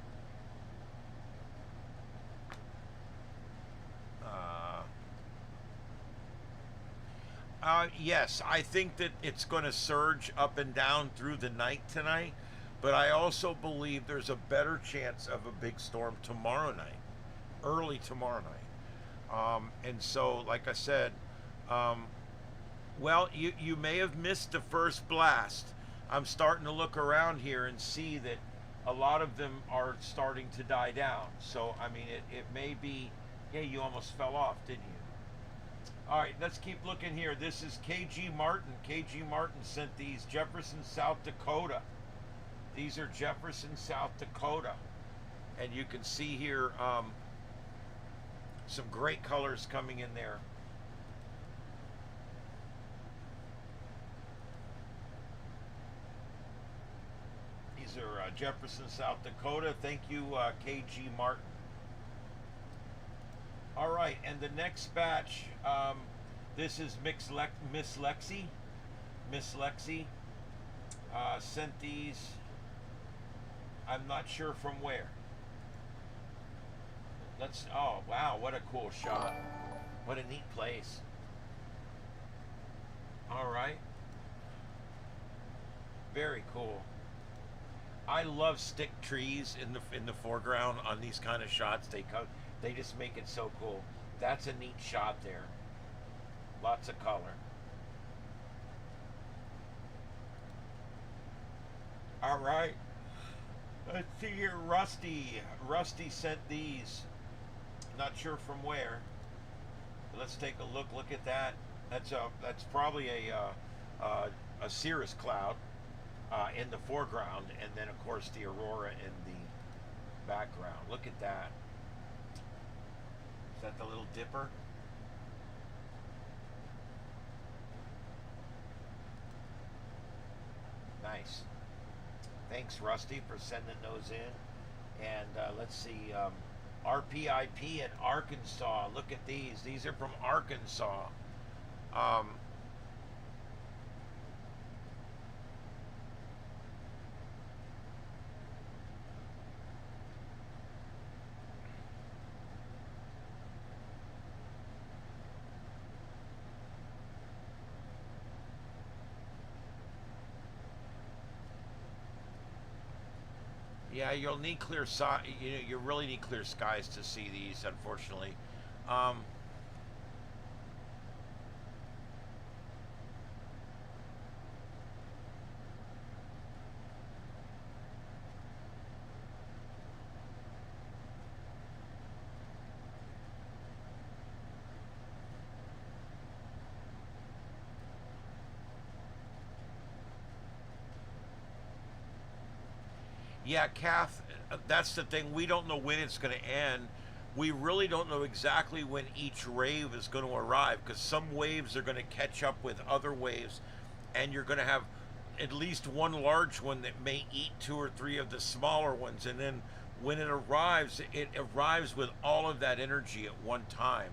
Yes, I think that it's going to surge up and down through the night tonight, but I also believe there's a better chance of a big storm tomorrow night, early tomorrow night. And so, like I said, well, you may have missed the first blast. I'm starting to look around here and see that a lot of them are starting to die down. So, I mean, it may be, yeah, you almost fell off, didn't you? All right, let's keep looking here. This is KG Martin. KG Martin sent these, Jefferson, South Dakota. These are Jefferson, South Dakota. And you can see here some great colors coming in there. These are Jefferson, South Dakota. Thank you, KG Martin. All right, and the next batch, this is Miss Lexi. Miss Lexi sent these, I'm not sure from where. Oh, wow, what a cool shot. What a neat place. All right. Very cool. I love stick trees in the foreground on these kind of shots. They just make it so cool. That's a neat shot there. Lots of color. All right. Let's see here, Rusty. Rusty sent these. Not sure from where. But let's take a look. Look at that. That's probably a cirrus cloud in the foreground, and then of course the aurora in the background. Look at that. Is that the little dipper? nice. Thanks, Rusty, for sending those in. And let's see, RPIP in Arkansas. Look at these. These are from Arkansas. Yeah, you'll need clear you really need clear skies to see these, unfortunately. Yeah, Kath, that's the thing. We don't know when it's going to end. We really don't know exactly when each wave is going to arrive, because some waves are going to catch up with other waves, and you're going to have at least one large one that may eat two or three of the smaller ones. And then when it arrives with all of that energy at one time.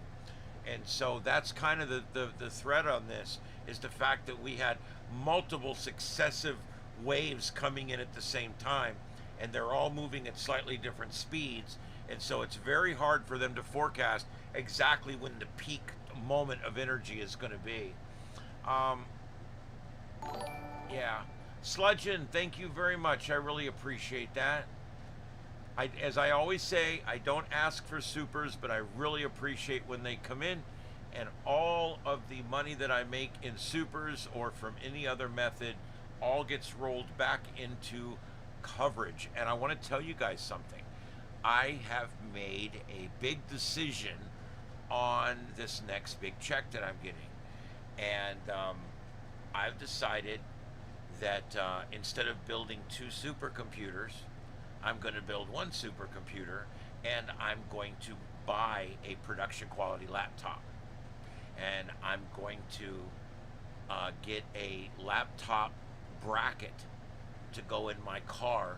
And so that's kind of the threat on this, is the fact that we had multiple successive waves coming in at the same time, and they're all moving at slightly different speeds, and so it's very hard for them to forecast exactly when the peak moment of energy is going to be. Yeah, Sludgeon, thank you very much. I really appreciate that. As I always say, I don't ask for supers, but I really appreciate when they come in, and all of the money that I make in supers or from any other method all gets rolled back into coverage. And I want to tell you guys something. I have made a big decision on this next big check that I'm getting, and I've decided that instead of building two supercomputers, I'm going to build one supercomputer, and I'm going to buy a production quality laptop, and I'm going to get a laptop bracket to go in my car,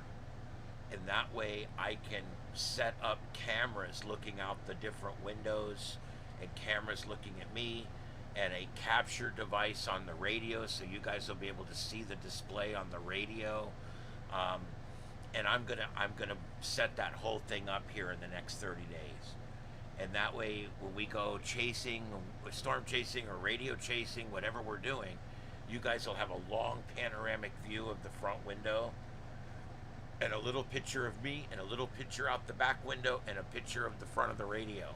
and that way I can set up cameras looking out the different windows, and cameras looking at me, and a capture device on the radio, so you guys will be able to see the display on the radio. And I'm gonna set that whole thing up here in the next 30 days, and that way when we go chasing, storm chasing or radio chasing, whatever we're doing, you guys will have a long panoramic view of the front window, and a little picture of me, and a little picture out the back window, and a picture of the front of the radio.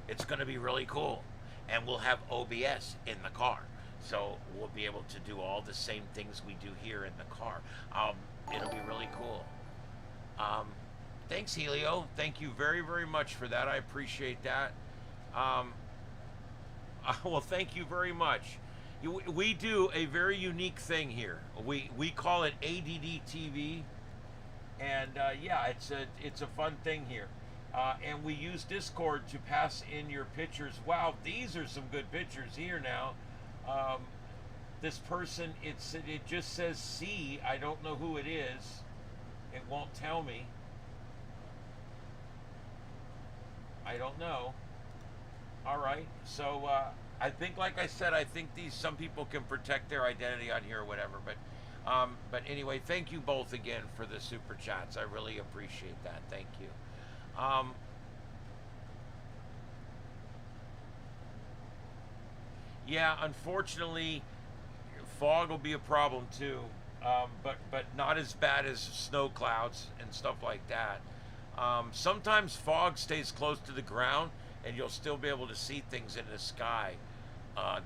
It's going to be really cool. And we'll have OBS in the car, so we'll be able to do all the same things we do here in the car. It'll be really cool. Thanks, Helio. Thank you very, very much for that. I appreciate that. Well, thank you very much. We do a very unique thing here. We call it ADD TV, and yeah, it's a fun thing here. And we use Discord to pass in your pictures. Wow, these are some good pictures here now. This person, it just says C. I don't know who it is. It won't tell me. I don't know. All right, so I think, like I said, I think some people can protect their identity on here or whatever. But anyway, thank you both again for the super chats. I really appreciate that. Thank you. Yeah, unfortunately, fog will be a problem too, but not as bad as snow clouds and stuff like that. Sometimes fog stays close to the ground, and you'll still be able to see things in the sky,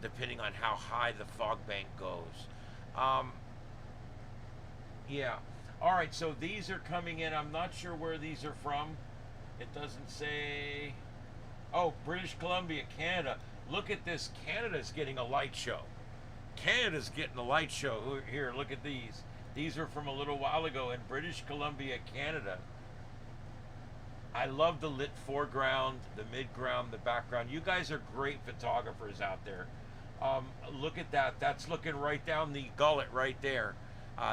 depending on how high the fog bank goes. Yeah. All right, so these are coming in. I'm not sure where these are from. It doesn't say. Oh, British Columbia, Canada. Look at this. Canada's getting a light show. Canada's getting a light show. Here, look at these. These are from a little while ago in British Columbia, Canada. I love the lit foreground, the midground, the background. You guys are great photographers out there. Look at that. That's looking right down the gullet right there.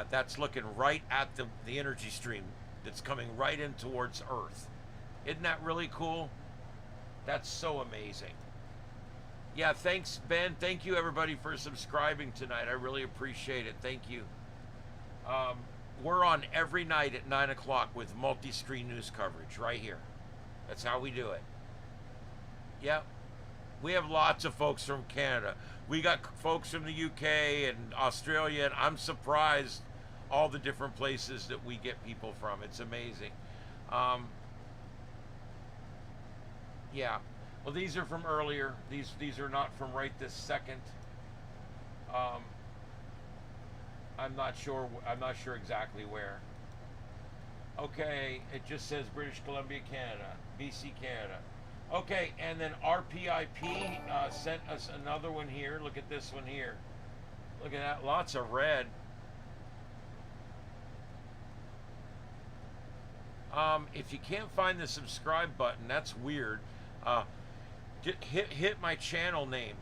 That's looking right at the energy stream that's coming right in towards Earth. Isn't that really cool? That's so amazing. Yeah, thanks, Ben. Thank you, everybody, for subscribing tonight. I really appreciate it. Thank you. We're on every night at 9 o'clock with multi-screen news coverage right here. That's how we do it. Yep. We have lots of folks from Canada. We got folks from the UK and Australia, and I'm surprised all the different places that we get people from. It's amazing. Yeah. Well, these are from earlier. These are not from right this second. I'm not sure exactly where. Okay, it just says British Columbia, Canada, BC, Canada. Okay, and then RPIP sent us another one here. Look at this one here. Look at that, lots of red. If you can't find the subscribe button, that's weird. Hit my channel name,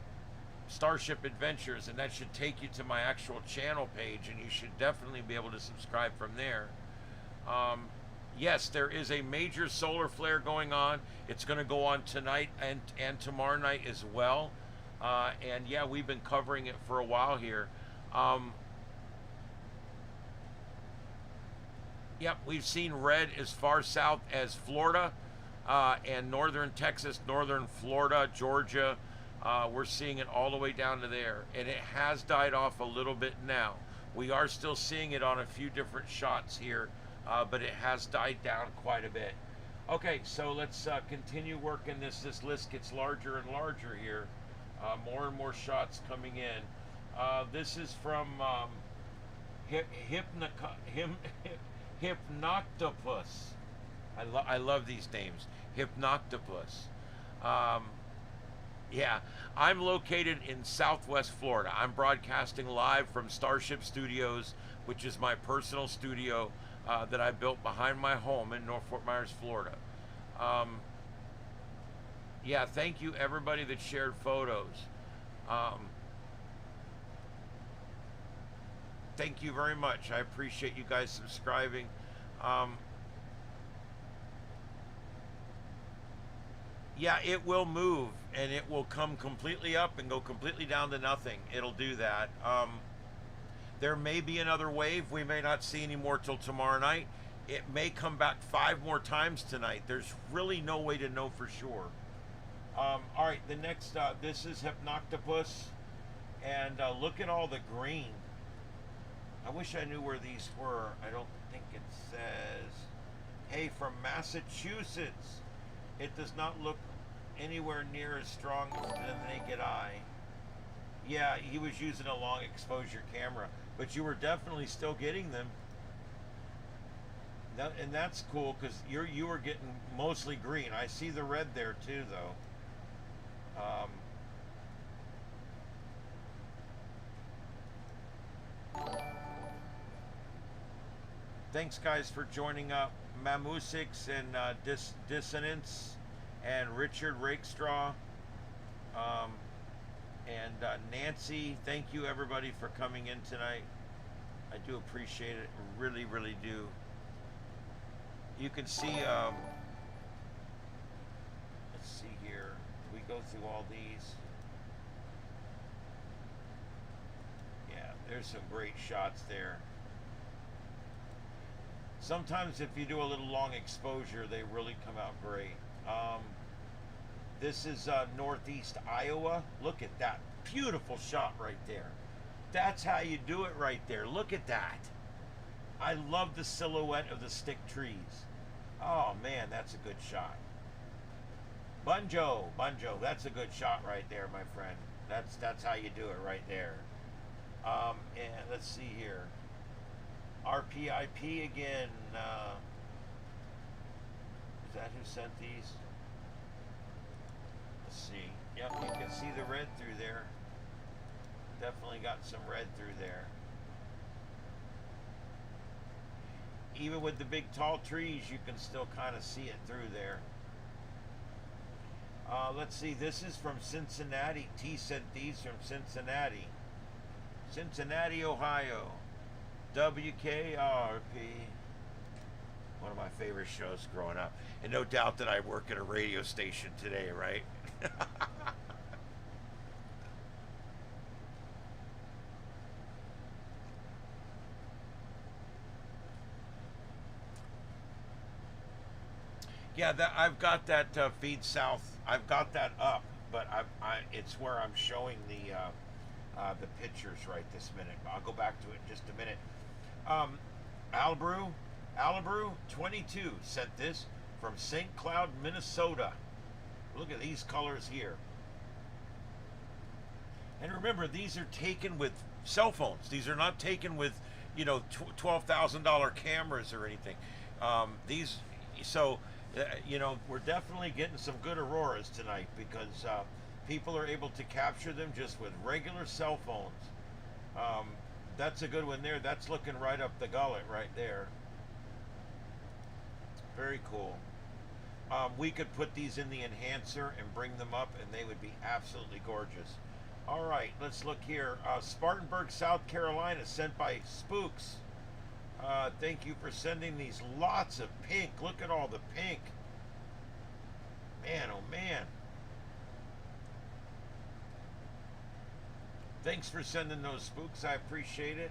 Starship Adventures, and that should take you to my actual channel page, and you should definitely be able to subscribe from there. Yes, there is a major solar flare going on. It's going to go on tonight and tomorrow night as well. And yeah, we've been covering it for a while here. Yep, we've seen red as far south as Florida and northern Texas, northern Florida, Georgia. We're seeing it all the way down to there. And it has died off a little bit now. We are still seeing it on a few different shots here. But it has died down quite a bit. Okay, so let's continue working this. This list gets larger and larger here. More and more shots coming in. This is from Hypnoctopus. I love these names. Hypnoctopus. Yeah, I'm located in Southwest Florida. I'm broadcasting live from Starship Studios, which is my personal studio that I built behind my home in North Fort Myers, Florida. Yeah, thank you everybody that shared photos. Thank you very much. I appreciate you guys subscribing. Yeah, it will move, and it will come completely up and go completely down to nothing. It'll do that. There may be another wave. We may not see any more till tomorrow night. It may come back 5 more times tonight. There's really no way to know for sure. All right, the next, this is Hypnoctopus, and look at all the green. I wish I knew where these were. I don't think it says. Hey, from Massachusetts. It does not look anywhere near as strong as the naked eye. Yeah, he was using a long exposure camera, but you were definitely still getting them. And that's cool because you were getting mostly green. I see the red there too, though. Thanks, guys, for joining up. Mamusix and Dissonance and Richard Rakestraw. And Nancy, thank you everybody for coming in tonight. I do appreciate it, really, really do. You can see, let's see here, we go through all these. Yeah, there's some great shots there. Sometimes if you do a little long exposure, they really come out great. This is northeast Iowa. Look at that. Beautiful shot right there. That's how you do it right there. Look at that. I love the silhouette of the stick trees. Oh, man, that's a good shot. Bunjo, that's a good shot right there, my friend. That's how you do it right there. And let's see here. RPIP again. Is that who sent these? Let's see. Yep, you can see the red through there. Definitely got some red through there. Even with the big tall trees, you can still kind of see it through there. Let's see. This is from Cincinnati. T sent these from Cincinnati. Cincinnati, Ohio. WKRP. One of my favorite shows growing up. And no doubt that I work at a radio station today, right? Yeah, I've got that feed south. I've got that up, but it's where I'm showing the pictures right this minute. I'll go back to it in just a minute. Alabrew 22 sent this from St. Cloud, Minnesota. Look at these colors here. And remember, these are taken with cell phones. These are not taken with, $12,000 cameras or anything. We're definitely getting some good auroras tonight because people are able to capture them just with regular cell phones. That's a good one there. That's looking right up the gullet right there. Very cool. We could put these in the enhancer and bring them up and they would be absolutely gorgeous. All right, let's look here. Spartanburg, South Carolina, sent by Spooks. Thank you for sending these. Lots of pink. Look at all the pink. Man, oh man. Thanks for sending those, Spooks. I appreciate it.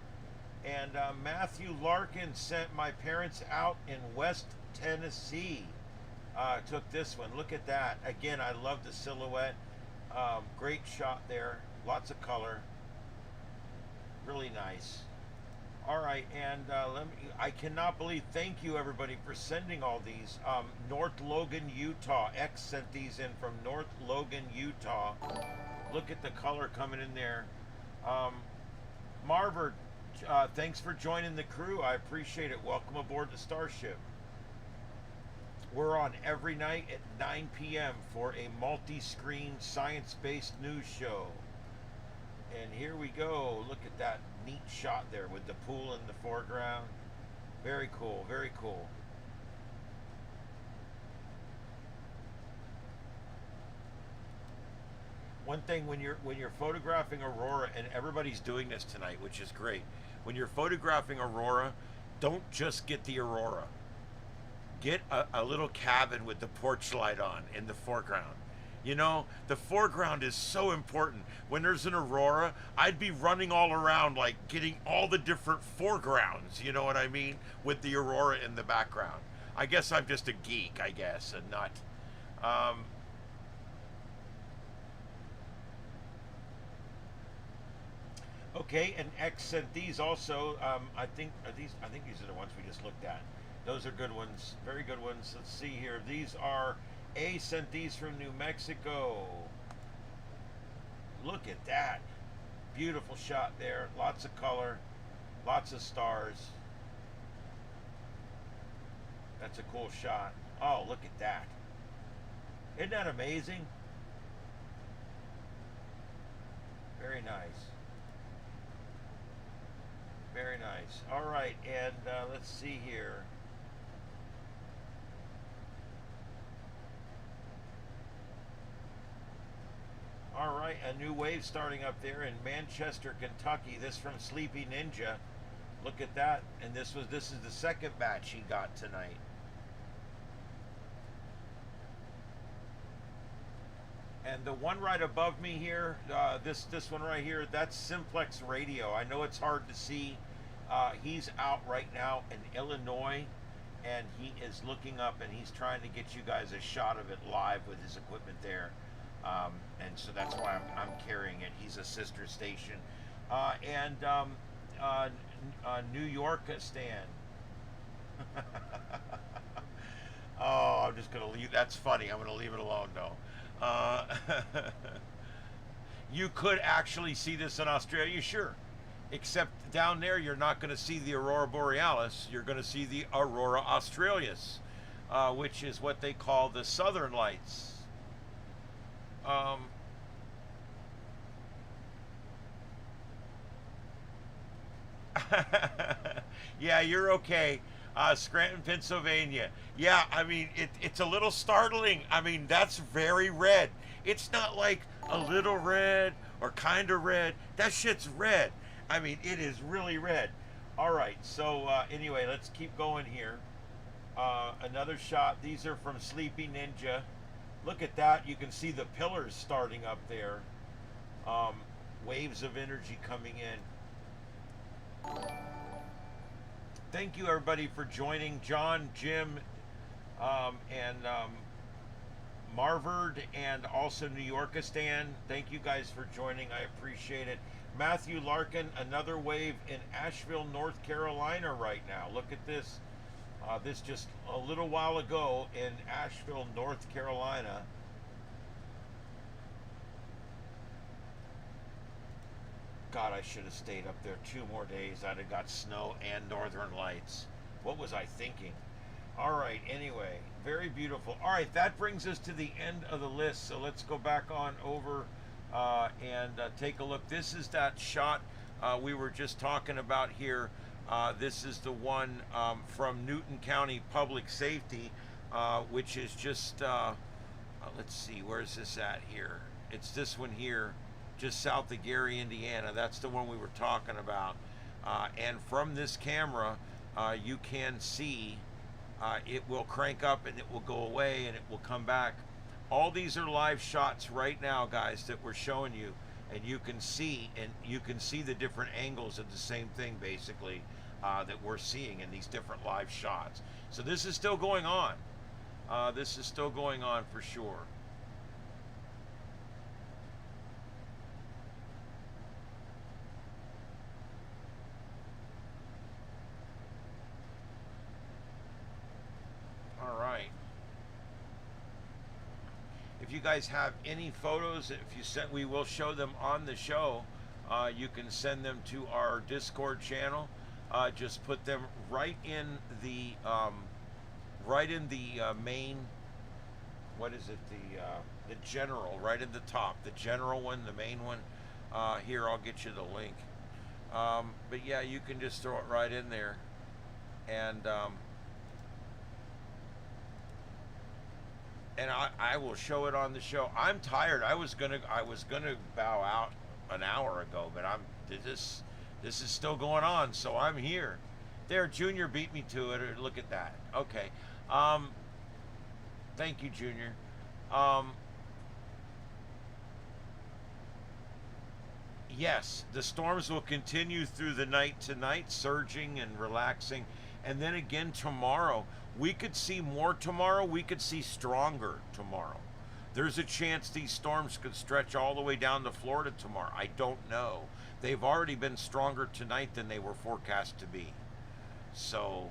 And Matthew Larkin sent my parents out in West Tennessee. Took this one. Look at that. Again, I love the silhouette. Great shot there. Lots of color. Really nice. All right, and I cannot believe, thank you everybody for sending all these. North Logan, Utah. X sent these in from North Logan, Utah. Look at the color coming in there. Marver, thanks for joining the crew. I appreciate it. Welcome aboard the Starship. We're on every night at 9 p.m. for a multi-screen science-based news show. And here we go. Look at that neat shot there with the pool in the foreground. Very cool, very cool. One thing when you're photographing aurora, and everybody's doing this tonight, which is great. When you're photographing aurora, don't just get the aurora. Get a little cabin with the porch light on in the foreground. The foreground is so important. When there's an aurora, I'd be running all around, like getting all the different foregrounds, you know what I mean? With the aurora in the background. I guess I'm just a geek, I guess, and not... Okay, and X sent these also. I think these are the ones we just looked at. Those are good ones, very good ones. Let's see here. These are... A sent these from New Mexico. Look at that. Beautiful shot there. Lots of color. Lots of stars. That's a cool shot. Oh, look at that. Isn't that amazing? Very nice. Very nice. All right, and let's see here. All right, a new wave starting up there in Manchester, Kentucky. This from Sleepy Ninja. Look at that. And this is the second batch he got tonight. And the one right above me here, this one right here, that's Simplex Radio. I know it's hard to see. He's out right now in Illinois, and he is looking up, and he's trying to get you guys a shot of it live with his equipment there. And so that's why I'm carrying it. He's a sister station. New York stand. Oh, I'm just going to leave. That's funny. I'm going to leave it alone, though. You could actually see this in Australia, sure. Except down there, you're not going to see the Aurora Borealis. You're going to see the Aurora Australis, which is what they call the Southern Lights. Yeah, you're okay. Scranton, Pennsylvania. Yeah, I mean, it's a little startling. I mean, that's very red. It's not like a little red or kind of red. That shit's red. I mean, it is really red. All right, so anyway, let's keep going here. Another shot. These are from Sleepy Ninja. Look at that. You can see the pillars starting up there. Waves of energy coming in. Thank you, everybody, for joining. John, Jim, and Marvard, and also New Yorkistan. Thank you guys for joining. I appreciate it. Matthew Larkin, another wave in Asheville, North Carolina right now. Look at this. This just a little while ago in Asheville, North Carolina. God, I should have stayed up there 2 more days. I'd have got snow and northern lights. What was I thinking? All right, anyway, very beautiful. All right, that brings us to the end of the list. So let's go back on over and take a look. This is that shot we were just talking about here. This is the one from Newton County Public Safety, which is just, let's see, where's this at here? It's this one here, just south of Gary, Indiana. That's the one we were talking about. And from this camera, you can see it will crank up and it will go away and it will come back. All these are live shots right now, guys, that we're showing you, and you can see the different angles of the same thing, basically, that we're seeing in these different live shots. So this is still going on. This is still going on for sure. All right. If you guys have any photos, if you send, we will show them on the show. You can send them to our Discord channel. Just put them right in the main. What is it? The general, right at the top. The general one, the main one. Here, I'll get you the link. But yeah, you can just throw it right in there, and I will show it on the show. I'm tired. I was gonna bow out an hour ago, but this is still going on, so I'm here. There, Junior beat me to it. Look at that. Okay. Thank you, Junior. Yes, the storms will continue through the night tonight, surging and relaxing, and then again tomorrow. We could see more tomorrow. We could see stronger tomorrow. There's a chance these storms could stretch all the way down to Florida tomorrow. I don't know. They've already been stronger tonight than they were forecast to be. So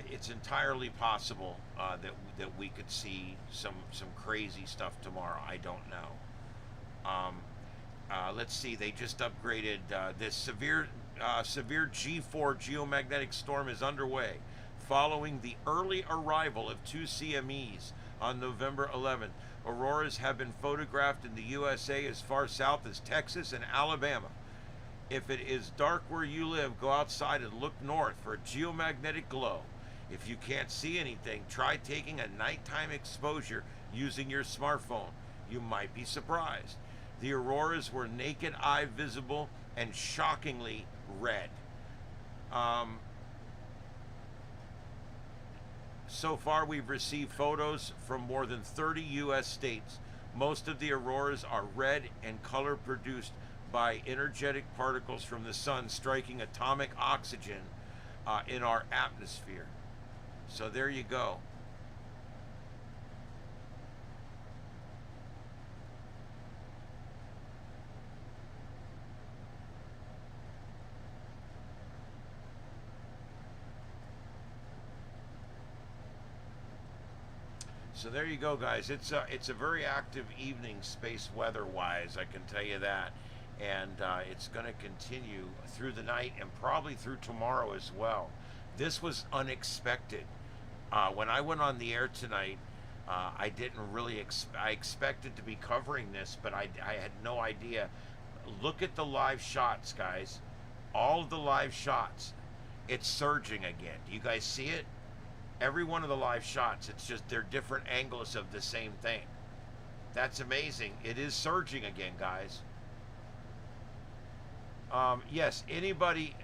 it's entirely possible that we could see some crazy stuff tomorrow. I don't know. Let's see. They just upgraded this severe G4 geomagnetic storm is underway following the early arrival of 2 CMEs on November 11th. Auroras have been photographed in the USA as far south as Texas and Alabama. If it is dark where you live, go outside and look north for a geomagnetic glow. If you can't see anything, try taking a nighttime exposure using your smartphone. You might be surprised. The auroras were naked eye visible and shockingly red. So far, we've received photos from more than 30 U.S. states. Most of the auroras are red and color produced by energetic particles from the sun striking atomic oxygen in our atmosphere. So there you go. So there you go, guys. It's a very active evening space weather-wise, I can tell you that. And it's going to continue through the night and probably through tomorrow as well. This was unexpected. When I went on the air tonight, I didn't really I expected to be covering this, but I had no idea. Look at the live shots, guys. All of the live shots. It's surging again. Do you guys see it? Every one of the live shots, it's just they're different angles of the same thing. That's amazing. It is surging again, guys. Yes, anybody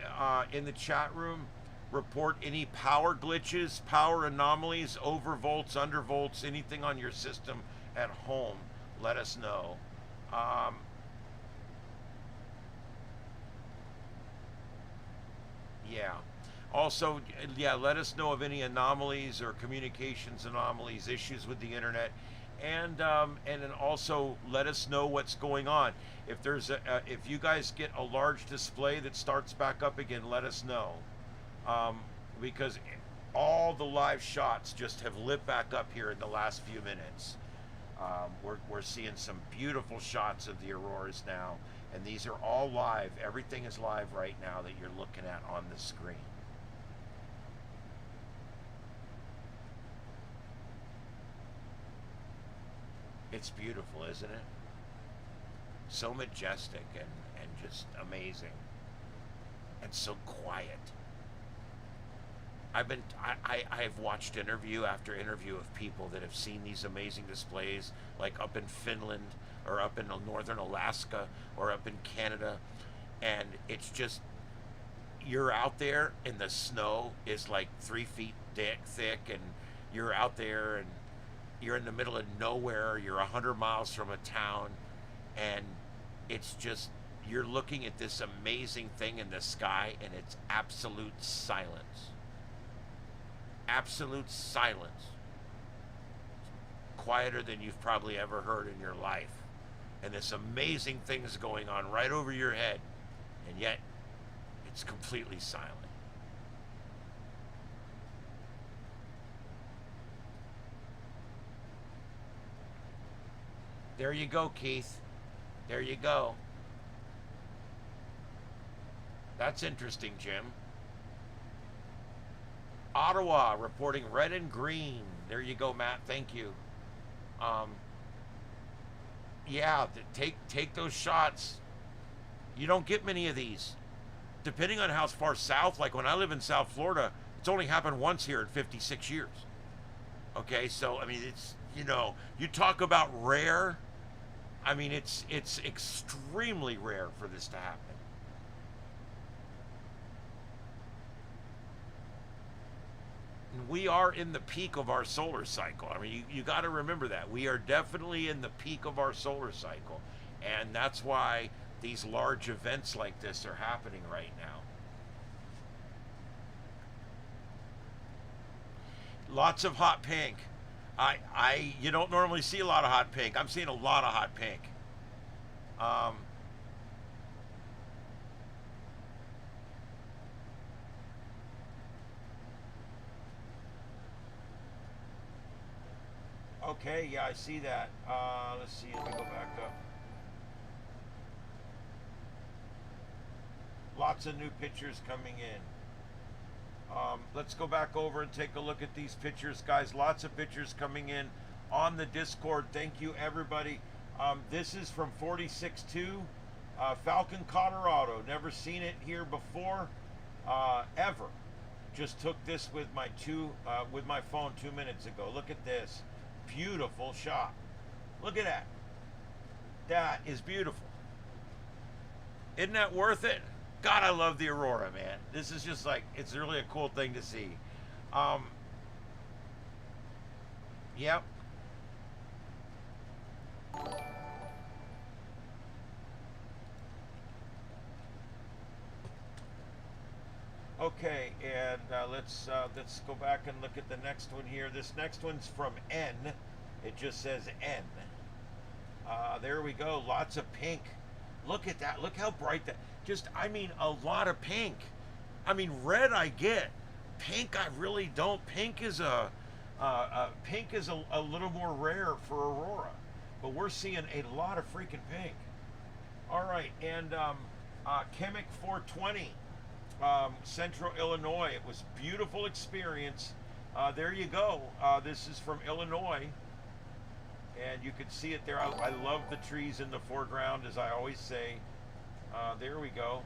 in the chat room report any power glitches, power anomalies, overvolts, undervolts, anything on your system at home. Let us know. Yeah. Also, yeah, let us know of any anomalies or communications anomalies, issues with the internet, and then also let us know what's going on. If there's if you guys get a large display that starts back up again, let us know, because all the live shots just have lit back up here in the last few minutes. We're seeing some beautiful shots of the auroras now, and these are all live. Everything is live right now that you're looking at on the screen. It's beautiful, isn't it? So majestic and just amazing. And so quiet. I've watched interview after interview of people that have seen these amazing displays, like up in Finland or up in northern Alaska or up in Canada, and it's just, you're out there and the snow is like 3 feet thick, and you're out there and you're in the middle of nowhere, you're 100 miles from a town, and it's just, you're looking at this amazing thing in the sky, and it's absolute silence. Absolute silence. Quieter than you've probably ever heard in your life. And this amazing thing's going on right over your head, and yet it's completely silent. There you go, Keith. There you go. That's interesting, Jim. Ottawa reporting red and green. There you go, Matt. Thank you. Yeah, take those shots. You don't get many of these. Depending on how far south, like when I live in South Florida, it's only happened once here in 56 years. Okay, so I mean, it's, you know, you talk about rare. I mean, it's extremely rare for this to happen. We are in the peak of our solar cycle. I mean, you got to remember that. We are definitely in the peak of our solar cycle. And that's why these large events like this are happening right now. Lots of hot pink. You don't normally see a lot of hot pink. I'm seeing a lot of hot pink. Okay, yeah, I see that. Let's see, let me go back up. Lots of new pictures coming in. Let's go back over and take a look at these pictures, guys. Lots of pictures coming in on the Discord. Thank you, everybody. This is from 46.2, Falcon, Colorado. Never seen it here before, ever. Just took this with my phone 2 minutes ago. Look at this. Beautiful shot. Look at that. That is beautiful. Isn't that worth it? God, I love the Aurora, man. This is just like, it's really a cool thing to see. Yep. Okay, and let's go back and look at the next one here. This next one's from N. It just says N. There we go. Lots of pink. Look at that. Look how bright that. Just, I mean, a lot of pink. I mean, red I get. Pink I really don't. Pink is a little more rare for Aurora, but we're seeing a lot of freaking pink. All right, and Chemic 420. Central Illinois. It was a beautiful experience. There you go. This is from Illinois, and you can see it there. I love the trees in the foreground, as I always say. There we go.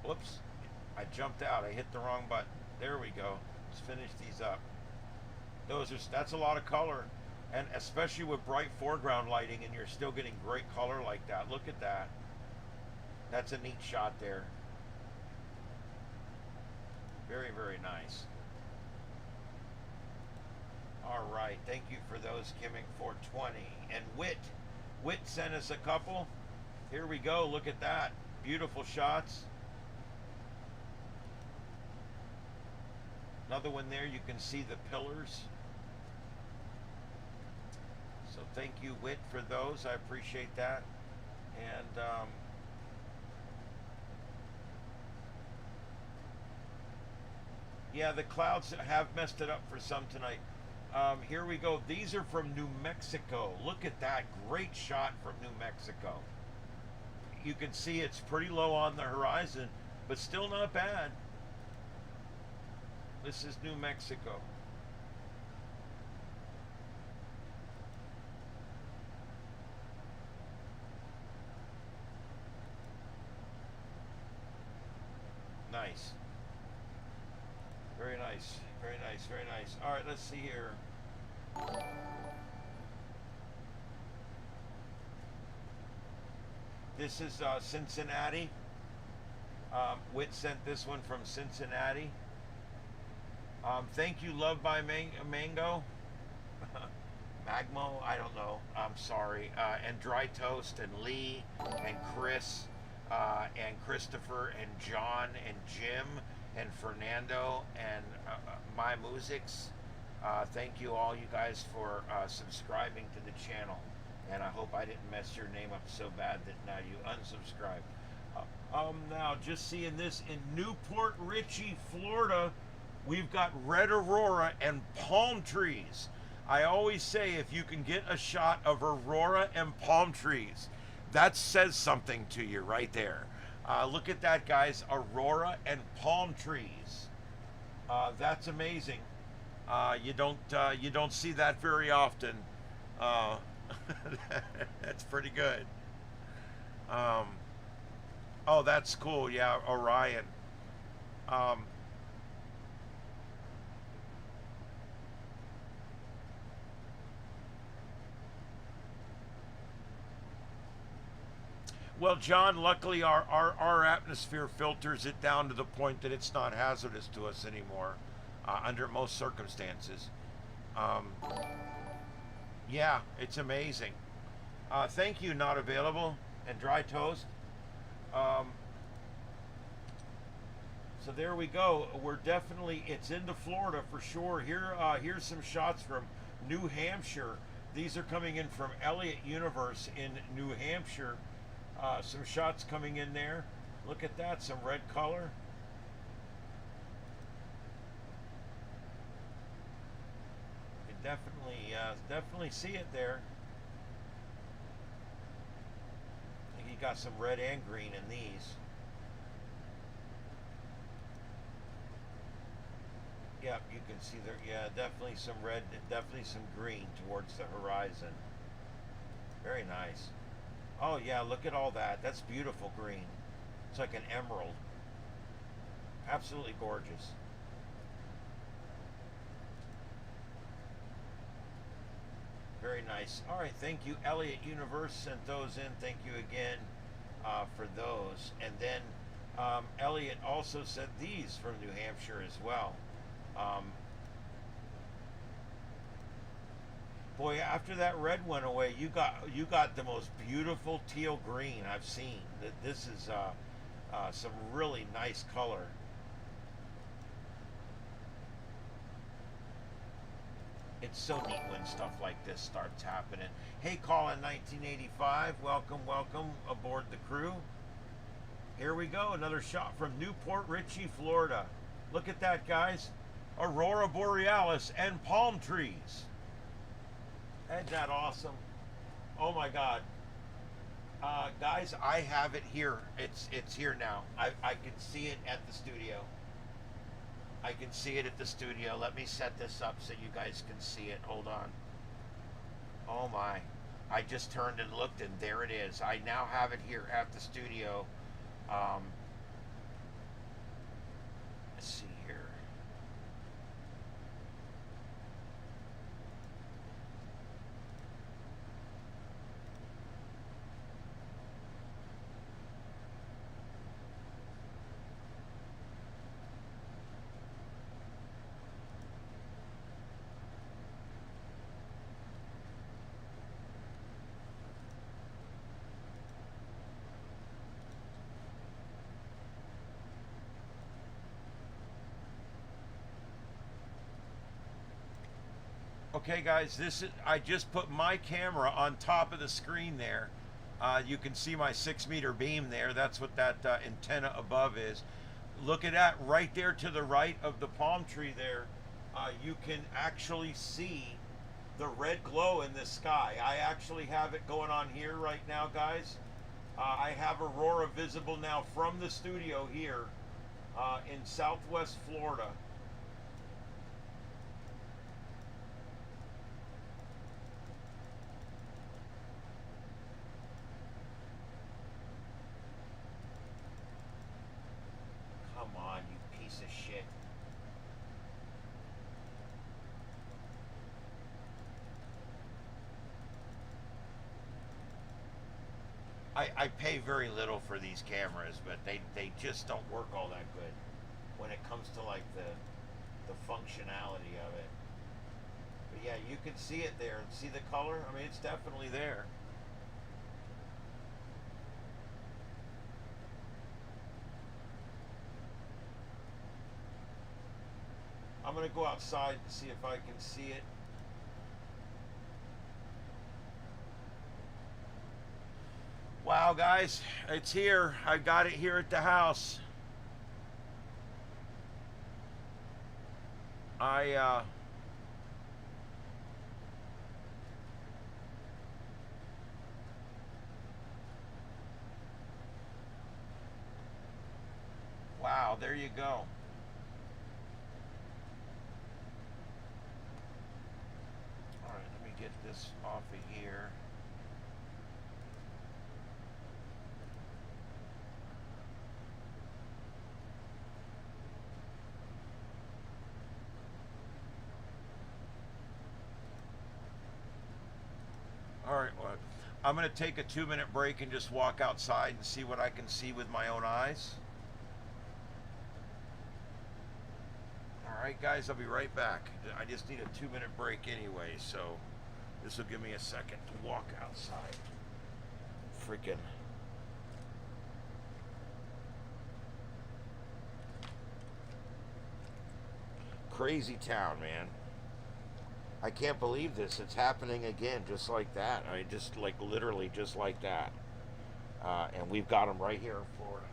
Whoops, I jumped out. I hit the wrong button. There we go. Let's finish these up. That's a lot of color. And especially with bright foreground lighting and you're still getting great color like that. Look at that. That's a neat shot there. Very, very nice. All right, thank you for those, Kimmick 420. And Wit sent us a couple. Here we go, look at that. Beautiful shots. Another one there, you can see the pillars. So thank you, Wit, for those. I appreciate that. And yeah, the clouds have messed it up for some tonight. Here we go. These are from New Mexico. Look at that. Great shot from New Mexico. You can see it's pretty low on the horizon, but still not bad. This is New Mexico. Nice. Very nice. Very nice. Very nice. All right, let's see here. This is Cincinnati. Wit sent this one from Cincinnati. Thank you, Love by Mango. Magmo, I don't know. I'm sorry. And Dry Toast and Lee and Chris and Christopher and John and Jim and Fernando and My Musics. Thank you all, you guys, for subscribing to the channel. And I hope I didn't mess your name up so bad that now you unsubscribe. Now, just seeing this in Newport Richey, Florida, we've got red aurora and palm trees. I always say if you can get a shot of aurora and palm trees, that says something to you right there. Look at that, guys. Aurora and palm trees. That's amazing. You don't see that very often. That's pretty good. Oh, that's cool. Yeah, Orion. Well, John, luckily our atmosphere filters it down to the point that it's not hazardous to us anymore, under most circumstances. Yeah, it's amazing. Thank you, Not Available, and Dry Toast. So there we go. We're definitely, it's into Florida for sure. Here's some shots from New Hampshire. These are coming in from Elliott Universe in New Hampshire. Some shots coming in there. Look at that, some red color. You definitely see it there. I think you got some red and green in these. Yep, you can see there. Yeah, definitely some red, definitely some green towards the horizon. Very nice. Oh yeah, look at all that. That's beautiful green. It's like an emerald. Absolutely gorgeous. Very nice. All right, thank you. Elliott Universe sent those in. Thank you again for those. And then Elliott also sent these from New Hampshire as well. Boy, after that red went away, you got the most beautiful teal green I've seen. This is some really nice color. It's so neat when stuff like this starts happening. Hey, Colin 1985, welcome aboard the crew. Here we go, another shot from Newport Richey, Florida. Look at that, guys. Aurora Borealis and palm trees. Isn't that awesome? Oh my God. Guys, I have it here. It's here now. I can see it at the studio. I can see it at the studio. Let me set this up so you guys can see it. Hold on. Oh my. I just turned and looked and there it is. I now have it here at the studio. Let's see here. Okay, guys, this is, I just put my camera on top of the screen there. You can see my 6-meter beam there. That's what that antenna above is. Look at that right there to the right of the palm tree there. You can actually see the red glow in the sky. I actually have it going on here right now, guys. I have Aurora visible now from the studio here in Southwest Florida. Come on, you piece of shit. I pay very little for these cameras, but they just don't work all that good when it comes to like the functionality of it. But yeah, you can see it there and see the color. I mean, it's definitely there. I'm gonna go outside and see if I can see it. Wow, guys, it's here. I got it here at the house. Wow, there you go. All right, let me get this off of here. All right, well, I'm going to take a 2-minute break and just walk outside and see what I can see with my own eyes. All right, guys, I'll be right back. I just need a 2-minute break anyway, so this will give me a second to walk outside. Freaking. Crazy town, man. I can't believe this. It's happening again, just like that. I just like literally just like that. And we've got them right here in Florida.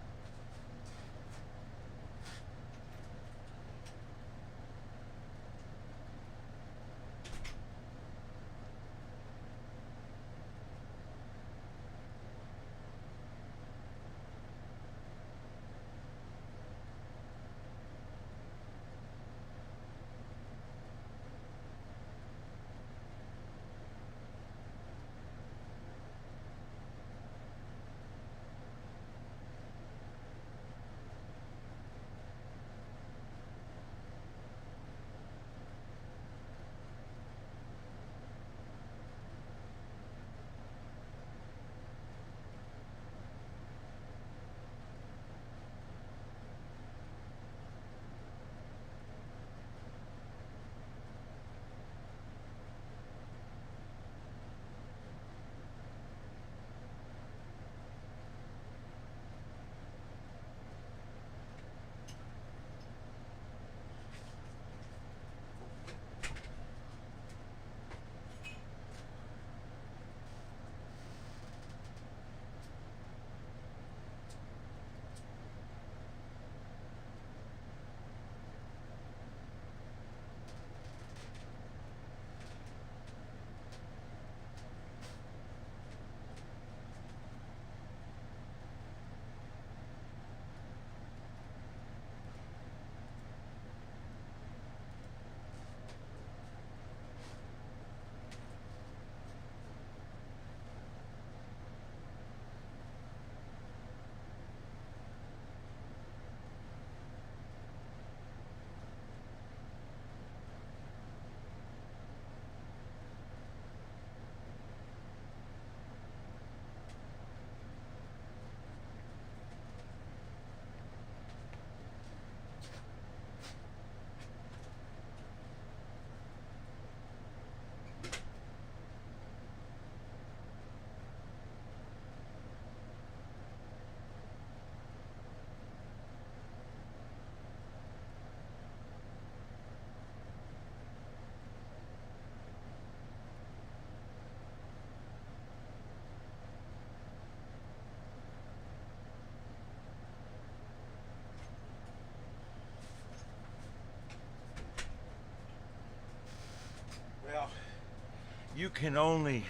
you can only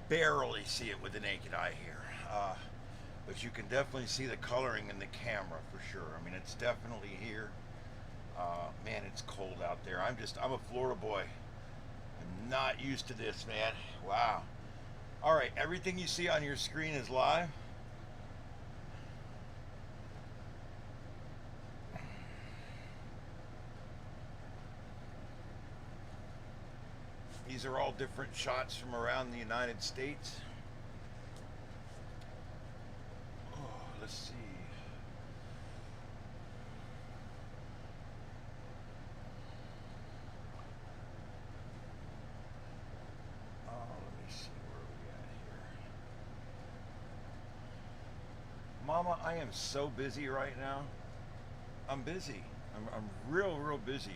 barely see it with the naked eye here. But you can definitely see the coloring in the camera for sure. I mean, it's definitely here. Man, it's cold out there. I'm a Florida boy. I'm not used to this, man. Wow. All right, everything you see on your screen is live. These are all different shots from around the United States. Oh, let's see. Let me see where we at here. Mama, I am so busy right now. I'm busy. I'm real busy.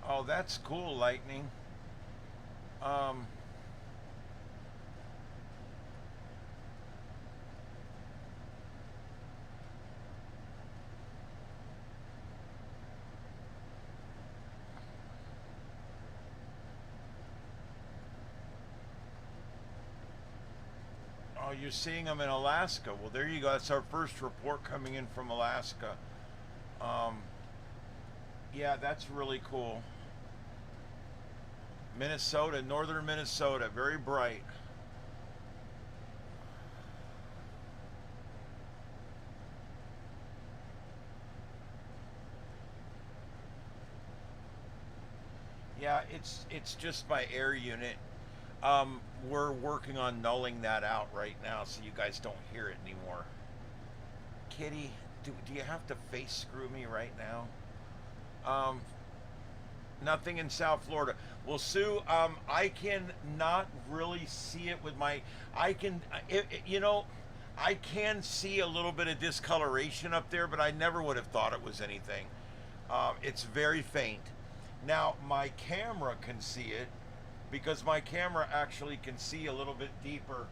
Oh, that's cool, Lightning. Oh, you're seeing them in Alaska. Well, there you go. That's our first report coming in from Alaska. Yeah, that's really cool. Minnesota, northern Minnesota, very bright. Yeah, it's just my air unit. We're working on nulling that out right now so you guys don't hear it anymore. Kitty, do you have to face screw me right now? Nothing in South Florida. Well, Sue, I can not really see it with my, I can see a little bit of discoloration up there, but I never would have thought it was anything. It's very faint. Now, my camera can see it because my camera actually can see a little bit deeper,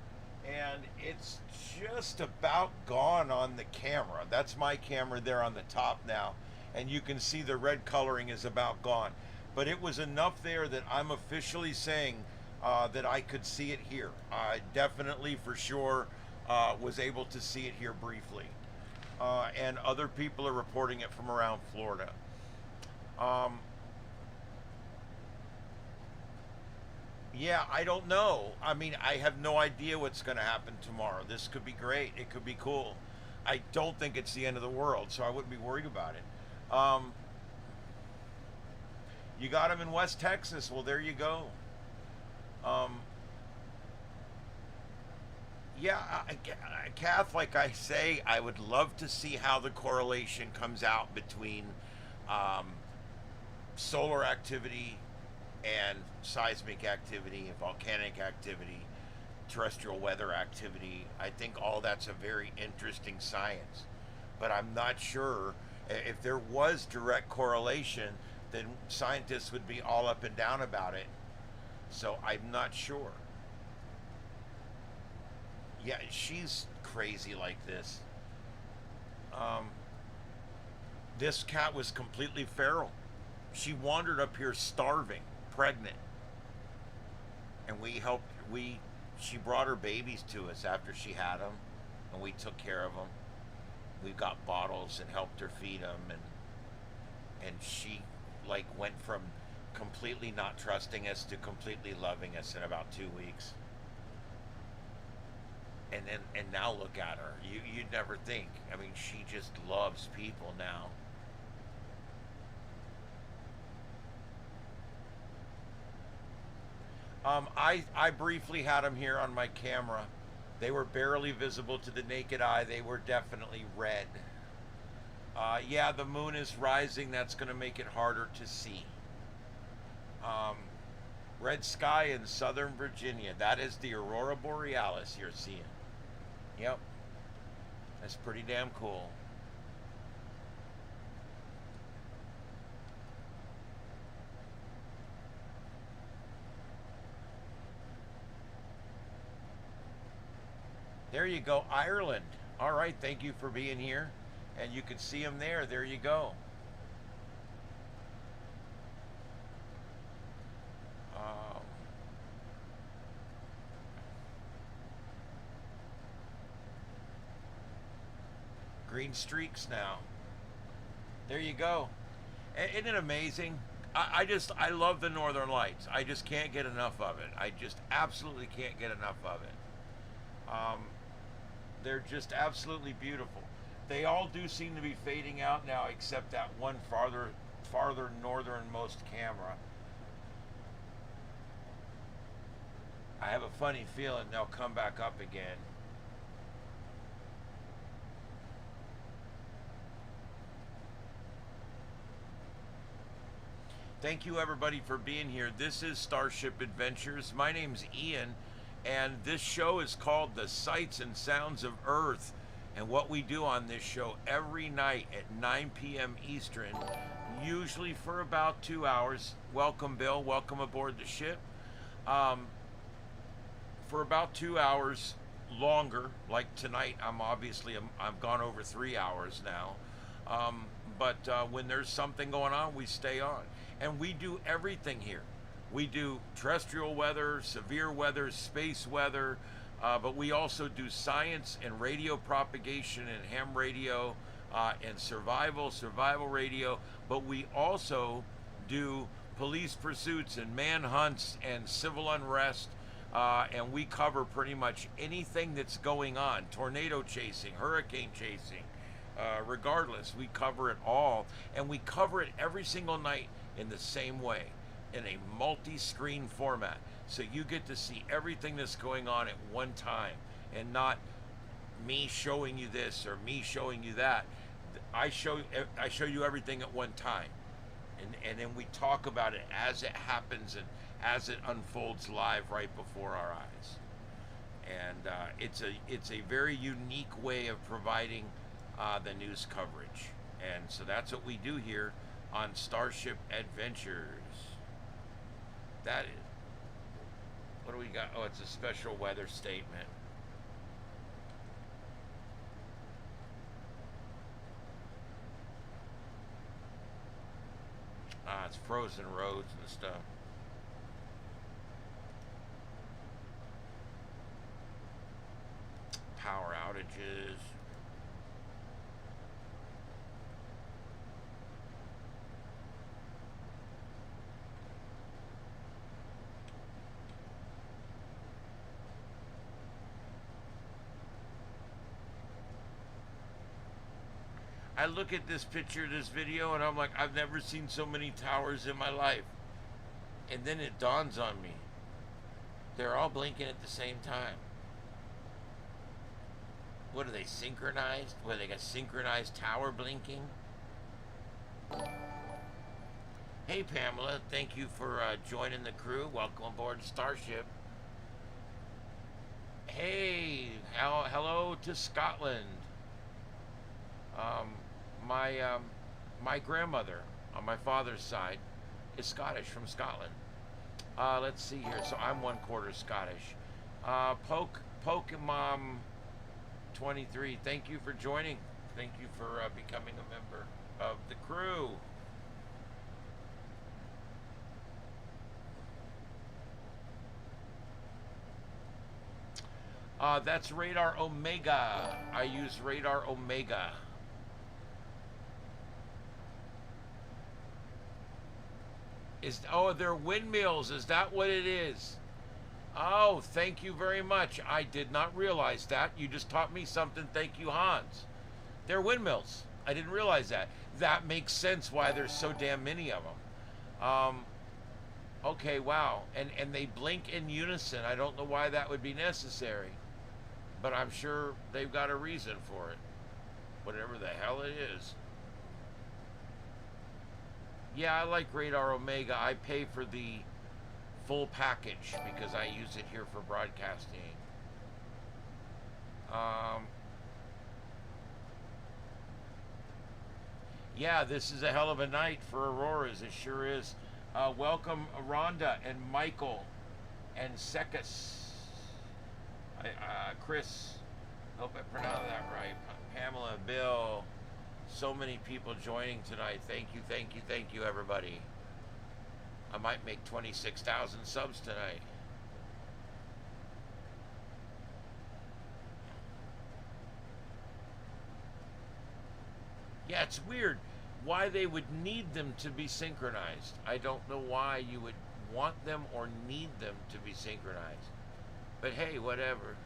and it's just about gone on the camera. That's my camera there on the top now, and you can see the red coloring is about gone. But it was enough there that I'm officially saying that I could see it here. I definitely, for sure, was able to see it here briefly. And other people are reporting it from around Florida. Yeah, I don't know. I mean, I have no idea what's going to happen tomorrow. This could be great. It could be cool. I don't think it's the end of the world, so I wouldn't be worried about it. You got them in West Texas. Well, there you go. Yeah, Kath, like I say, I would love to see how the correlation comes out between solar activity and seismic activity, volcanic activity, terrestrial weather activity. I think all that's a very interesting science. But I'm not sure if there was direct correlation, then scientists would be all up and down about it. So I'm not sure. Yeah, she's crazy like this. This cat was completely feral. She wandered up here starving, pregnant. And she brought her babies to us after she had them, and we took care of them. We got bottles and helped her feed them, and she like went from completely not trusting us to completely loving us in about 2 weeks. And now look at her. You'd never think. I mean, she just loves people now. I briefly had them here on my camera. They were barely visible to the naked eye. They were definitely red. Yeah, the moon is rising. That's going to make it harder to see. Red sky in southern Virginia. That is the Aurora Borealis you're seeing. Yep. That's pretty damn cool. There you go, Ireland. All right, thank you for being here. And you can see them there. There you go. Green streaks now. There you go. Isn't it amazing? I love the Northern Lights. I just can't get enough of it. I just absolutely can't get enough of it. They're just absolutely beautiful. They all do seem to be fading out now, except that one farther northernmost camera. I have a funny feeling they'll come back up again. Thank you everybody for being here. This is Starship Adventures. My name's Ian, and this show is called The Sights and Sounds of Earth. And what we do on this show every night at 9 p.m. Eastern, usually for about 2 hours. Welcome, Bill. Welcome aboard the ship. For about 2 hours longer, like tonight, I've gone over 3 hours now. But when there's something going on, we stay on. And we do everything here. We do terrestrial weather, severe weather, space weather, but we also do science and radio propagation and ham radio and survival radio. But we also do police pursuits and manhunts and civil unrest. And we cover pretty much anything that's going on. Tornado chasing, hurricane chasing, regardless. We cover it all. And we cover it every single night in the same way, in a multi-screen format. So you get to see everything that's going on at one time, and not me showing you this or me showing you that. I show you everything at one time, and then we talk about it as it happens and as it unfolds live right before our eyes. And it's a very unique way of providing the news coverage, and so that's what we do here on Starship Adventures. That is, what do we got? Oh, it's a special weather statement. It's frozen roads and stuff. Power outages. I look at this picture, this video, and I'm like, I've never seen so many towers in my life. And then it dawns on me, they're all blinking at the same time. What are they, synchronized? What, they got synchronized tower blinking? Hey Pamela, thank you for joining the crew. Welcome aboard Starship. Hey, hello to Scotland. My grandmother on my father's side is Scottish, from Scotland. Let's see here. So I'm 1/4 Scottish. Pokemon 23. Thank you for joining. Thank you for becoming a member of the crew. That's Radar Omega. I use Radar Omega. Oh, they're windmills. Is that what it is? Oh, thank you very much. I did not realize that. You just taught me something. Thank you, Hans. They're windmills. I didn't realize that. That makes sense why there's so damn many of them. Okay, wow. And they blink in unison. I don't know why that would be necessary, but I'm sure they've got a reason for it. Whatever the hell it is. Yeah, I like Radar Omega. I pay for the full package because I use it here for broadcasting. Yeah, this is a hell of a night for auroras. It sure is. Welcome Rhonda and Michael and Sekus. Chris. Hope I pronounced that right. Pamela, Bill, so many people joining tonight. Thank you, everybody. I might make 26,000 subs tonight. Yeah, it's weird why they would need them to be synchronized. I don't know why you would want them or need them to be synchronized. But hey, whatever.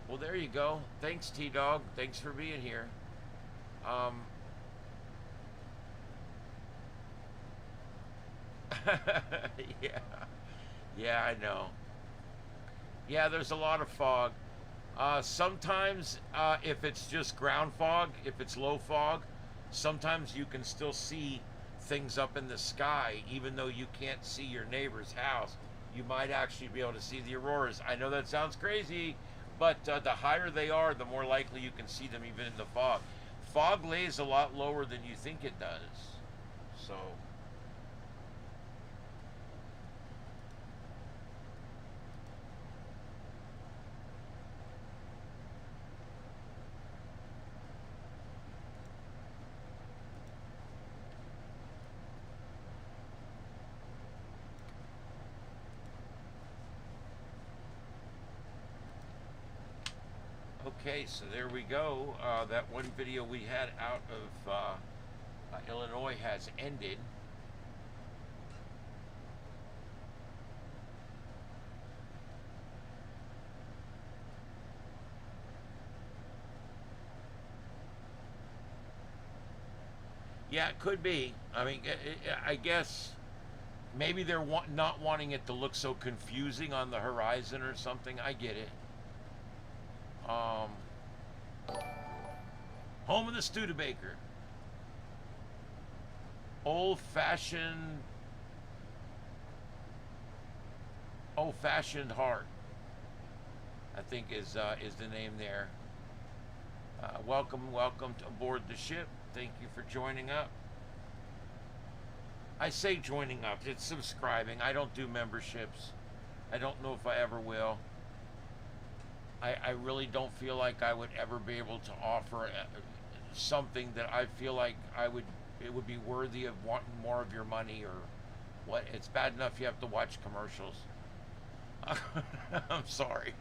Well, there you go. Thanks, T-Dog. Thanks for being here. Yeah. Yeah, I know. Yeah, there's a lot of fog. Sometimes, if it's just ground fog, if it's low fog, sometimes you can still see things up in the sky, even though you can't see your neighbor's house. You might actually be able to see the auroras. I know that sounds crazy, but the higher they are, the more likely you can see them even in the fog. Fog lays a lot lower than you think it does. So... Okay, so there we go. That one video we had out of Illinois has ended. Yeah, it could be. I mean, I guess maybe they're not wanting it to look so confusing on the horizon or something. I get it. Home of the Studebaker. Old-fashioned heart, I think is the name there. Welcome to aboard the ship. Thank you for joining up. I say joining up, it's subscribing. I don't do memberships. I don't know if I ever will. I really don't feel like I would ever be able to offer something that I feel like it would be worthy of wanting more of your money or what. It's bad enough you have to watch commercials. I'm sorry.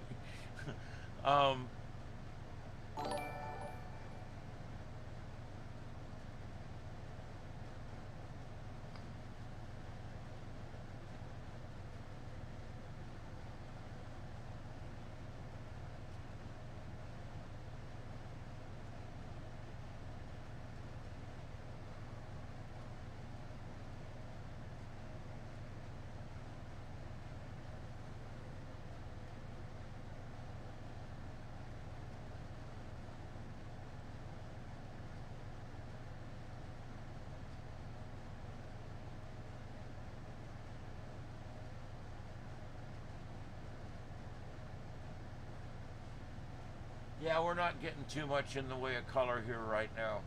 Yeah, we're not getting too much in the way of color here right now.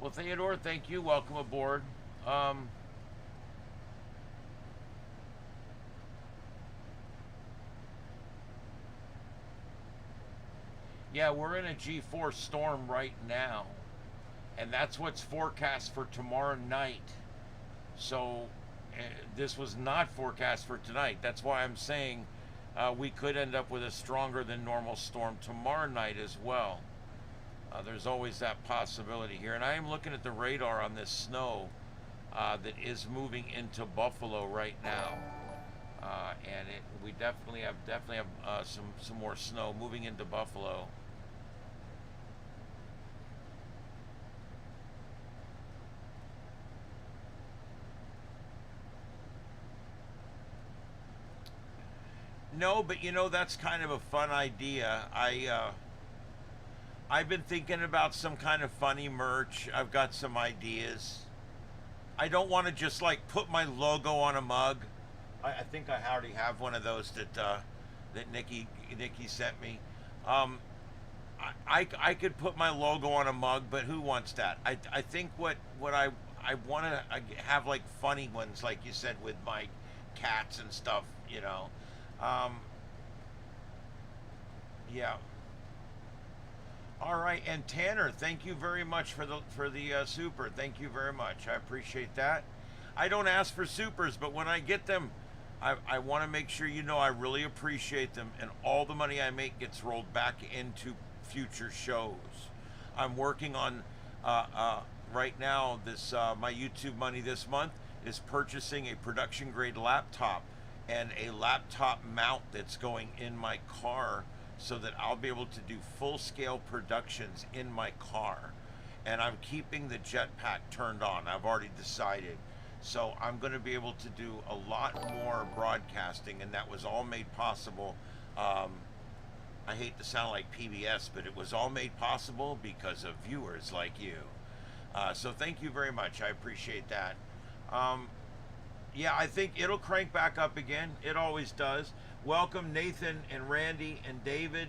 Well, Theodore, thank you. Welcome aboard. Yeah, we're in a G4 storm right now, and that's what's forecast for tomorrow night. So this was not forecast for tonight. That's why I'm saying we could end up with a stronger than normal storm tomorrow night as well. There's always that possibility here. And I am looking at the radar on this snow that is moving into Buffalo right now. And we definitely have some more snow moving into Buffalo. No, but you know, that's kind of a fun idea. I've been thinking about some kind of funny merch. I've got some ideas. I don't want to just like put my logo on a mug. I think I already have one of those that Nikki sent me. I could put my logo on a mug, but who wants that? I think what I want to have like funny ones, like you said, with my cats and stuff, you know. Um, yeah. All right, and Tanner, thank you very much for the super. Thank you very much. I appreciate that. I don't ask for supers, but when I get them, I want to make sure you know I really appreciate them, and all the money I make gets rolled back into future shows. I'm working on right now. This my YouTube money this month is purchasing a production grade laptop and a laptop mount that's going in my car so that I'll be able to do full scale productions in my car. And I'm keeping the jetpack turned on. I've already decided. So I'm going to be able to do a lot more broadcasting, and that was all made possible. I hate to sound like PBS, but it was all made possible because of viewers like you. So thank you very much. I appreciate that. Yeah, I think it'll crank back up again. It always does. Welcome, Nathan and Randy and David.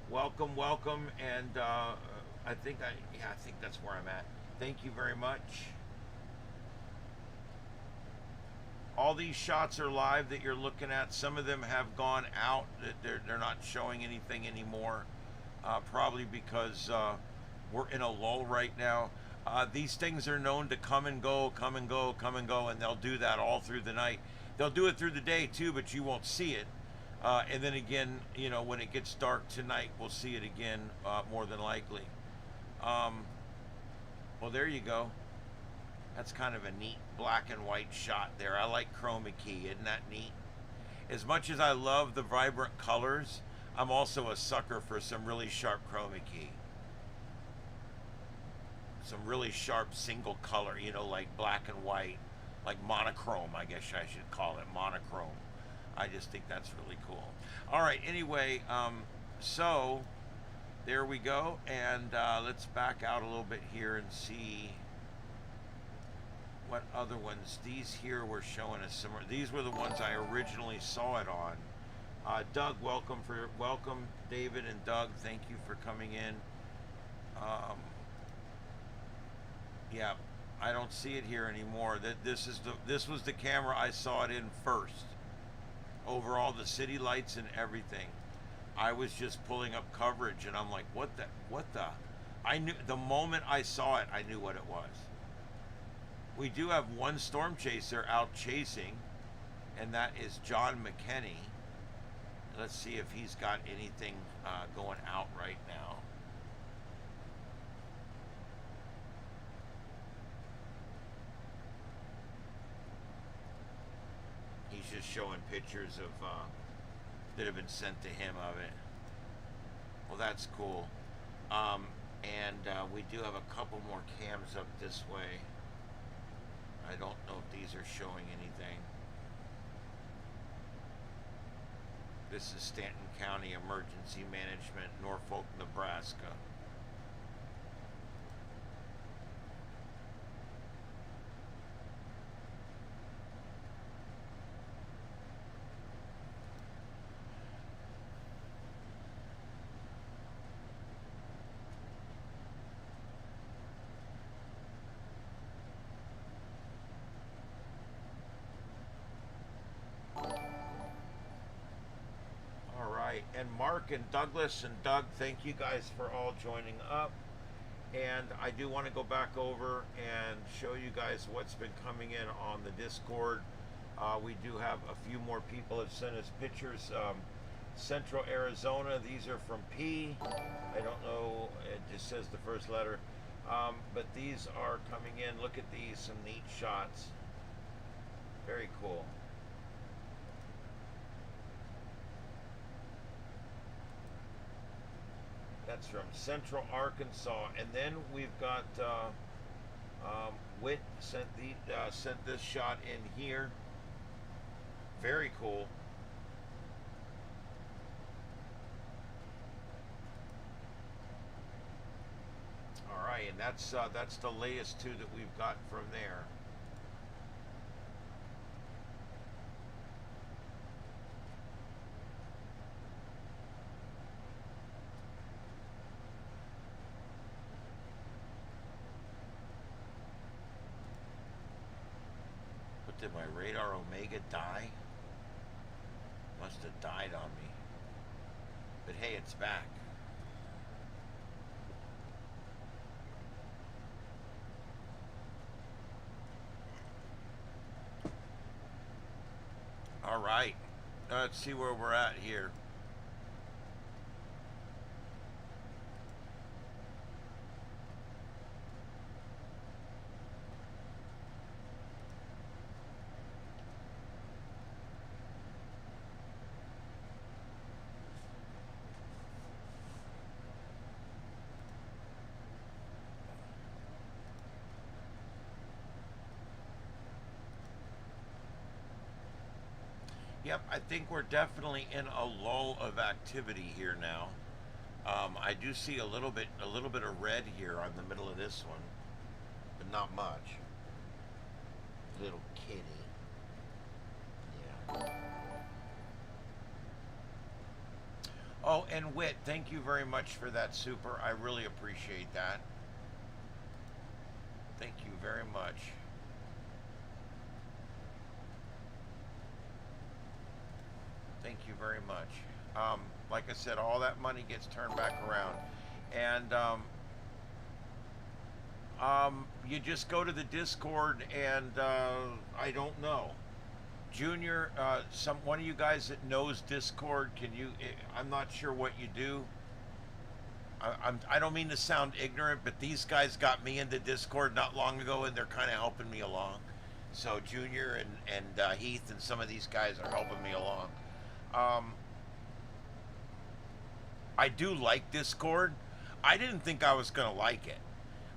Welcome, welcome. And I think that's where I'm at. Thank you very much. All these shots are live that you're looking at. Some of them have gone out. They're not showing anything anymore. Probably because we're in a lull right now. These things are known to come and go, come and go, come and go, and they'll do that all through the night. They'll do it through the day too, but you won't see it. And then again, you know, when it gets dark tonight, we'll see it again, more than likely. Well, there you go. That's kind of a neat black and white shot there. I like chroma key, isn't that neat? As much as I love the vibrant colors, I'm also a sucker for some really sharp chroma key. Some really sharp single color, you know, like black and white, like monochrome, I guess I should call it, monochrome. I just think that's really cool. All right, anyway, so there we go, and let's back out a little bit here and see what other ones. These here were showing us some. These were the ones I originally saw it on. Doug, welcome. David and Doug, thank you for coming in. Yeah, I don't see it here anymore. This was the camera I saw it in first. Over all the city lights and everything. I was just pulling up coverage and I'm like, what the? I knew the moment I saw it, I knew what it was. We do have one storm chaser out chasing, and that is John McKenney. Let's see if he's got anything going out right now. He's just showing pictures of that have been sent to him of it. Well, that's cool. And we do have a couple more cams up this way. I don't know if these are showing anything. This is Stanton County Emergency Management, Norfolk, Nebraska. And Mark and Douglas and Doug, thank you guys for all joining up. And I do want to go back over and show you guys what's been coming in on the Discord. We do have a few more people have sent us pictures. Central Arizona, these are from P. I don't know, it just says the first letter. But these are coming in. Look at these, some neat shots. Very cool. That's from Central Arkansas, and then we've got Witt sent this shot in here. Very cool. All right, and that's the latest two that we've got from there. Did my radar Omega die? Must have died on me. But hey, it's back. All right. Let's see where we're at here. Yep, I think we're definitely in a lull of activity here now. I do see a little bit of red here on the middle of this one, but not much. Little kitty. Yeah. Oh, and Wit, thank you very much for that super. I really appreciate that. Thank you very much. Thank you very much. Like I said, all that money gets turned back around. And you just go to the Discord and I don't know. Junior, one of you guys that knows Discord, can you, I'm not sure what you do. I don't mean to sound ignorant, but these guys got me into Discord not long ago and they're kind of helping me along. So Junior and Heath and some of these guys are helping me along. I do like Discord. I didn't think I was gonna like it.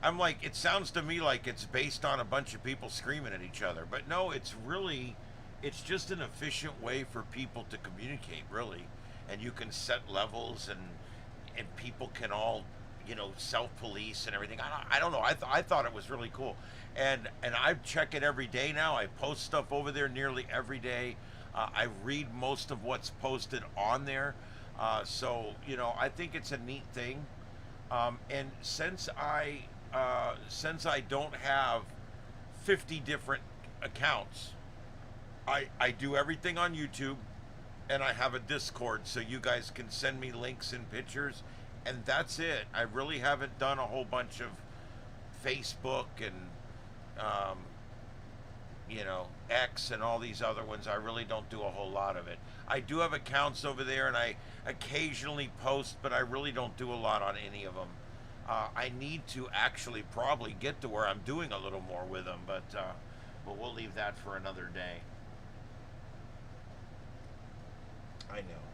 I'm like, it sounds to me like it's based on a bunch of people screaming at each other, but no, it's just an efficient way for people to communicate, really. And you can set levels and people can all, self-police and everything. I don't know. I thought it was really cool. And I check it every day now. I post stuff over there nearly every day. I read most of what's posted on there. So, I think it's a neat thing. And since I don't have 50 different accounts, I do everything on YouTube and I have a Discord so you guys can send me links and pictures, and that's it. I really haven't done a whole bunch of Facebook and, X and all these other ones. I really don't do a whole lot of it. I do have accounts over there and I occasionally post, but I really don't do a lot on any of them. I need to actually probably get to where I'm doing a little more with them, but we'll leave that for another day. I know.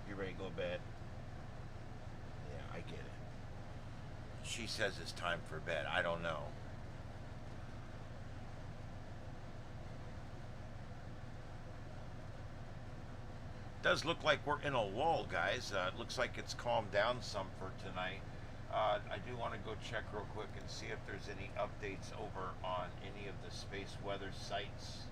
You ready to go to bed? Yeah, I get it. She says it's time for bed. I don't know. Does look like we're in a lull, guys. It looks like it's calmed down some for tonight. I do want to go check real quick and see if there's any updates over on any of the space weather sites.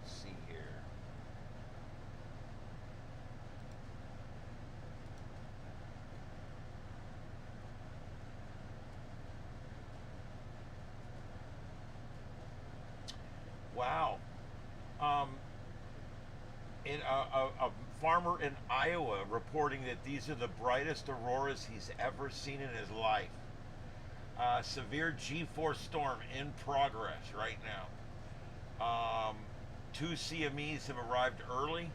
Let's see here. Wow. A farmer in Iowa reporting that these are the brightest auroras he's ever seen in his life. Severe G-force storm in progress right now. 2 CMEs have arrived early.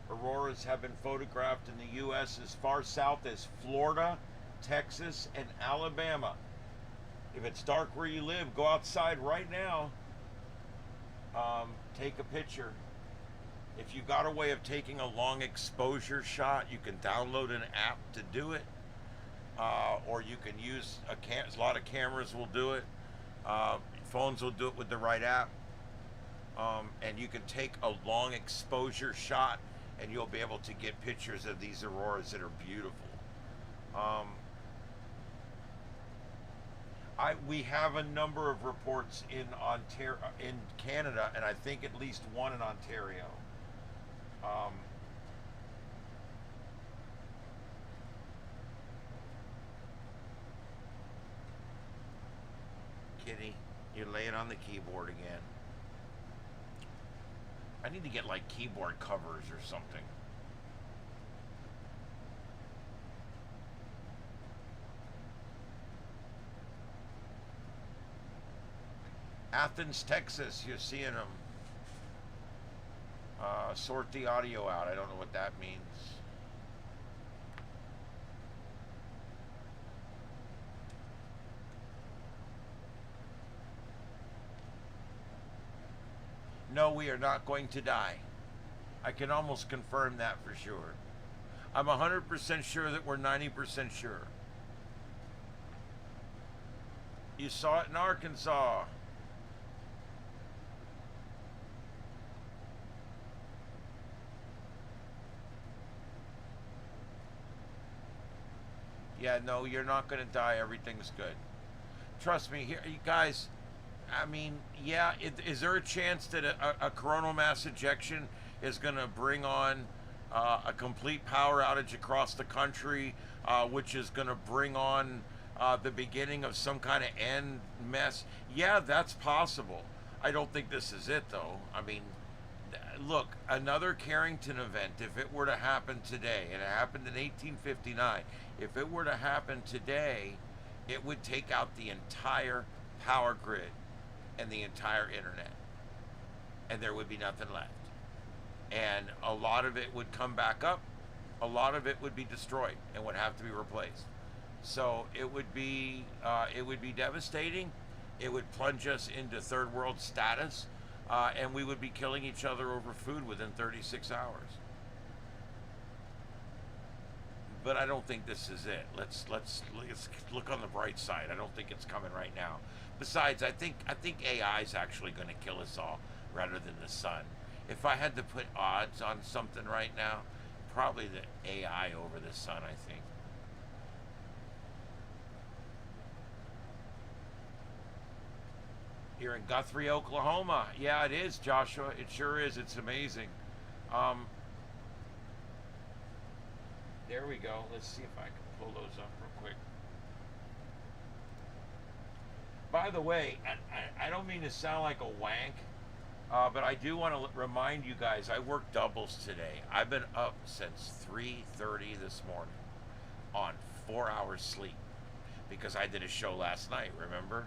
Auroras have been photographed in the U.S. as far south as Florida, Texas, and Alabama. If it's dark where you live, go outside right now. Take a picture. If you got a way of taking a long exposure shot, you can download an app to do it, or you can use a lot of cameras will do it. Phones will do it with the right app, and you can take a long exposure shot, and you'll be able to get pictures of these auroras that are beautiful. We have a number of reports in Canada, and I think at least one in Ontario. kitty. You're laying on the keyboard again. I need to get like keyboard covers or something. Athens, Texas, you're seeing them. Sort the audio out. I don't know what that means. No, we are not going to die. I can almost confirm that for sure. I'm 100% sure that we're 90% sure. You saw it in Arkansas. Yeah, no, you're not going to die. Everything's good. Trust me, here, you guys. I mean, yeah, is there a chance that a coronal mass ejection is going to bring on a complete power outage across the country, which is going to bring on the beginning of some kind of end mess? Yeah, that's possible. I don't think this is it, though. I mean, look, another Carrington event, if it were to happen today, and it happened in 1859, if it were to happen today, it would take out the entire power grid and the entire internet, and there would be nothing left. And a lot of it would come back up, a lot of it would be destroyed and would have to be replaced. So it would be devastating. It would plunge us into third world status, and we would be killing each other over food within 36 hours. But I don't think this is it. Let's look on the bright side. I don't think it's coming right now. Besides, I think AI is actually going to kill us all rather than the sun. If I had to put odds on something right now, probably the AI over the sun, I think. You're in Guthrie, Oklahoma. Yeah, it is, Joshua. It sure is. It's amazing. There we go. Let's see if I can pull those up real quick. By the way, I don't mean to sound like a wank, but I do want to remind you guys, I worked doubles today. I've been up since 3:30 this morning on 4 hours sleep because I did a show last night, remember?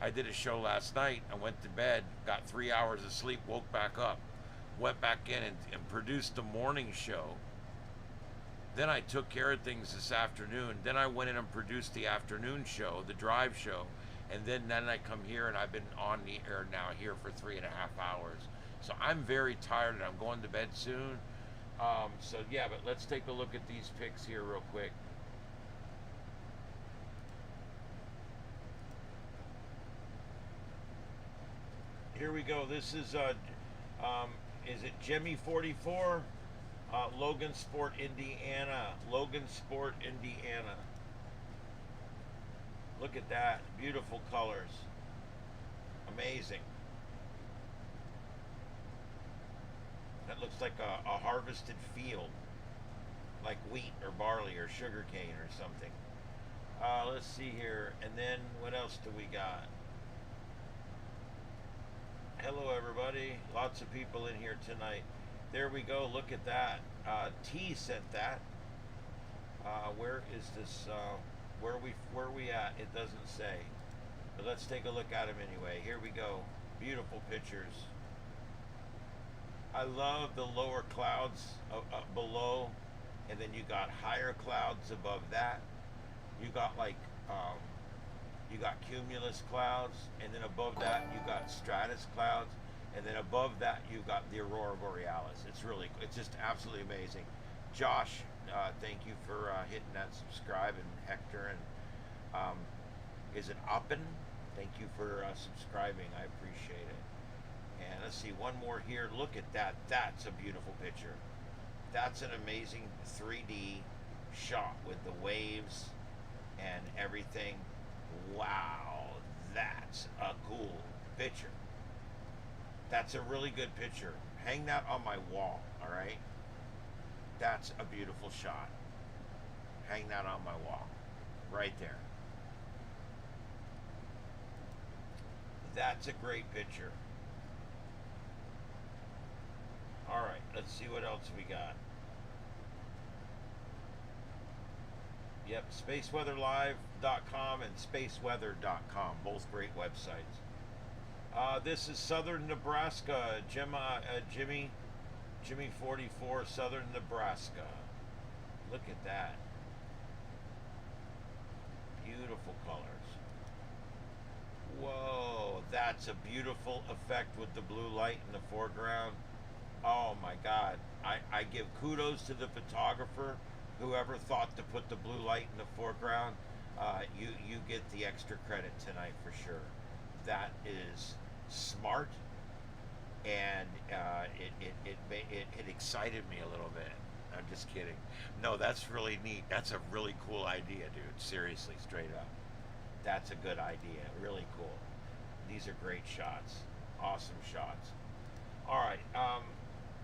I did a show last night. I went to bed, got 3 hours of sleep, woke back up, went back in and produced the morning show. Then I took care of things this afternoon. Then I went in and produced the afternoon show, the drive show. And then I come here and I've been on the air now here for 3.5 hours. So I'm very tired and I'm going to bed soon. So yeah, but let's take a look at these pics here real quick. Here we go. This is it Jimmy 44? Logan Sport, Indiana. Logan Sport, Indiana. Look at that. Beautiful colors. Amazing. That looks like a harvested field. Like wheat or barley or sugarcane or something. Let's see here. And then what else do we got? Hello everybody. Lots of people in here tonight. There we go. Look at that. T sent that. Where is this? Where are we at? It doesn't say. But let's take a look at them anyway. Here we go. Beautiful pictures. I love the lower clouds below, and then you got higher clouds above that. You got like you got cumulus clouds, and then above that you got stratus clouds. And then above that, you got the Aurora Borealis. It's just absolutely amazing. Josh, thank you for hitting that subscribe, and Hector, and is it Oppen? Thank you for subscribing. I appreciate it. And let's see, one more here. Look at that. That's a beautiful picture. That's an amazing 3D shot with the waves and everything. Wow, that's a cool picture. That's a really good picture. Hang that on my wall, all right? That's a beautiful shot. Hang that on my wall, right there. That's a great picture. All right, let's see what else we got. Yep, spaceweatherlive.com and spaceweather.com, both great websites. This is Southern Nebraska, Jimmy 44, Southern Nebraska. Look at that. Beautiful colors. Whoa, that's a beautiful effect with the blue light in the foreground. Oh my God. I give kudos to the photographer. Whoever thought to put the blue light in the foreground, you get the extra credit tonight for sure. That is smart, and it excited me a little bit. I'm just kidding. No, that's really neat. That's a really cool idea, dude. Seriously, straight up. That's a good idea. Really cool. These are great shots. Awesome shots. All right.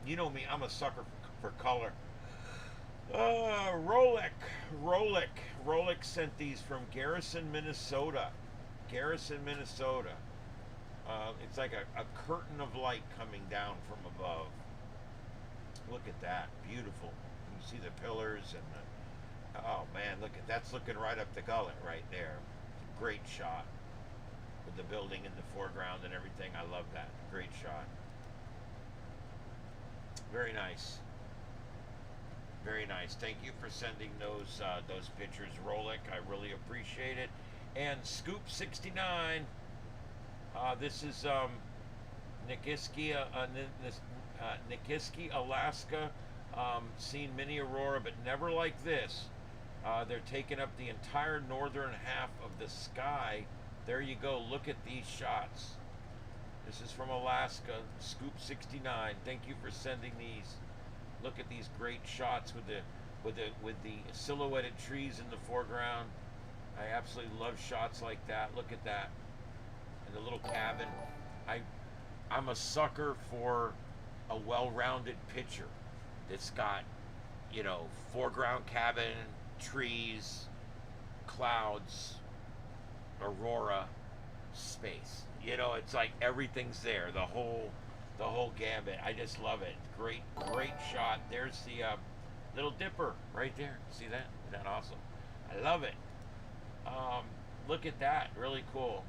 You know me. I'm a sucker for color. Rolex sent these from Garrison, Minnesota. It's like a curtain of light coming down from above. Look at that, beautiful. You see the pillars and the, oh man, look at that's looking right up the gullet right there. Great shot with the building in the foreground and everything. I love that. Great shot. Very nice. Very nice. Thank you for sending those pictures, Rolex. I really appreciate it. And Scoop 69. This is Nikiski, Alaska. Seen many aurora, but never like this. They're taking up the entire northern half of the sky. There you go. Look at these shots. This is from Alaska, Scoop 69. Thank you for sending these. Look at these great shots with the silhouetted trees in the foreground. I absolutely love shots like that. Look at that. And the little cabin. I'm a sucker for a well-rounded picture that's got, you know, foreground cabin, trees, clouds, aurora, space. You know, it's like everything's there. The whole gambit. I just love it. Great shot. There's the Little Dipper right there. See that? Isn't that awesome? I love it. Look at that. Really cool.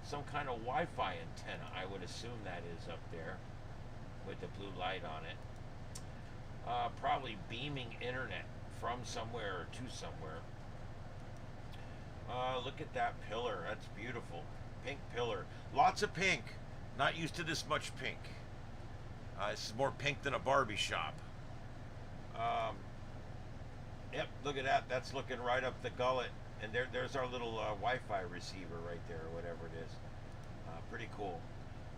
Some kind of Wi-Fi antenna, I would assume that is up there with the blue light on it. Probably beaming internet from somewhere or to somewhere. Look at that pillar. That's beautiful. Pink pillar. Lots of pink. Not used to this much pink. This is more pink than a Barbie shop. Yep, look at that. That's looking right up the gullet. And there's our little Wi-Fi receiver right there, or whatever it is. Pretty cool.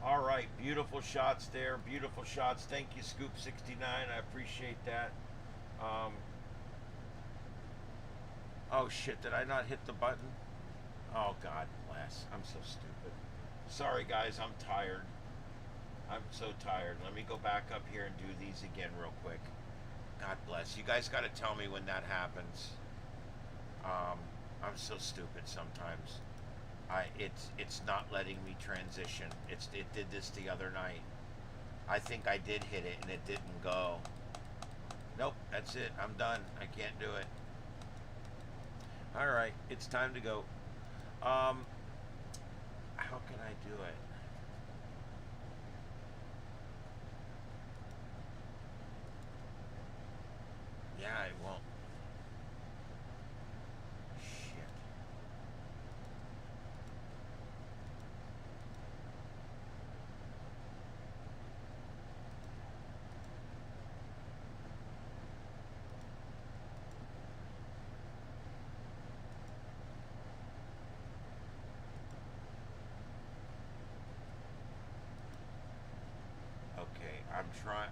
All right, beautiful shots there. Beautiful shots. Thank you, Scoop 69. I appreciate that. Oh shit! Did I not hit the button? Oh God bless. I'm so stupid. Sorry guys, I'm tired. I'm so tired. Let me go back up here and do these again real quick. God bless. You guys got to tell me when that happens. I'm so stupid sometimes. It's not letting me transition. It did this the other night. I think I did hit it and it didn't go. Nope, that's it. I'm done. I can't do it. All right, it's time to go. How can I do it? Yeah, I won't. Shit.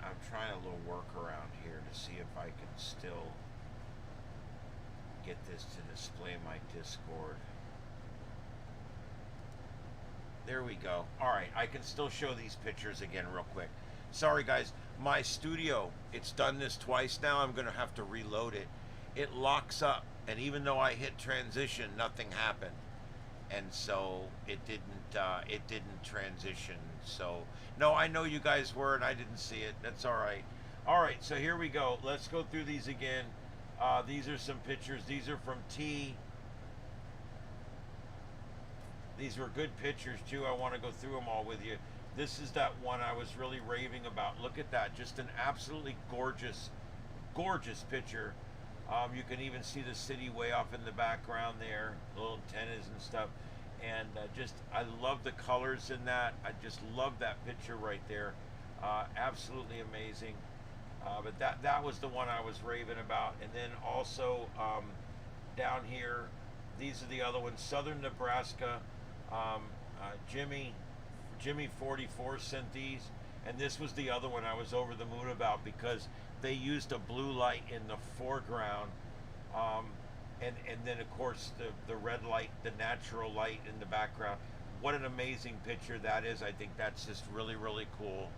I'm trying a little workaround here to see if I can still get this to display my Discord. There we go. Alright, I can still show these pictures again real quick. Sorry guys, my studio, it's done this twice now. I'm going to have to reload it. It locks up, and even though I hit transition, nothing happened. and so it didn't transition. So no, I know you guys were, and I didn't see it. That's all right. All right, so here we go. Let's go through these again. These are some pictures. These are from T. These were good pictures too. I want to go through them all with you. This is that one I was really raving about. Look at that. Just an absolutely gorgeous, gorgeous picture. You can even see the city way off in the background there, little antennas and stuff. And I love the colors in that. I just love that picture right there. Absolutely amazing. But that was the one I was raving about. And then also down here, these are the other ones. Southern Nebraska. Jimmy 44 sent these, and this was the other one I was over the moon about, because they used a blue light in the foreground, and then of course the red light, the natural light in the background. What an amazing picture that is. I think that's just really, really cool.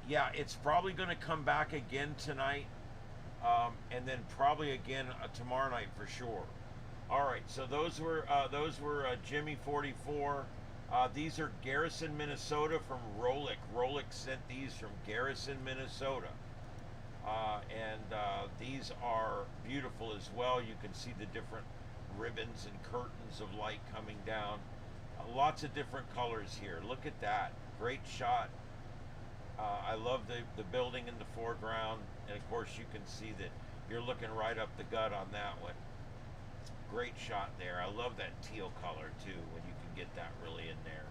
Yeah, it's probably going to come back again tonight, and then probably again tomorrow night for sure. All right, so those were Jimmy 44. These are Garrison, Minnesota from Rolick. Rolick sent these from Garrison, Minnesota. And these are beautiful as well. You can see the different ribbons and curtains of light coming down. Lots of different colors here. Look at that. Great shot. I love the building in the foreground. And of course you can see that you're looking right up the gut on that one. Great shot there. I love that teal color too, when you can get that really in there.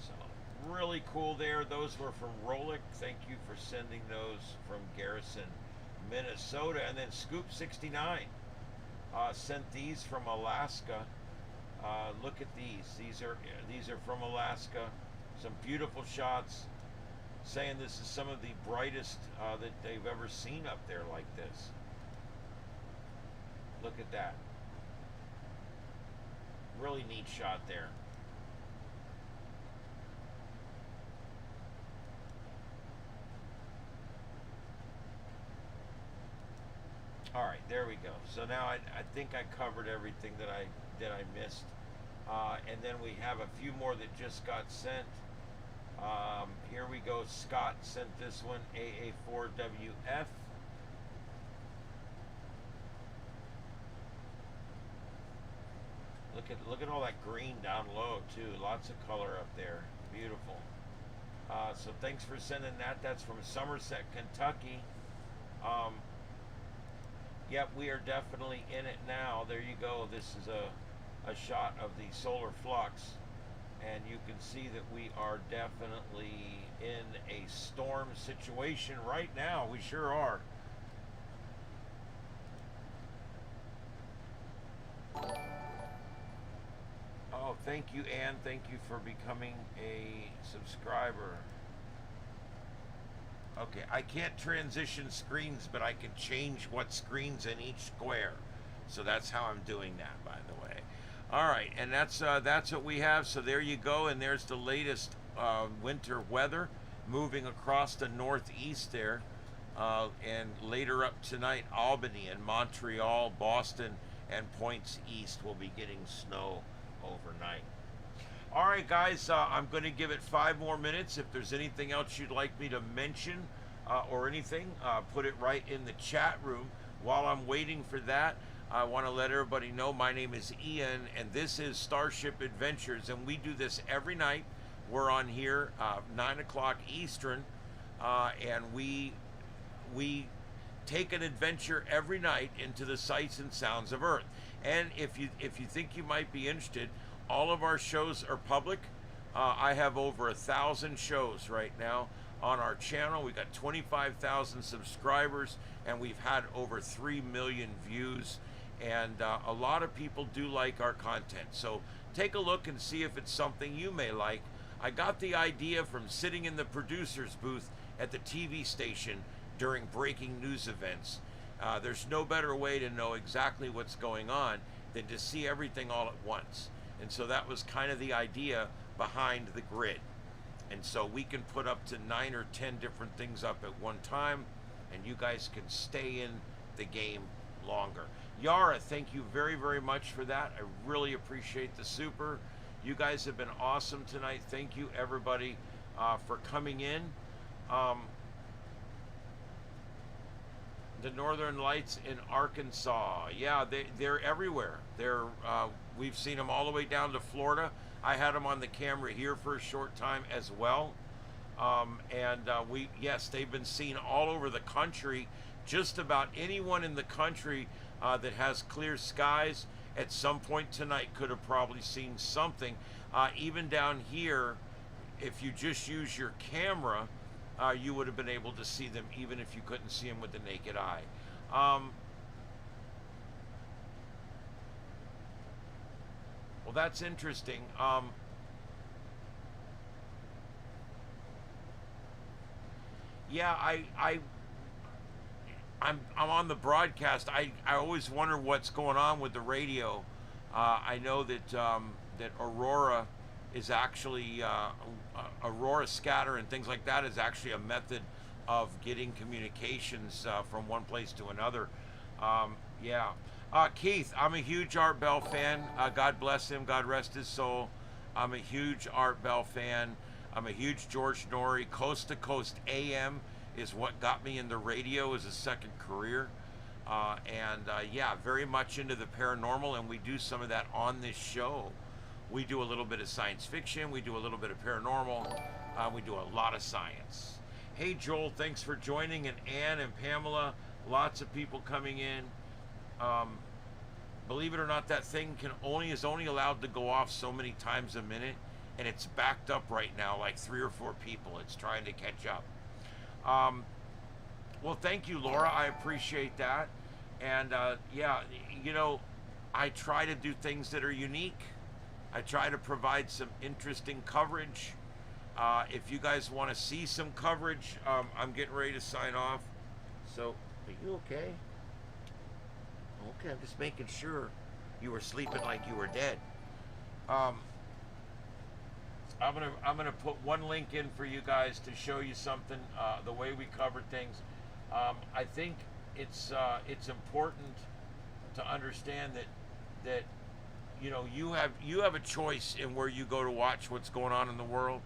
So really cool there. Those were from Rolick. Thank you for sending those from Garrison, Minnesota. And then Scoop 69 sent these from Alaska. Look at these. These are from Alaska. Some beautiful shots, saying this is some of the brightest that they've ever seen up there like this. Look at that. Really neat shot there. All right, there we go. So now I think I covered everything that I missed. And then we have a few more that just got sent. Here we go. Scott sent this one, AA4WF. Look at all that green down low too. Lots of color up there. Beautiful. So thanks for sending that. That's from Somerset, Kentucky. Yep, we are definitely in it now. There you go. This is a shot of the solar flux, and you can see that we are definitely in a storm situation right now. We sure are. Oh, thank you, Ann. Thank you for becoming a subscriber. Okay, I can't transition screens, but I can change what screen's in each square. So that's how I'm doing that, by the way. All right, and that's what we have. So there you go, and there's the latest winter weather moving across the northeast there. And later up tonight, Albany and Montreal, Boston, and points east will be getting snow overnight. All right, guys, I'm going to give it 5 more minutes. If there's anything else you'd like me to mention or anything, put it right in the chat room. While I'm waiting for that, I want to let everybody know my name is Ian, and this is Starship Adventures, and we do this every night. We're on here 9 o'clock Eastern, and we take an adventure every night into the sights and sounds of Earth. And if you think you might be interested, all of our shows are public. I have over 1,000 shows right now on our channel. We got 25,000 subscribers, and we've had over 3 million views. And a lot of people do like our content. So take a look and see if it's something you may like. I got the idea from sitting in the producer's booth at the TV station during breaking news events. There's no better way to know exactly what's going on than to see everything all at once. And so that was kind of the idea behind the grid. And so we can put up to 9 or 10 different things up at one time, and you guys can stay in the game longer. Yara, thank you very, very much for that. I really appreciate the super. You guys have been awesome tonight. Thank you, everybody, for coming in. The Northern Lights in Arkansas. Yeah, they're everywhere. We've seen them all the way down to Florida. I had them on the camera here for a short time as well. Yes, they've been seen all over the country. Just about anyone in the country that has clear skies at some point tonight could have probably seen something. Even down here, if you just use your camera, you would have been able to see them even if you couldn't see them with the naked eye. Well, that's interesting. Yeah, I'm on the broadcast. I always wonder what's going on with the radio. I know that that Aurora is actually Aurora scatter and things like that is actually a method of getting communications from one place to another. Yeah. Keith, I'm a huge Art Bell fan. God bless him. God rest his soul. I'm a huge Art Bell fan. I'm a huge George Norrie. Coast to Coast AM is what got me into radio as a second career. Yeah, very much into the paranormal, and we do some of that on this show. We do a little bit of science fiction. We do a little bit of paranormal. We do a lot of science. Hey, Joel, thanks for joining. And Ann and Pamela, lots of people coming in. Believe it or not, that thing is only allowed to go off so many times a minute, and it's backed up right now, like 3 or 4 people. It's trying to catch up. Well, thank you, Laura. I appreciate that. And yeah, you know, I try to do things that are unique. I try to provide some interesting coverage. If you guys want to see some coverage, I'm getting ready to sign off. So, are you okay? Okay, I'm just making sure you were sleeping like you were dead. I'm gonna put one link in for you guys to show you something, the way we cover things. I think it's important to understand that you know, you have a choice in where you go to watch what's going on in the world,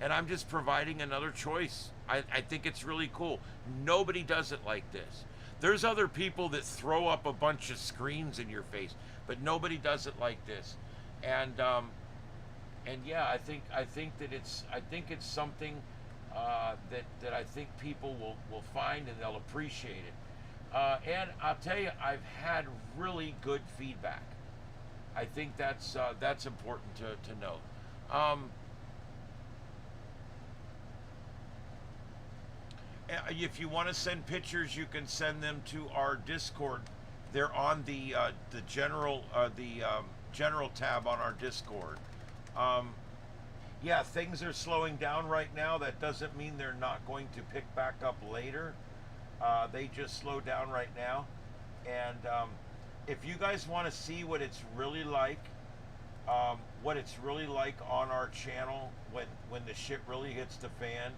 and I'm just providing another choice. I think it's really cool. Nobody does it like this. There's other people that throw up a bunch of screens in your face, but nobody does it like this. And yeah, I think that it's something that I think people will find and they'll appreciate it. And I'll tell you, I've had really good feedback. I think that's important to note. If you want to send pictures, you can send them to our Discord. They're on the general tab on our Discord. Yeah, things are slowing down right now. That doesn't mean they're not going to pick back up later. They just slow down right now. And if you guys want to see what it's really like, on our channel when the shit really hits the fan,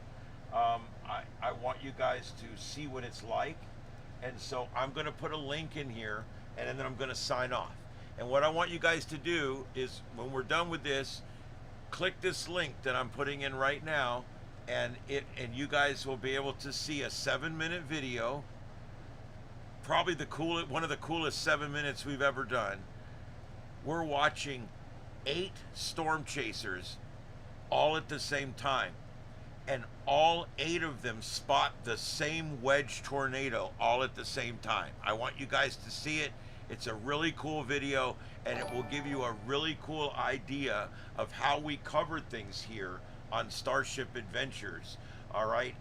I want you guys to see what it's like. And so I'm going to put a link in here, and then I'm going to sign off. And what I want you guys to do is, when we're done with this, click this link that I'm putting in right now, and you guys will be able to see a 7-minute video. Probably one of the coolest 7 minutes we've ever done. We're watching 8 storm chasers all at the same time, and all 8 of them spot the same wedge tornado all at the same time. I want you guys to see it. It's a really cool video, and it will give you a really cool idea of how we cover things here on Starship Adventures. All right,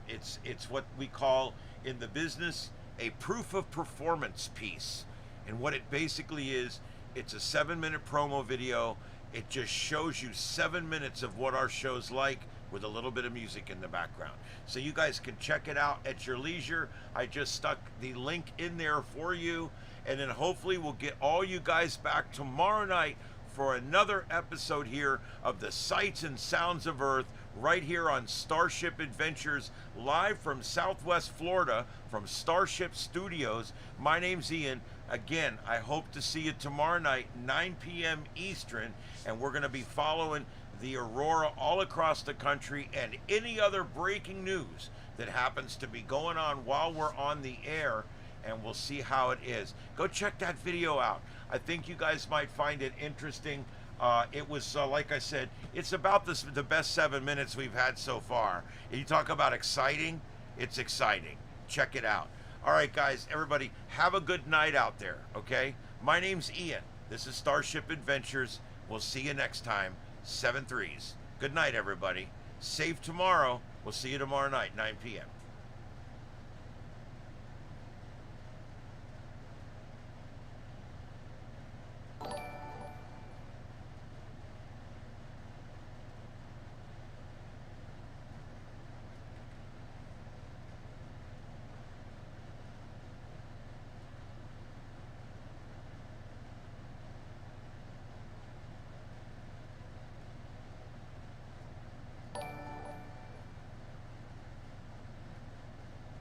it's what we call in the business a proof of performance piece. And what it basically is, it's a 7-minute promo video. It just shows you 7 minutes of what our show's like, with a little bit of music in the background. So you guys can check it out at your leisure. I just stuck the link in there for you. And then hopefully we'll get all you guys back tomorrow night for another episode here of the Sights and Sounds of Earth, right here on Starship Adventures, live from Southwest Florida, from Starship Studios. My name's Ian. Again, I hope to see you tomorrow night, 9 p.m. Eastern, and we're going to be following the Aurora all across the country and any other breaking news that happens to be going on while we're on the air, and we'll see how it is. Go check that video out. I think you guys might find it interesting. It was, like I said, it's about the best 7 minutes we've had so far. And you talk about exciting, it's exciting. Check it out. All right, guys, everybody, have a good night out there, okay? My name's Ian. This is Starship Adventures. We'll see you next time. 7-3s. Good night, everybody. Safe tomorrow. We'll see you tomorrow night, 9 p.m.